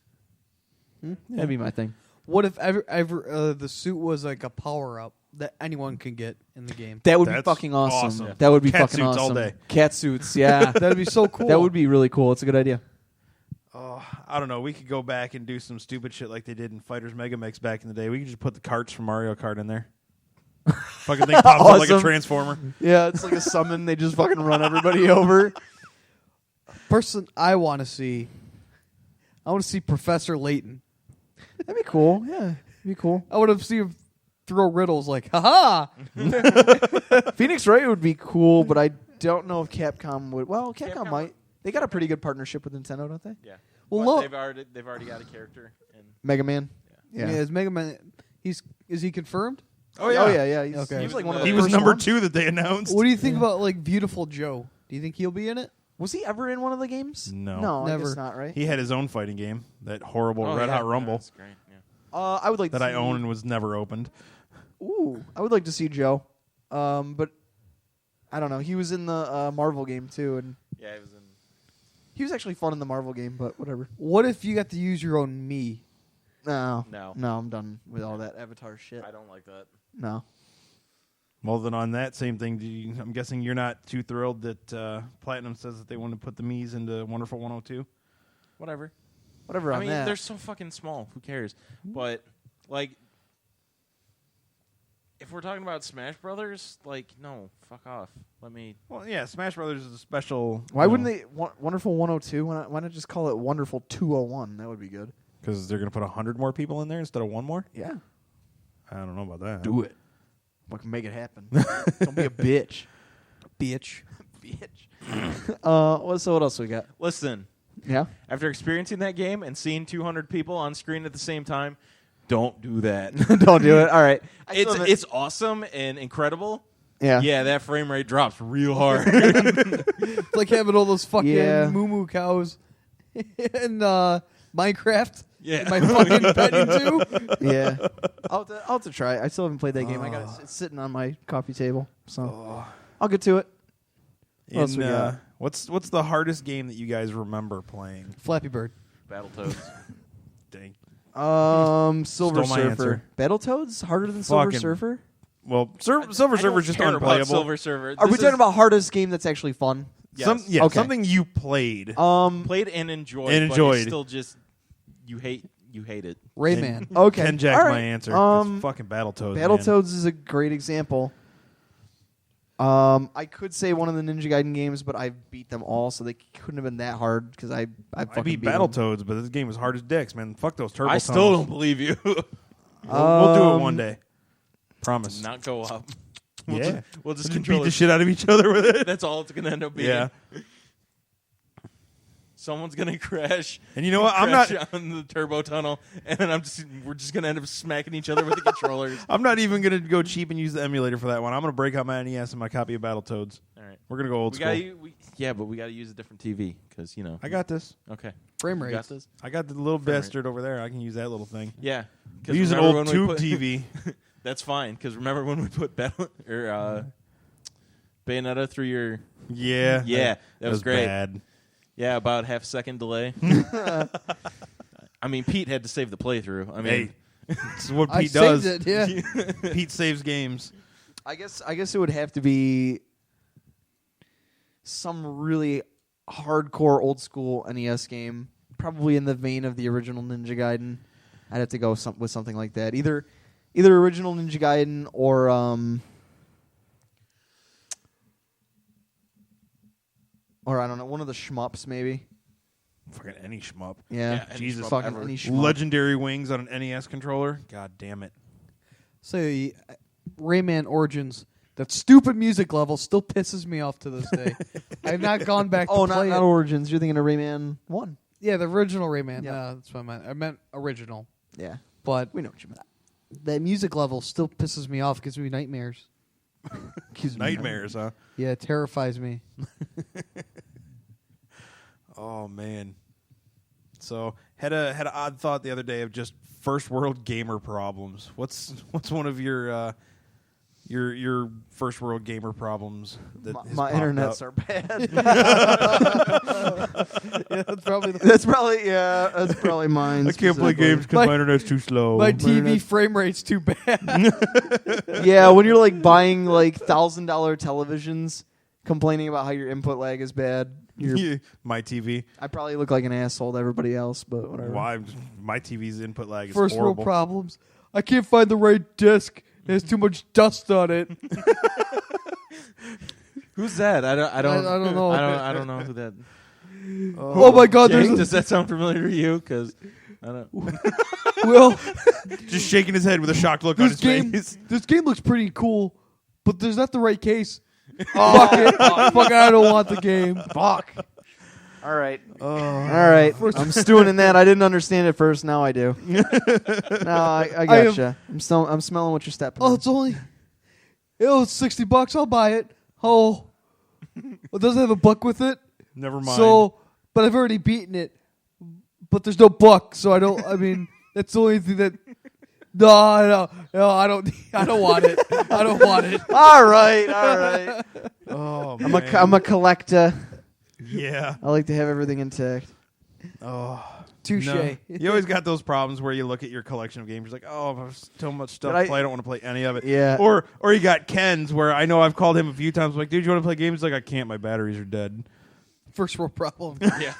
B: That'd be my thing.
E: What if ever the suit was like a power-up that anyone can get in the game?
B: That would be
D: That's
B: fucking awesome.
D: awesome.
B: That would be
D: Cat
B: fucking
D: suits
B: awesome.
D: all day.
B: Cat suits, yeah.
E: That'd be so cool.
B: That would be really cool. It's a good idea.
D: Oh, I don't know. We could go back and do some stupid shit like they did in Fighters Mega Mix back in the day. We could just put the carts from Mario Kart in there. Fucking thing pops up like a
B: Awesome.
D: transformer.
B: Yeah, it's like a summon. They just fucking run everybody over.
E: Person I want to see. I want to see Professor Layton.
B: That'd be cool. Yeah, that'd be cool.
E: I want to see him throw riddles like, ha-ha!
B: Phoenix Wright would be cool, but I don't know if Capcom would. Well, Capcom
A: Capcom
B: might. They got a pretty good partnership with Nintendo, don't they?
A: Yeah.
E: Well,
A: But
E: look-
A: they've already got a character. In,
B: Mega Man.
E: Yeah, is Mega Man? Is he confirmed?
D: Oh yeah,
B: Oh yeah. He's,
E: Okay.
B: he was like one of the
D: He was
B: first
D: number
B: ones.
D: 2 that they announced.
E: What do you think about like Beautiful Joe? Do you think he'll be in it?
B: Was he ever in one of the games?
D: No.
B: I
E: Never.
B: guess not. Right.
D: He had his own fighting game, that horrible
A: Oh,
D: Red
A: yeah,
D: Hot Rumble
A: That's great. Yeah.
B: I would like
D: that
B: to
D: I
B: see,
D: own and was never opened.
B: Ooh, I would like to see Joe. But I don't know. He was in the Marvel game too, and
A: Yeah, he was in.
B: he was actually fun in the Marvel game. But whatever.
E: What if you got to use your own me?
B: No,
A: No.
B: I'm done with all that Avatar shit.
A: I don't like that.
B: No.
D: Well, then on that same thing, I'm guessing you're not too thrilled that Platinum says that they want to put the Mii's into Wonderful 102.
A: Whatever.
B: Whatever
A: I
B: on
A: mean,
B: that.
A: they're so fucking small. Who cares? But like, if we're talking about Smash Brothers, like, no, fuck off. Let me.
D: Well, yeah, Smash Brothers is a special.
B: Why wouldn't they? Wonderful 102. Why not just call it Wonderful 201? That would be good.
D: Because they're going to put 100 more people in there instead of one more.
B: Yeah.
D: I don't know about that.
B: Do it. Fucking make it happen. Don't be a bitch.
E: Bitch.
B: Bitch. So what else we got?
A: Listen,
B: Yeah.
A: after experiencing that game and seeing 200 people on screen at the same time, don't do that.
B: Don't do it. All right.
A: It's awesome and incredible.
B: yeah.
A: Yeah, that frame rate drops real hard.
E: It's like having all those fucking
B: Yeah.
E: moo cows in Minecraft.
A: Yeah.
E: My fucking petting too.
B: Yeah. I'll have to try. I still haven't played that game. I got it's sitting on my coffee table, so I'll get to it. What else we got?
D: What's the hardest game that you guys remember playing?
E: Flappy Bird.
A: Battletoads.
D: Dang.
B: Silver
D: Stole my
B: Surfer.
D: answer.
B: Battletoads harder than Silver
D: Fucking-
B: Surfer?
D: Well, Silver Surfer's just
A: care about
D: unplayable.
A: Silver Surfer.
B: Are we
A: This
B: talking
A: is
B: about hardest game that's actually fun?
A: Yes.
B: Okay.
D: Something you played.
A: played and enjoyed?
D: And
A: but
D: enjoyed.
A: it's still just you hate it.
E: Rayman.
B: Okay.
D: Ken jacked
B: All right.
D: my answer. It's fucking Battletoads. man.
B: Battletoads is a great example. I could say one of the Ninja Gaiden games, but I beat them all, so they couldn't have been that hard because I fucking
D: I beat
B: them.
D: Battletoads, but this game was hard as dicks, man. Fuck those turbo
A: I still
D: tunnels.
A: don't believe you.
D: We'll do it one day. Promise.
A: Not go up.
D: Yeah.
A: We'll just
D: Just
A: control
D: beat the
A: it.
D: shit out of each other with it.
A: That's all it's gonna end up being.
D: Yeah.
A: Someone's gonna crash.
D: And you know what? I'm not.
A: Crash on the turbo tunnel, and then we're just gonna end up smacking each other with the controllers.
D: I'm not even gonna go cheap and use the emulator for that one. I'm gonna break out my NES and my copy of Battletoads.
A: All right.
D: We're gonna go old
A: We
D: school.
A: gotta, but we gotta use a different TV because
D: I got this.
A: Okay.
E: Frame
A: You got
E: rates.
A: this.
D: I got the little
A: Frame rate.
D: bastard over there. I can use that little thing.
A: Yeah. 'Cause
D: We use an
A: remember
D: old
A: when we
D: tube
A: put-
D: TV.
A: That's fine because remember when we put Bayonetta through your
D: Yeah.
A: that was great.
D: Bad.
A: Yeah, about half a second delay. I mean, Pete had to save the playthrough. I mean,
D: Hey, this is what
E: I
D: Pete does.
E: saved it. Yeah.
D: Pete saves games.
B: I guess it would have to be some really hardcore old school NES game, probably in the vein of the original Ninja Gaiden. I'd have to go with something like that. Either original Ninja Gaiden or I don't know, one of the shmups maybe.
D: Fucking any shmup.
B: Yeah,
A: any
D: Jesus.
A: shmup
B: fucking
A: ever.
B: any shmup.
D: Legendary Wings on an NES controller. God damn it.
E: So Rayman Origins. That stupid music level still pisses me off to this day. I've not gone back to
B: Oh,
E: play
B: not
E: it.
B: Origins. You're thinking of Rayman 1.
E: Yeah, the original Rayman.
B: Yeah.
E: That's what I meant. I meant original.
B: Yeah,
E: But
B: we know what you meant.
E: that music level still pisses me off. Gives me nightmares.
B: Gives me
D: Nightmares, huh?
E: Yeah, it terrifies me.
D: Oh man. So had a odd thought the other day of just first world gamer problems. What's one of your first world gamer problems? That has
B: My
D: popped
B: internets
D: up?
B: are bad.
E: Yeah, that's probably the
B: That's probably mine.
D: I can't play games because
E: My-
D: my internet's too slow.
E: my TV frame rate's too bad.
B: Yeah, when you're like buying like $1,000 televisions, complaining about how your input lag is bad.
D: My TV.
B: I probably look like an asshole to everybody else, but whatever.
D: Why? My TV's input lag is
E: First world
D: horrible.
E: problems. I can't find the right disc. There's too much dust on it.
A: Who's that? I don't
E: know.
A: I don't know who that.
E: Oh my God!
A: Jake,
E: There's
A: does that sound familiar to you? Because I don't.
E: Will.
D: Just shaking his head with a shocked look on his face.
E: This game looks pretty cool. but there's not the right case. Fuck it. Fuck, I don't want the game.
B: Fuck. All right. All right. I'm stewing in that. I didn't understand it first. Now I do. No, I gotcha. I'm smelling what you're stepping
E: Oh,
B: on.
E: it's only. It's $60. I'll buy it. Oh. Well, does it have a buck with it?
D: Never mind.
E: So, but I've already beaten it. But there's no buck, so I don't. I mean, that's the only thing that. No, I don't want it. I don't want it.
B: All right.
D: oh,
B: I'm a collector.
D: yeah.
B: I like to have everything intact.
D: Oh,
E: Touche.
D: no. You always got those problems where you look at your collection of games, you're like, oh, there's so much stuff
B: But
D: to play. I don't want to play any of it.
B: Yeah.
D: Or you got Ken's where I know I've called him a few times. I'm like, dude, you want to play games? He's like, I can't. My batteries are dead.
E: First world problem.
A: Yeah.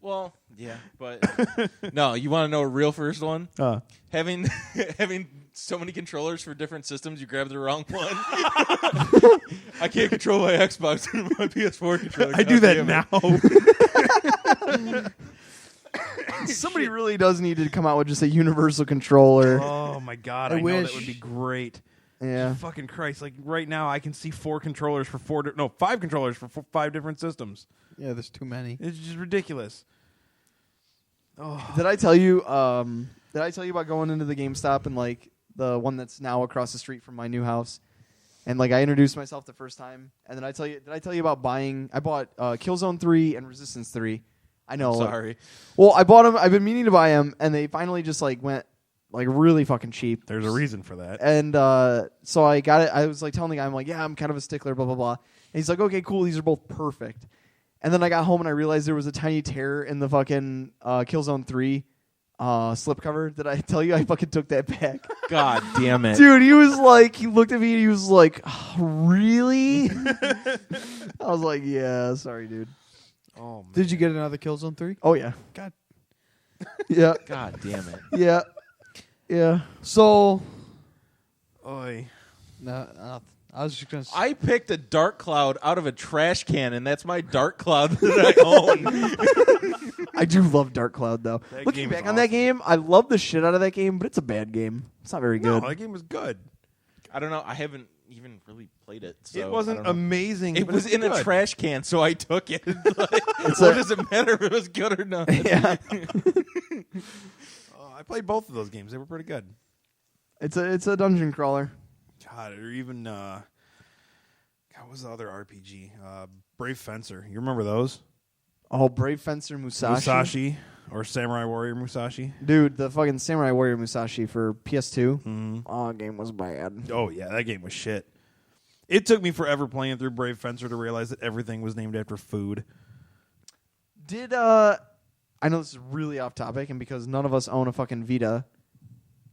A: Well, yeah, but no. You want to know a real first one? Having so many controllers for different systems, you grab the wrong one. I can't control my Xbox and my PS4 controller.
D: I do that now.
B: Somebody really does need to come out with just a universal controller.
D: Oh my god,
E: I
D: I know that
E: wish.
D: would be great.
B: Yeah.
D: Fucking Christ! Like right now, I can see 5 controllers for 5 different systems.
E: Yeah, there's too many.
D: It's just ridiculous.
B: Did I tell you? Did I tell you about going into the GameStop and like the one that's now across the street from my new house? And like I introduced myself the first time, and then did I tell you about buying? I bought Killzone 3 and Resistance 3. I know.
A: Sorry.
B: Well, I bought them. I've been meaning to buy them, and they finally just like went like really fucking cheap.
D: There's a reason for that.
B: And so I got it. I was like telling the guy, I'm like, yeah, I'm kind of a stickler, blah blah blah. And he's like, okay, cool. These are both perfect. And then I got home and I realized there was a tiny tear in the fucking Killzone 3 slipcover. Did I tell you I fucking took that back?
A: God damn it.
B: Dude, he looked at me and he was like, oh, really? I was like, yeah, sorry, dude.
D: Oh man.
E: Did you get another Killzone 3?
B: Oh, yeah.
E: God.
B: Yeah.
A: God damn it.
B: Yeah. Yeah.
E: So,
D: Oy.
E: no, I was just gonna.
A: I picked a Dark Cloud out of a trash can, and that's my Dark Cloud that I own.
B: I do love Dark Cloud, though.
D: That
B: Looking
D: game is
B: back on that
D: awesome.
B: game, I love the shit out of that game, but it's a bad game. It's not very
D: No,
B: good.
D: that game was good.
A: I don't know. I haven't even really played it. So
D: It
A: I
D: wasn't
A: don't know.
D: amazing.
A: It
D: but
A: was in a
D: good.
A: trash can, so I took it. Like,
B: It's
A: what
B: a-
A: does it matter if it was good or not?
B: Yeah.
D: I played both of those games. They were pretty good.
B: It's a dungeon crawler.
D: God, or even God, what was the other RPG? Brave Fencer. You remember those?
B: Oh, Brave Fencer
D: Musashi or Samurai Warrior Musashi.
B: Dude, the fucking Samurai Warrior Musashi for PS2. Oh, game was bad.
D: Oh yeah, that game was shit. It took me forever playing through Brave Fencer to realize that everything was named after food.
B: Did I know this is really off topic, and because none of us own a fucking Vita,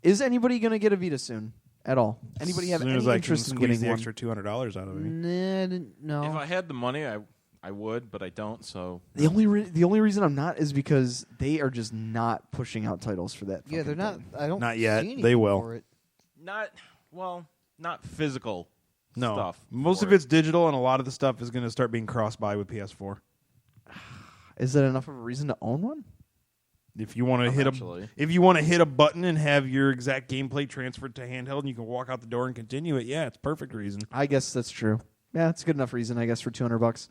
B: is anybody gonna get a Vita soon at all? Anybody have
D: as soon
B: any
D: as I
B: interest
D: can
B: in
D: squeeze
B: getting
D: the
B: one?
D: extra $200 out of me.
E: Nah, I didn't, no.
A: If I had the money, I would, but I don't. So
B: The only reason I'm not is because they are just not pushing out titles for that.
E: Yeah, they're not.
B: thing.
E: I don't.
D: Not yet.
E: See anything
D: They will.
E: For it.
A: not physical
D: No,
A: stuff.
D: most
A: for
D: of it's digital, and a lot of the stuff is going to start being cross-buy with PS4.
B: Is that enough of a reason to own one?
D: If you want to
A: Eventually.
D: if you want to hit a button and have your exact gameplay transferred to handheld, and you can walk out the door and continue it, yeah, it's perfect reason.
B: I guess that's true. Yeah, it's a good enough reason, I guess, for $200.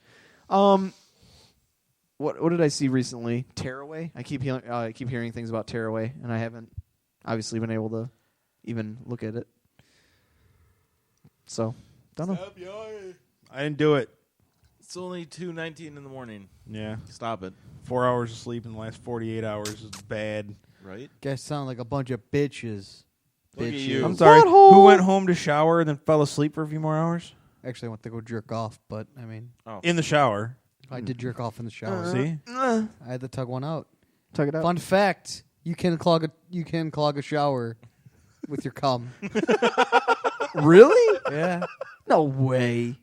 B: What did I see recently? Tearaway. I keep hearing things about Tearaway, and I haven't obviously been able to even look at it. So, don't know.
D: I didn't do it.
A: It's only 2:19 in the morning.
D: Yeah,
A: Stop it.
D: 4 hours of sleep in the last 48 hours is bad.
A: Right?
E: Guys sound like a bunch of bitches.
A: Look at
E: Bitches.
A: you.
D: I'm sorry.
B: Butthole.
D: Who went home to shower and then fell asleep for a few more hours?
E: Actually, I went to go jerk off, but I mean,
D: In the shower.
E: I did jerk off in the shower.
D: See?
E: I had to tug one out.
B: Tug it out.
E: Fun fact: you can clog a shower with your cum.
B: Really?
E: Yeah.
B: No way.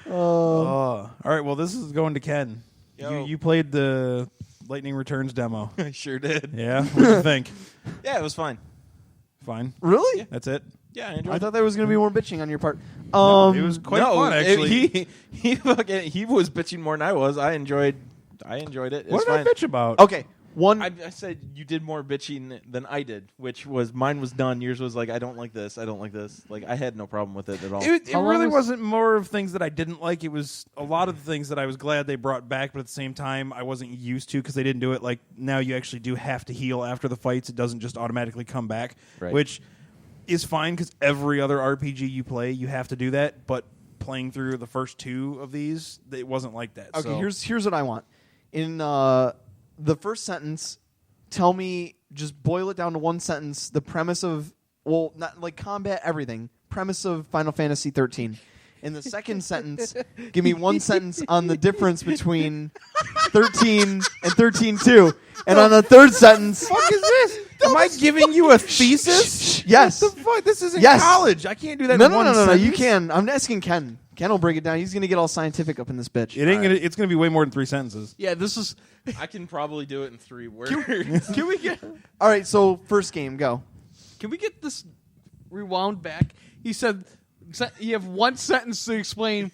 D: All right. Well, this is going to Ken.
A: Yo.
D: You played the Lightning Returns demo.
A: I sure did.
D: Yeah. What do you think?
A: Yeah, it was fine.
D: Fine.
B: Really?
D: That's it.
A: Yeah, I enjoyed
B: I
A: it.
B: thought there was going to be more bitching on your part.
D: It was quite fun, actually.
A: He was bitching more than I was. I enjoyed it. It's
D: What did
A: fine.
D: I bitch about?
B: Okay. One.
A: I said you did more bitching than I did, which was mine was done. Yours was like, I don't like this. I don't like this. Like, I had no problem with it at all.
D: It
B: How long
D: really
B: was-
D: wasn't more of things that I didn't like. It was a lot of the things that I was glad they brought back, but at the same time, I wasn't used to because they didn't do it. Like, now you actually do have to heal after the fights. It doesn't just automatically come back,
A: Right.
D: which is fine because every other RPG you play, you have to do that. But playing through the first two of these, it wasn't like that.
B: Okay,
D: so.
B: here's what I want. In the first sentence, tell me, just boil it down to one sentence, the premise of, well, not like combat, everything, premise of Final Fantasy 13. In the second sentence, give me one sentence on the difference between 13 and 13.2. And on the third sentence,
D: What is this? Am I giving you a thesis?
B: yes.
D: What the fuck? This isn't
B: Yes.
D: college. I can't do that
B: No,
D: in
B: no,
D: one
B: no, no, no,
D: sentence.
B: you can. I'm asking Ken. Ken will break it down. He's going to get all scientific up in this bitch.
D: It ain't gonna. It's gonna be way more than 3 sentences.
C: Yeah, this is.
A: I can probably do it in 3 words.
C: Can we get?
B: All right, so first game, go.
C: Can we get this rewound back? He said you have one sentence to explain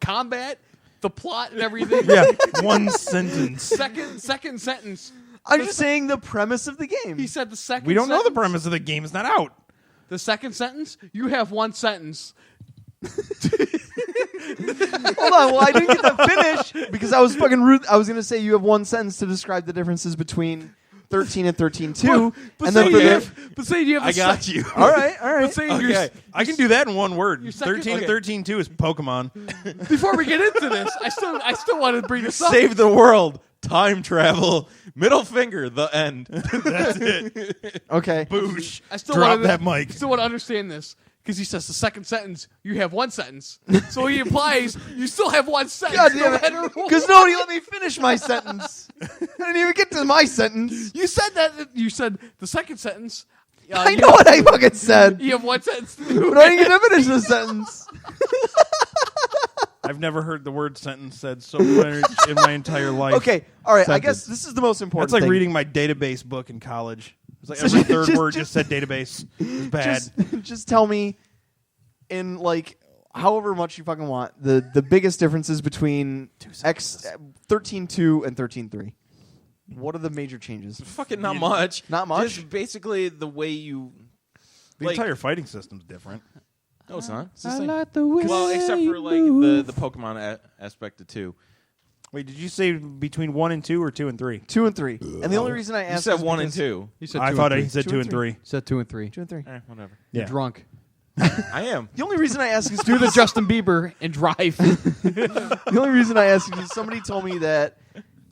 C: combat, the plot, and everything.
D: Yeah, one sentence.
C: Second sentence.
B: I'm just saying the premise of the game.
C: He said the second.
D: We don't know the
C: sentence-
D: premise of the game. It's not out.
C: The second sentence. You have one sentence.
B: Hold on. Well, I didn't get to finish because I was fucking rude. I was going to say you have one sentence to describe the differences between 13 and 13.2.
C: But
B: And
C: say
B: then
C: you
B: for the.
C: have. But say you have.
A: I got you.
B: All right, all
C: But
B: right.
C: say
A: Okay.
D: I can do that in one word.
C: Your second-
D: 13
C: okay.
D: and 13.2 is Pokemon.
C: Before we get into this, I still want to bring this up.
A: Save the world. Time travel. Middle finger. The end.
D: That's it.
B: Okay.
D: Boosh.
C: I still
D: Drop
C: wanna-
D: that mic.
C: Still want to understand this because he says the second sentence you have one sentence, so he implies you still have one sentence.
B: God
C: no
B: damn
C: matter
B: it.
C: what.
B: Because nobody let me finish my sentence. I didn't even get to my sentence.
C: You said that. You said the second sentence.
B: I know what I fucking said.
C: You have one sentence to do.
B: But I didn't get to finish the sentence.
D: I've never heard the word sentence said so much in my entire life.
B: Okay, all right. I
D: Sentence.
B: guess this is the most important
D: That's like
B: thing.
D: reading my database book in college. It's like every third
B: Just-
D: word just said database. It's bad.
B: Just tell me in like however much you fucking want the biggest differences between 13.2 and 13.3. What are the major changes?
A: Fucking not much.
B: Not much?
A: Just basically the way you.
D: The
A: like-
D: entire fighting system's different.
A: No, it's not. It's the same.
C: the way.
A: Well, except for like the Pokemon aspect of 2.
D: Wait, did you say between 1 and 2 or 2 and 3?
B: 2 and 3. And the only reason I
A: You
B: asked
A: said
B: is
A: 1 and
B: because-
A: 2.
C: He said
D: I
C: two
D: thought
C: and
D: he
C: three.
D: said 2 and 3.
C: He said 2 and 3.
B: 2 and 3.
A: Whatever.
C: You're
D: Yeah.
C: drunk.
A: I am.
B: The only reason I ask is
C: Do the Justin Bieber and drive.
B: the only reason I ask is somebody told me that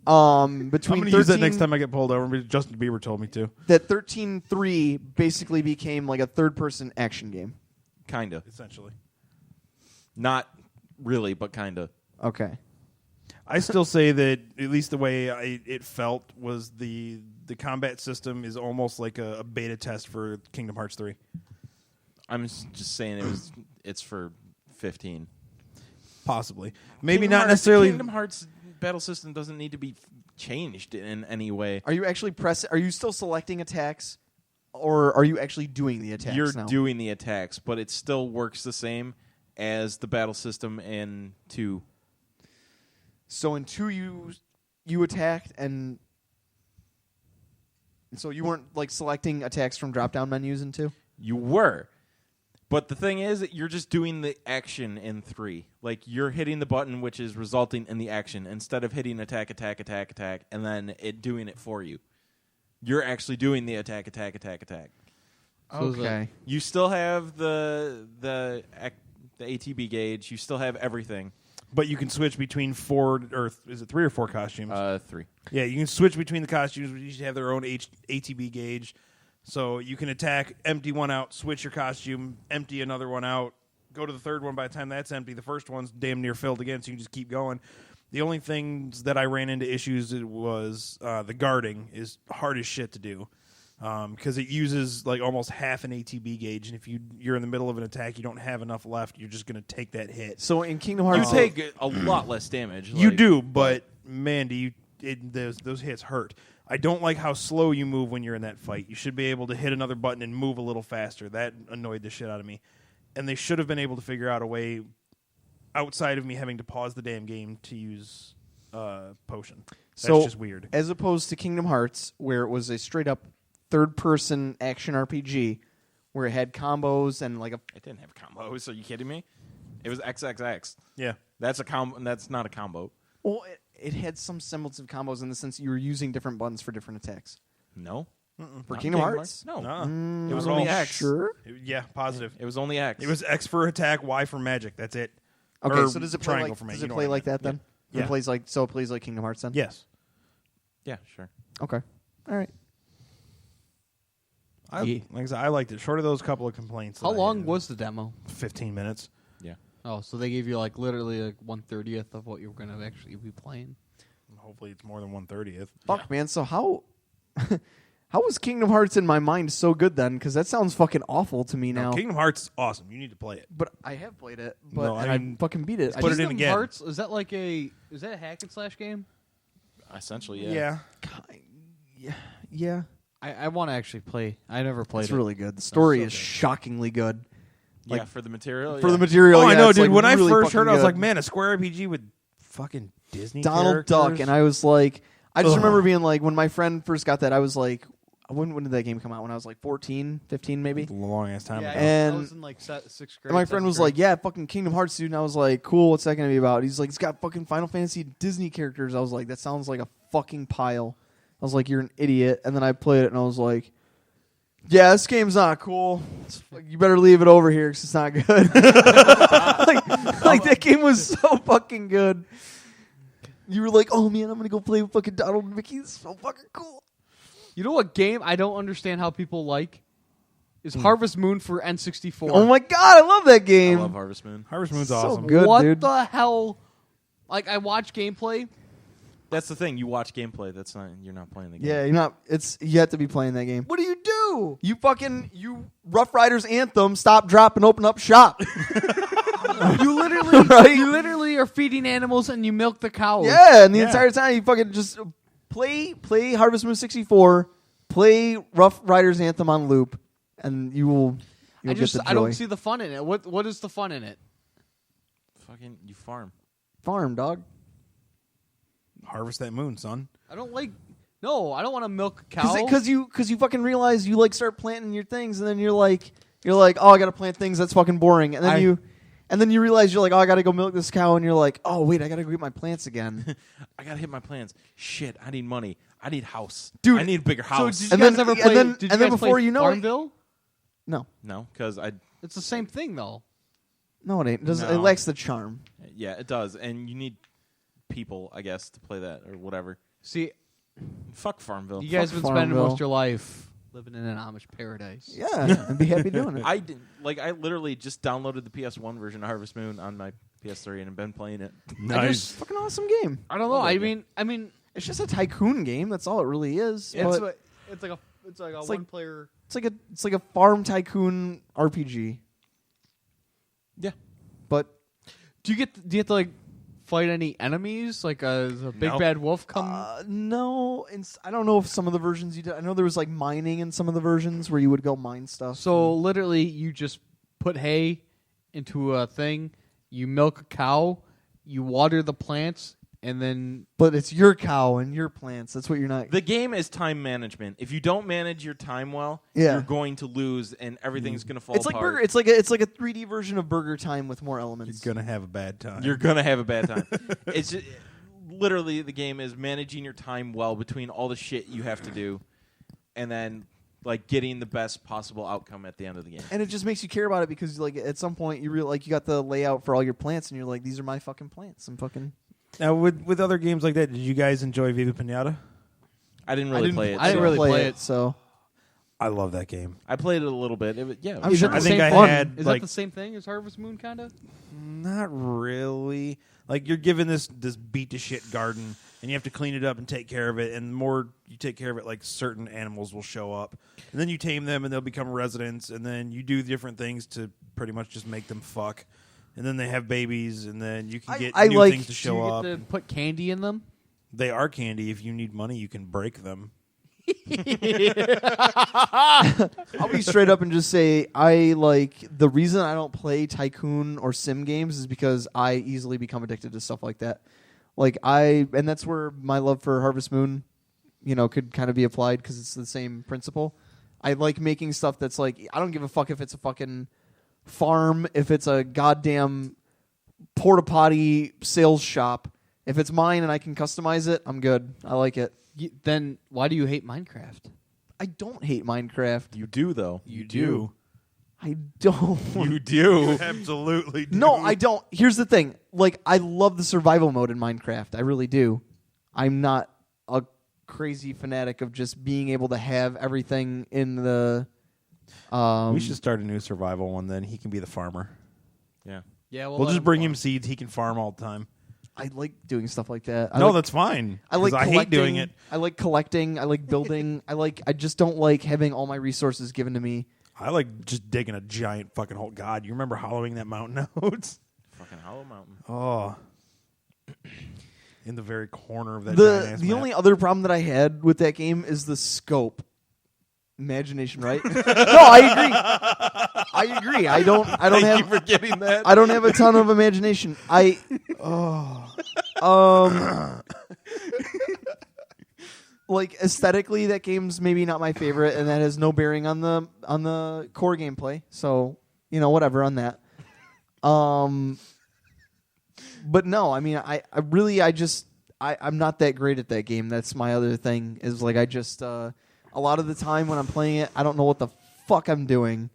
B: between
D: I'm going
B: 13
D: to use that next time I get pulled over. Because Justin Bieber told me to.
B: that 13.3 basically became like a third-person action game.
A: Kinda.
D: Essentially.
A: Not really, but kinda.
B: Okay.
D: I still say that at least the way it felt was the combat system is almost like a beta test for Kingdom Hearts 3.
A: I'm just saying it's for 15.
D: Possibly. Maybe
A: Kingdom
D: not
A: Hearts-
D: necessarily.
A: Kingdom Hearts battle system doesn't need to be changed in any way.
B: Are you actually Are you still selecting attacks, or are you actually doing the attacks
A: You're
B: now?
A: doing the attacks, but it still works the same as the battle system in 2.
B: So in 2 you attacked, and so you weren't like selecting attacks from drop-down menus in 2?
A: You were. But the thing is, you're just doing the action in 3. Like, you're hitting the button, which is resulting in the action, instead of hitting attack, and then it doing it for you. You're actually doing the attack.
B: Okay.
A: You still have the ATB gauge. You still have everything.
D: But you can switch between 4 or is it 3 or 4 costumes?
A: 3.
D: Yeah, you can switch between the costumes. You each have their own ATB gauge. So you can attack, empty one out, switch your costume, empty another one out, go to the third one. By the time that's empty, the first one's damn near filled again, so you can just keep going. The only things that I ran into issues was the guarding is hard as shit to do because it uses like almost half an ATB gauge, and if you're in the middle of an attack, you don't have enough left, you're just going to take that hit.
B: So in Kingdom
A: You
B: Hearts,
A: take a lot less damage.
D: You
A: like-
D: do, but man, those hits hurt. I don't like how slow you move when you're in that fight. You should be able to hit another button and move a little faster. That annoyed the shit out of me. And they should have been able to figure out a way outside of me having to pause the damn game to use potion. That's just weird.
B: As opposed to Kingdom Hearts, where it was a straight up third-person action RPG, where it had combos and like a.
A: It didn't have combos. Are you kidding me? It was XXX.
D: Yeah.
A: That's a combo. That's not a combo.
B: Well, it had some semblance of combos in the sense you were using different buttons for different attacks.
A: No.
B: For Kingdom Hearts?
A: No.
D: Nuh-uh.
A: It was only X.
B: Sure.
D: Yeah, positive.
A: It was only X.
D: It was X for attack, Y for magic. That's it.
B: Okay,
D: Or
B: so does it play
D: triangle
B: like,
D: for me.
B: does
D: You
B: it
D: know
B: play
D: what I
B: like
D: mean.
B: that then?
D: Yeah.
B: It plays like so. It plays like Kingdom Hearts then.
D: Yes.
A: Yeah, sure.
B: Okay. All right.
D: Like I said, I liked it. Short of those couple of complaints.
C: How
D: that I
C: long
D: had.
C: was the demo?
D: 15 minutes.
A: Yeah.
C: Oh, so they gave you like literally like 1/30th of what you were going to actually be playing.
D: Hopefully, it's more than 1/30th.
B: Fuck, man. So how how was Kingdom Hearts in my mind so good then? Because that sounds fucking awful to me now.
D: No, Kingdom Hearts is awesome. You need to play it.
B: But I have played it. But
D: No, I
B: and
D: mean,
B: I fucking beat it.
D: put it in
C: Kingdom
D: again.
C: Hearts, is that like is that a hack and slash game?
A: Essentially, yeah.
B: Yeah.
C: I want to actually play. I never played
B: It's
C: it.
B: really good. The story
C: so
B: is
C: good.
B: shockingly good.
A: Yeah,
B: Like,
A: for the material.
B: For
A: yeah.
B: the material,
D: Oh, I
B: yeah,
D: know,
B: it's,
D: dude.
B: like,
D: When I
B: really
D: first heard it, I was
B: fucking
D: like,
B: good.
D: man, a Square RPG with fucking Disney
B: Donald
D: characters?
B: Duck, and I was like, I just
D: Ugh.
B: remember being like, when my friend first got that, I was like, when did that game come out? When I was like 14, 15 maybe?
D: A long ass time
C: Yeah,
D: ago.
B: And-
C: I was in like 6th grade.
B: And my friend was like, yeah, fucking Kingdom Hearts, dude. And I was like, cool, what's that going to be about? He's like, it's got fucking Final Fantasy Disney characters. I was like, that sounds like a fucking pile. I was like, you're an idiot. And then I played it, and I was like, yeah, this game's not cool. You better leave it over here because it's not good. like that game was so fucking good. You were like, oh man, I'm going to go play with fucking Donald and Mickey. It's so fucking cool.
C: You know what game I don't understand how people like is Harvest Moon for N64.
B: Oh my god, I love that
A: I
B: game.
A: love Harvest Moon.
D: Harvest Moon's
B: So
D: awesome.
B: good,
C: what
B: dude.
C: the hell? Like I watch gameplay.
A: That's the thing. You watch gameplay. That's not. You're not playing the game.
B: Yeah, you're not. You have to be playing that game. What do? You Rough Riders Anthem. Stop, drop, and open up shop.
C: You literally,
B: Right?
C: you literally are feeding animals and you milk the cows.
B: Yeah, and the
D: Yeah.
B: entire time you fucking just play Harvest Moon 64, play Rough Riders Anthem on loop, and you'll get the joy.
C: I don't see the fun in it. What is the fun in it?
A: Fucking, you farm.
B: Farm, dog.
D: Harvest that moon, son.
C: I don't like. No, I don't want to milk a cow.
B: Because you fucking realize you like start planting your things, and then you're like, oh, I gotta plant things. That's fucking boring. And then you realize you're like, oh, I gotta go milk this cow, and you're like, oh wait, I gotta go get my plants again.
A: I gotta hit my plans. Shit, I need money. I need house.
B: Dude,
A: I need a bigger
C: So
A: house.
C: did you
B: And
C: guys
B: then-
C: ever
B: and
C: play?
B: then-
C: did you
B: and then
C: guys
B: before
C: play
B: you know it-
C: Farmville?
B: No,
A: no, because
C: It's the same thing though.
B: no, it ain't. It doesn't. It
A: No.
B: lacks the charm.
A: yeah, it does, and you need people, I guess, to play that or whatever.
C: See,
A: Fuck Farmville.
C: you guys have been
B: Fuck
C: spending most
B: Farmville.
C: of your life living in an Amish paradise.
B: Yeah, I'd be happy doing it.
A: I didn't I literally just downloaded the PS1 version of Harvest Moon on my PS3 and have been playing it.
B: It's a fucking awesome game.
C: I don't know.
A: Love that
C: I
A: game.
C: mean,
B: It's just a tycoon game. That's all it really is.
C: it's
B: But
C: like a
B: It's
C: one
B: like-
C: player.
B: it's like a farm tycoon RPG.
A: Yeah.
B: But
C: Do you have to like fight any enemies? Like a big
D: Nope.
C: bad wolf come?
B: no, I don't know if some of the versions you did. I know there was like mining in some of the versions where you would go mine stuff.
C: So literally, you just put hay into a thing. You milk a cow. You water the plants, and then
B: but it's your cow and your plants. That's what you're not.
A: The game is time management. If you don't manage your time well,
B: Yeah.
A: you're going to lose and everything's going to fall
B: It's like
A: apart.
B: burger. It's like a 3D version of Burger Time with more
D: You're
B: elements.
D: gonna have a bad time.
A: You're going to have a bad time. It's just, literally the game is managing your time well between all the shit you have to do and then like getting the best possible outcome at the end of the game.
B: And it just makes you care about it because like at some point you you got the layout for all your plants and you're like, these are my fucking plants. I'm fucking.
D: Now, with other games like that, did you guys enjoy Viva Pinata?
A: I didn't really play it.
C: I didn't
A: so-
C: really play it.
B: So
D: I love that game.
A: I played it a little bit. It was, yeah, it
B: I'm
A: was
B: sure
A: fun.
D: I
B: the
D: think
B: same
D: I
B: fun.
D: had
C: is
D: like
C: that the same thing as Harvest Moon, kinda?
D: not really. Like you're given this beat to shit garden, and you have to clean it up and take care of it. And the more you take care of it, like certain animals will show up, and then you tame them, and they'll become residents. And then you do different things to pretty much just make them fuck. And then they have babies, and then you can get
B: I
D: new
B: like-
D: things to
C: Do
D: show
C: you
D: up.
C: get to put candy in them?
D: They are candy. If you need money, you can break them.
B: I'll be straight up and just say I like the reason I don't play tycoon or sim games is because I easily become addicted to stuff like that. And that's where my love for Harvest Moon, could kind of be applied because it's the same principle. I like making stuff that's like, I don't give a fuck if it's a fucking farm, if it's a goddamn porta potty sales shop. If it's mine and I can customize it, I'm good. I like it.
C: Then why do you hate Minecraft?
B: I don't hate Minecraft.
A: You do, though.
D: You do.
B: I don't.
A: You do.
D: Absolutely do.
B: No, I don't. Here's the thing. I love the survival mode in Minecraft. I really do. I'm not a crazy fanatic of just being able to have everything in the...
D: we should start a new survival one then. He can be the farmer.
A: Yeah.
C: Yeah,
D: We'll just bring him seeds. He can farm all the time.
B: I like doing stuff like that.
D: That's fine. I hate doing it.
B: I like collecting. I like building. I just don't like having all my resources given to me.
D: I like just digging a giant fucking hole. God, you remember hollowing that mountain out?
A: Fucking Hollow Mountain.
D: Oh. In the very corner of that giant ass
B: The
D: map.
B: only other problem that I had with that game is the scope. Imagination, right? No, I agree. I don't
A: Thank
B: have
A: you for getting that.
B: I don't have a ton of imagination. Aesthetically, that game's maybe not my favorite, and that has no bearing on the core gameplay. So, whatever on that. But no, I mean, I'm not that great at that game. That's my other thing. Is I just a lot of the time when I'm playing it, I don't know what the fuck I'm doing.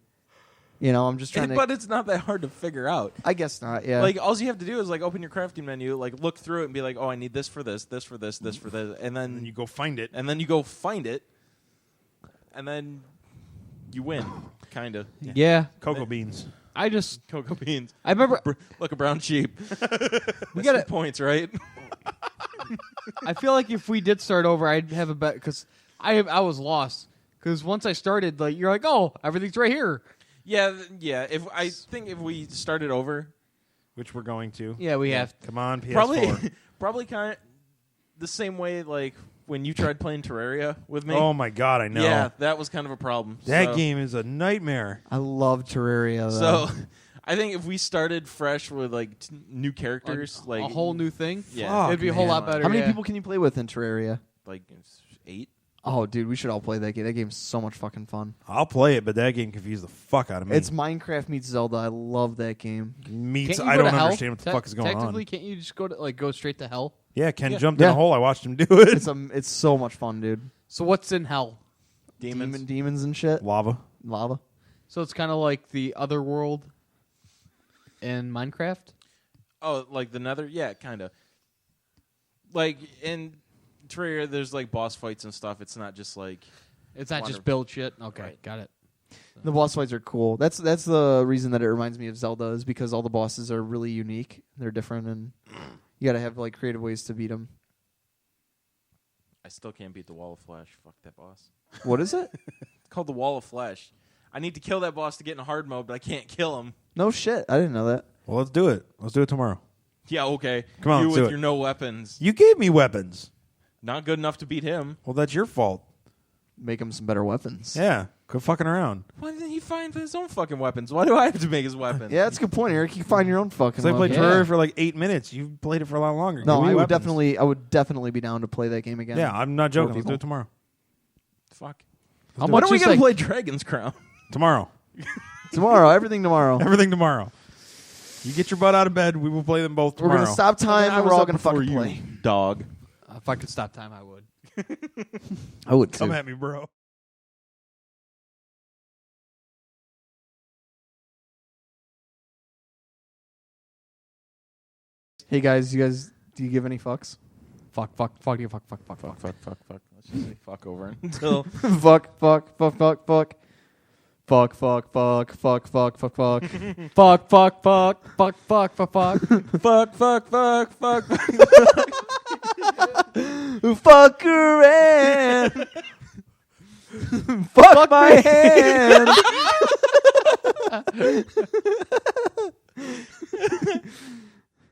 B: I'm just trying to...
A: But it's not that hard to figure out.
B: I guess not, yeah.
A: All you have to do is, open your crafting menu, look through it and be like, oh, I need this for this, this for this, this for this, and then...
D: And you go find it.
A: And then you go find it, and then you win, kind of.
C: Yeah.
D: Cocoa beans.
C: I just...
A: Cocoa beans.
C: I remember...
A: Look, a brown sheep.
C: We got
A: points, right?
C: I feel like if we did start over, I'd have a bet, because I was lost. Because once I started, you're like, oh, everything's right here.
A: Yeah. I think if we started over,
D: Which we're going to.
C: Yeah, we have.
D: Come on, PS4.
A: probably kind of the same way when you tried playing Terraria with me.
D: Oh my god, I know.
A: Yeah, that was kind of a problem.
D: That game is a nightmare.
B: I love Terraria, though.
A: So, I think if we started fresh with new characters,
C: a whole new thing,
A: yeah,
C: it'd be a whole lot better.
B: How many people can you play with in Terraria?
A: 8.
B: Oh, dude, we should all play that game. That game's so much fucking fun.
D: I'll play it, but that game confused the fuck out of me.
B: It's Minecraft meets Zelda. I love that game.
D: I don't understand what the fuck is going
C: Technically,
D: on.
C: can't you just go straight to hell?
D: Yeah, Ken jumped in a hole. I watched him do it.
B: It's so much fun, dude.
C: So what's in hell?
B: Demons and shit.
D: Lava.
C: So it's kind of like the other world in Minecraft?
A: Oh, like the Nether? Yeah, kind of. In Terraria, there's boss fights and stuff. It's not just
C: It's not just build shit? Okay,
A: Right.
C: got it.
B: The boss fights are cool. That's the reason that it reminds me of Zelda is because all the bosses are really unique. They're different, and you got to have creative ways to beat them.
A: I still can't beat the Wall of Flesh. Fuck that boss.
B: What is it?
A: It's called the Wall of Flesh. I need to kill that boss to get in hard mode, but I can't kill him.
B: No shit. I didn't know that.
D: Well, let's do it. Let's do it tomorrow.
A: Yeah, okay.
D: Come on,
A: you
D: let's do
A: with
D: it.
A: your no weapons.
D: You gave me weapons.
A: Not good enough to beat him.
D: Well, that's your fault.
B: Make him some better weapons.
D: Yeah. Quit fucking around.
A: Why didn't he find his own fucking weapons? Why do I have to make his weapons?
B: Yeah, that's a good point, Eric. You can find your own fucking.
D: Because I played
B: weapons.
D: Terraria for 8 minutes. You played it for a lot longer.
B: No,
D: Give me
B: I would
D: weapons.
B: definitely be down to play that game again.
D: Yeah, I'm not joking. Let's
B: people.
D: do it tomorrow.
A: Fuck.
C: How
A: When
C: much
A: are we
C: is
A: going to play Dragon's Crown?
D: Tomorrow.
B: Tomorrow, everything tomorrow.
D: Everything tomorrow. You get your butt out of bed. We will play them both
B: We're
D: tomorrow.
B: gonna stop time and we're all gonna fucking
A: you,
B: play.
A: dog.
C: If I could stop time, I would.
B: I would too.
D: Come at me, bro.
B: Hey guys, do you give any fucks?
C: Fuck.
A: Fuck. Let's just say fuck over until
B: fuck. Fuck, fuck, fuck, fuck, fuck, fuck, fuck.
C: Fuck.
B: Fuck around. Fuck my hand.